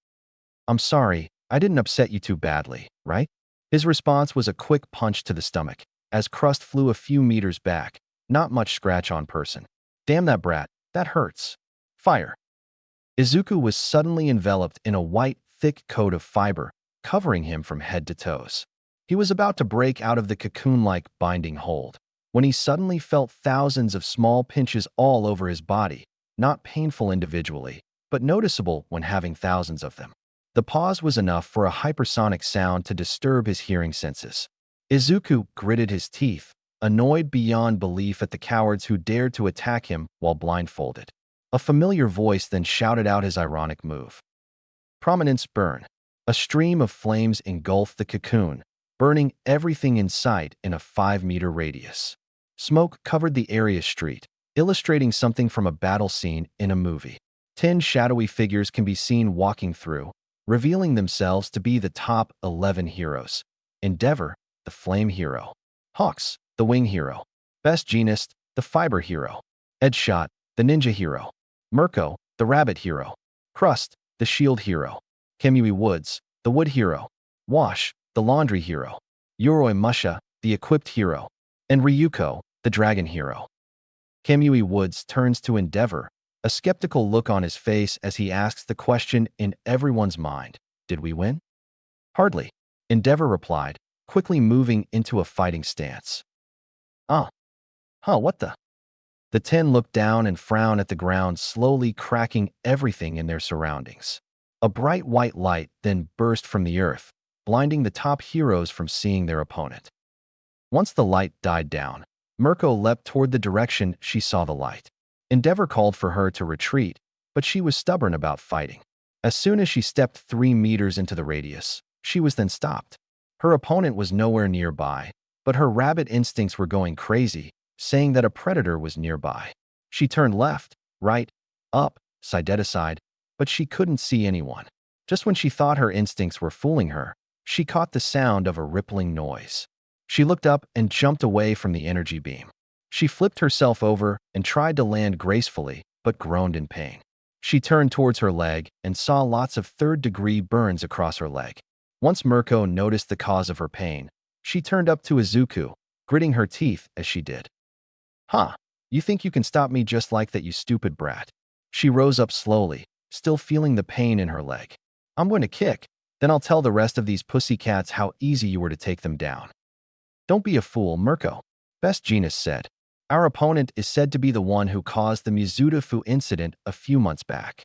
I'm sorry, I didn't upset you too badly, right? His response was a quick punch to the stomach, as Crust flew a few meters back, not much scratch on person. Damn that brat, that hurts. Fire. Izuku was suddenly enveloped in a white, thick coat of fiber, covering him from head to toes. He was about to break out of the cocoon-like binding hold, when he suddenly felt thousands of small pinches all over his body, not painful individually, but noticeable when having thousands of them. The pause was enough for a hypersonic sound to disturb his hearing senses. Izuku gritted his teeth, annoyed beyond belief at the cowards who dared to attack him while blindfolded. A familiar voice then shouted out his ironic move. Prominence burn. A stream of flames engulfed the cocoon, burning everything in sight in a 5-meter radius. Smoke covered the area street, illustrating something from a battle scene in a movie. 10 shadowy figures can be seen walking through, revealing themselves to be the top 11 heroes. Endeavor, the flame hero. Hawks, the wing hero. Best Jeanist, the fiber hero. Edshot, the ninja hero. Mirko, the rabbit hero. Crust, the shield hero. Kamui Woods, the wood hero. Wash, the laundry hero. Yoroi Musha, the equipped hero. And Ryuko, the dragon hero. Kamui Woods turns to Endeavor, a skeptical look on his face as he asks the question in everyone's mind. Did we win? Hardly, Endeavor replied, quickly moving into a fighting stance. What the? The 10 looked down and frowned at the ground, slowly cracking everything in their surroundings. A bright white light then burst from the earth, blinding the top heroes from seeing their opponent. Once the light died down, Mirko leapt toward the direction she saw the light. Endeavor called for her to retreat, but she was stubborn about fighting. As soon as she stepped 3 meters into the radius, she was then stopped. Her opponent was nowhere nearby, but her rabbit instincts were going crazy, saying that a predator was nearby. She turned left, right, up, side to side, but she couldn't see anyone. Just when she thought her instincts were fooling her, she caught the sound of a rippling noise. She looked up and jumped away from the energy beam. She flipped herself over and tried to land gracefully, but groaned in pain. She turned towards her leg and saw lots of third-degree burns across her leg. Once Mirko noticed the cause of her pain, she turned up to Izuku, gritting her teeth as she did. You think you can stop me just like that, you stupid brat? She rose up slowly, still feeling the pain in her leg. I'm going to kick, then I'll tell the rest of these pussycats how easy you were to take them down. Don't be a fool, Mirko, Best Jeanist said. Our opponent is said to be the one who caused the Mizuta-fu incident a few months back.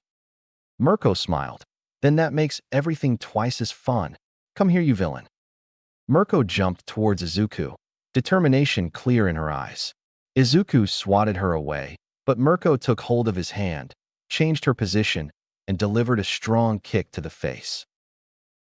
Mirko smiled. Then that makes everything twice as fun. Come here, you villain. Mirko jumped towards Izuku, determination clear in her eyes. Izuku swatted her away, but Mirko took hold of his hand, changed her position, and delivered a strong kick to the face.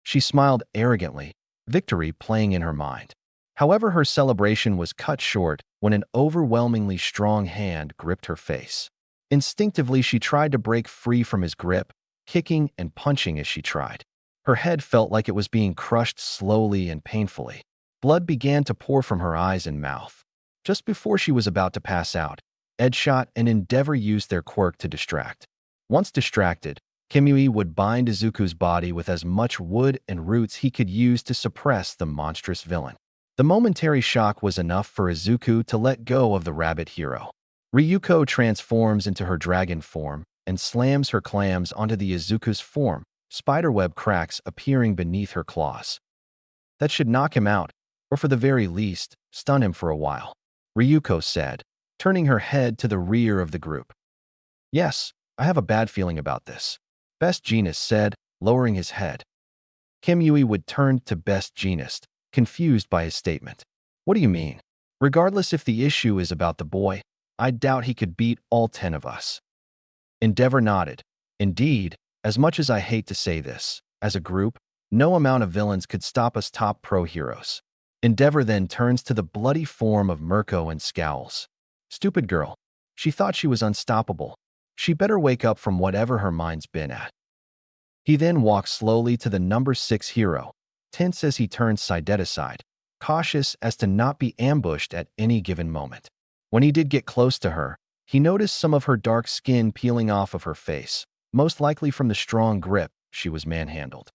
She smiled arrogantly, victory playing in her mind. However, her celebration was cut short when an overwhelmingly strong hand gripped her face. Instinctively, she tried to break free from his grip, kicking and punching as she tried. Her head felt like it was being crushed slowly and painfully. Blood began to pour from her eyes and mouth. Just before she was about to pass out, Edshot and Endeavor used their quirk to distract. Once distracted, Kamui would bind Izuku's body with as much wood and roots he could use to suppress the monstrous villain. The momentary shock was enough for Izuku to let go of the rabbit hero. Ryuko transforms into her dragon form and slams her clams onto the Izuku's form, spiderweb cracks appearing beneath her claws. That should knock him out, or for the very least, stun him for a while, Ryuko said, turning her head to the rear of the group. Yes, I have a bad feeling about this, Best Jeanist said, lowering his head. Kamui would turn to Best Jeanist, confused by his statement. What do you mean? Regardless if the issue is about the boy, I doubt he could beat all 10 of us. Endeavor nodded. Indeed, as much as I hate to say this, as a group, No amount of villains could stop us top pro heroes. Endeavor then turns to the bloody form of Mirko and scowls. Stupid girl. She thought she was unstoppable. She better wake up from whatever her mind's been at. He then walks slowly to the number 6 hero, tense as he turns side to side, cautious as to not be ambushed at any given moment. When he did get close to her, he noticed some of her dark skin peeling off of her face, most likely from the strong grip she was manhandled.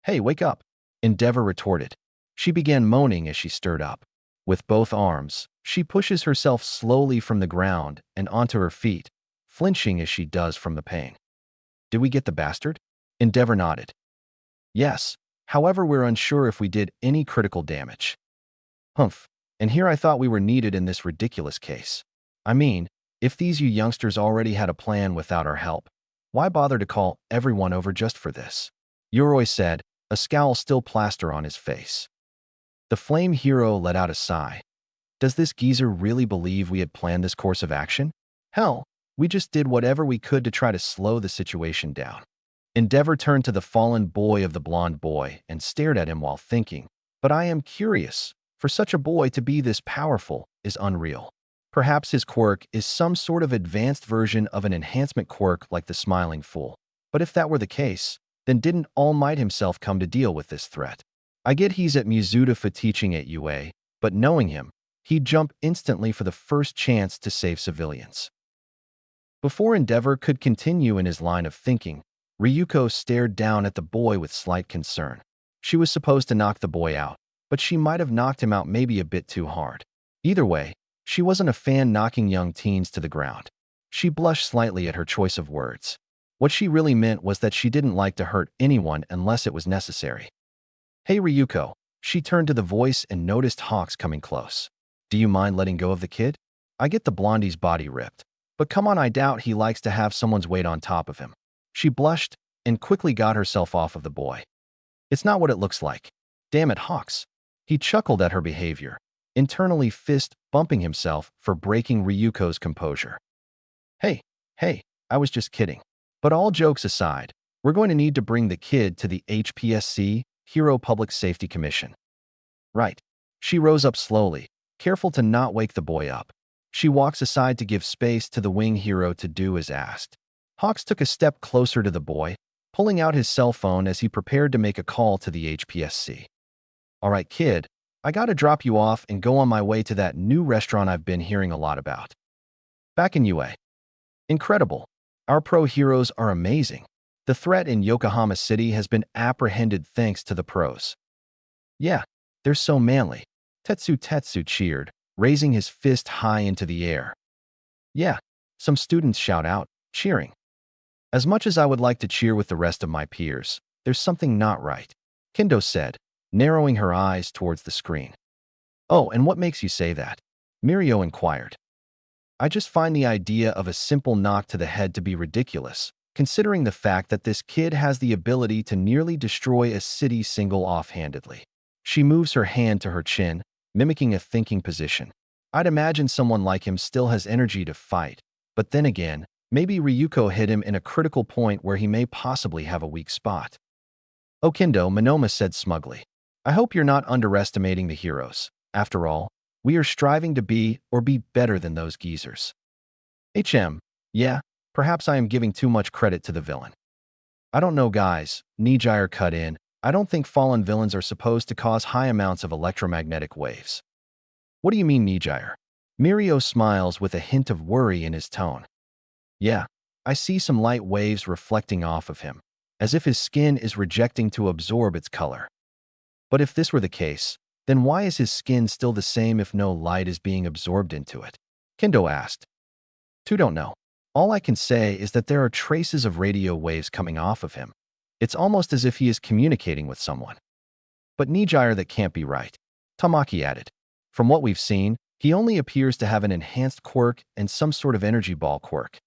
"Hey, wake up," Endeavor retorted. She began moaning as she stirred up. With both arms, she pushes herself slowly from the ground and onto her feet, flinching as she does from the pain. "Did we get the bastard?" Endeavor nodded. "Yes, however we're unsure if we did any critical damage." "Humph, and here I thought we were needed in this ridiculous case. I mean, if these you youngsters already had a plan without our help, why bother to call everyone over just for this?" Yoroi said, a scowl still plaster on his face. The flame hero let out a sigh. Does this geezer really believe we had planned this course of action? Hell, we just did whatever we could to try to slow the situation down. Endeavor turned to the fallen boy of the blonde boy and stared at him while thinking, but I am curious. For such a boy to be this powerful is unreal. Perhaps his quirk is some sort of advanced version of an enhancement quirk like the Smiling Fool. But if that were the case, then didn't All Might himself come to deal with this threat? I get he's at Mizuta for teaching at UA, but knowing him, he'd jump instantly for the first chance to save civilians. Before Endeavor could continue in his line of thinking, Ryuko stared down at the boy with slight concern. She was supposed to knock the boy out, but she might have knocked him out maybe a bit too hard. Either way, she wasn't a fan knocking young teens to the ground. She blushed slightly at her choice of words. What she really meant was that she didn't like to hurt anyone unless it was necessary. "Hey Ryuko," she turned to the voice and noticed Hawks coming close. "Do you mind letting go of the kid? I get the blondie's body ripped, but come on, I doubt he likes to have someone's weight on top of him." She blushed and quickly got herself off of the boy. "It's not what it looks like. Damn it, Hawks." He chuckled at her behavior, internally fist bumping himself for breaking Ryuko's composure. Hey, I was just kidding. But all jokes aside, we're going to need to bring the kid to the HPSC, Hero Public Safety Commission." "Right." She rose up slowly, careful to not wake the boy up. She walks aside to give space to the wing hero to do as asked. Hawks took a step closer to the boy, pulling out his cell phone as he prepared to make a call to the HPSC. "All right, kid, I gotta drop you off and go on my way to that new restaurant I've been hearing a lot about." Back in UA. Incredible. Our pro heroes are amazing. The threat in Yokohama City has been apprehended thanks to the pros. "Yeah, they're so manly." Tetsu cheered, raising his fist high into the air. "Yeah," some students shout out, cheering. "As much as I would like to cheer with the rest of my peers, there's something not right," Kendo said, narrowing her eyes towards the screen. "Oh, and what makes you say that?" Mirio inquired. "I just find the idea of a simple knock to the head to be ridiculous, considering the fact that this kid has the ability to nearly destroy a city single offhandedly." She moves her hand to her chin, mimicking a thinking position. "I'd imagine someone like him still has energy to fight, but then again, maybe Ryuko hit him in a critical point where he may possibly have a weak spot." "Oh, Kendo," Monoma said smugly. "I hope you're not underestimating the heroes. After all, we are striving to be or be better than those geezers." Yeah, perhaps I am giving too much credit to the villain." "I don't know, guys," Nijire cut in. "I don't think fallen villains are supposed to cause high amounts of electromagnetic waves." "What do you mean, Nijire?" Mirio smiles with a hint of worry in his tone. "Yeah, I see some light waves reflecting off of him, as if his skin is rejecting to absorb its color." "But if this were the case, then why is his skin still the same if no light is being absorbed into it?" Kendo asked. "Too don't know. All I can say is that there are traces of radio waves coming off of him. It's almost as if he is communicating with someone." "But Nijire, that can't be right," Tamaki added. "From what we've seen, he only appears to have an enhanced quirk and some sort of energy ball quirk."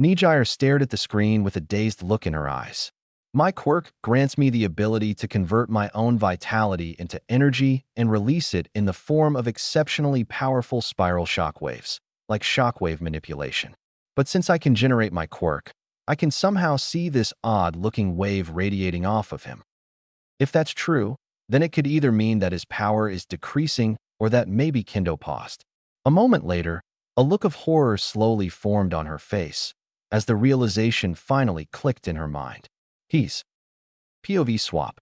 Nijire stared at the screen with a dazed look in her eyes. "My quirk grants me the ability to convert my own vitality into energy and release it in the form of exceptionally powerful spiral shockwaves, like shockwave manipulation. But since I can generate my quirk, I can somehow see this odd-looking wave radiating off of him." If that's true, then it could either mean that his power is decreasing or that maybe Kendo paused. A moment later, a look of horror slowly formed on her face as the realization finally clicked in her mind. He's POV swap.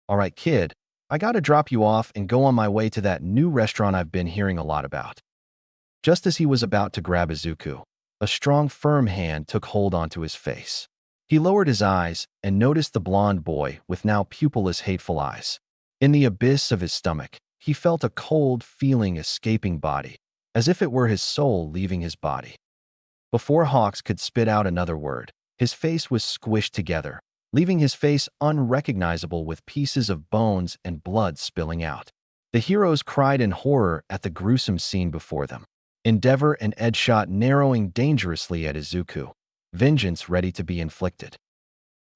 All right, kid, I gotta drop you off and go on my way to that new restaurant I've been hearing a lot about. Just as he was about to grab Izuku, a strong, firm hand took hold onto his face. He lowered his eyes and noticed the blond boy with now pupilless, hateful eyes. In the abyss of his stomach, he felt a cold feeling escaping body, as if it were his soul leaving his body. Before Hawks could spit out another word, his face was squished together, leaving his face unrecognizable with pieces of bones and blood spilling out. The heroes cried in horror at the gruesome scene before them. Endeavor and Edgeshot narrowing dangerously at Izuku, vengeance ready to be inflicted.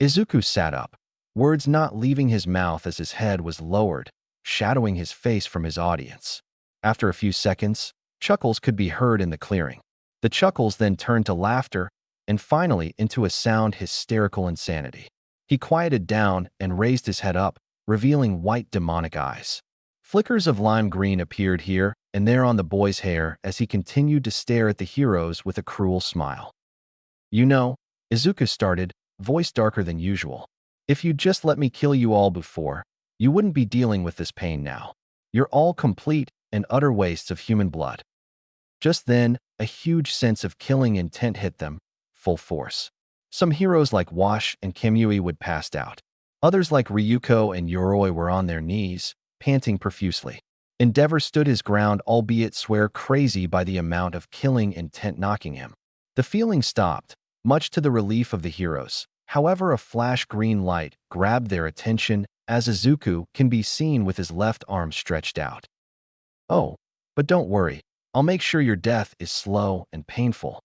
Izuku sat up, words not leaving his mouth as his head was lowered, shadowing his face from his audience. After a few seconds, chuckles could be heard in the clearing. The chuckles then turned to laughter, and finally into a sound hysterical insanity. He quieted down and raised his head up, revealing white demonic eyes. Flickers of lime green appeared here and there on the boy's hair as he continued to stare at the heroes with a cruel smile. You know, Izuku started, voice darker than usual. If you'd just let me kill you all before, you wouldn't be dealing with this pain now. You're all complete and utter wastes of human blood. Just then, a huge sense of killing intent hit them, full force. Some heroes like Wash and Kimui would passed out. Others like Ryuko and Yoroi were on their knees, panting profusely. Endeavor stood his ground, albeit swear crazy by the amount of killing intent knocking him. The feeling stopped, much to the relief of the heroes. However, a flash green light grabbed their attention as Izuku can be seen with his left arm stretched out. Oh, but don't worry, I'll make sure your death is slow and painful.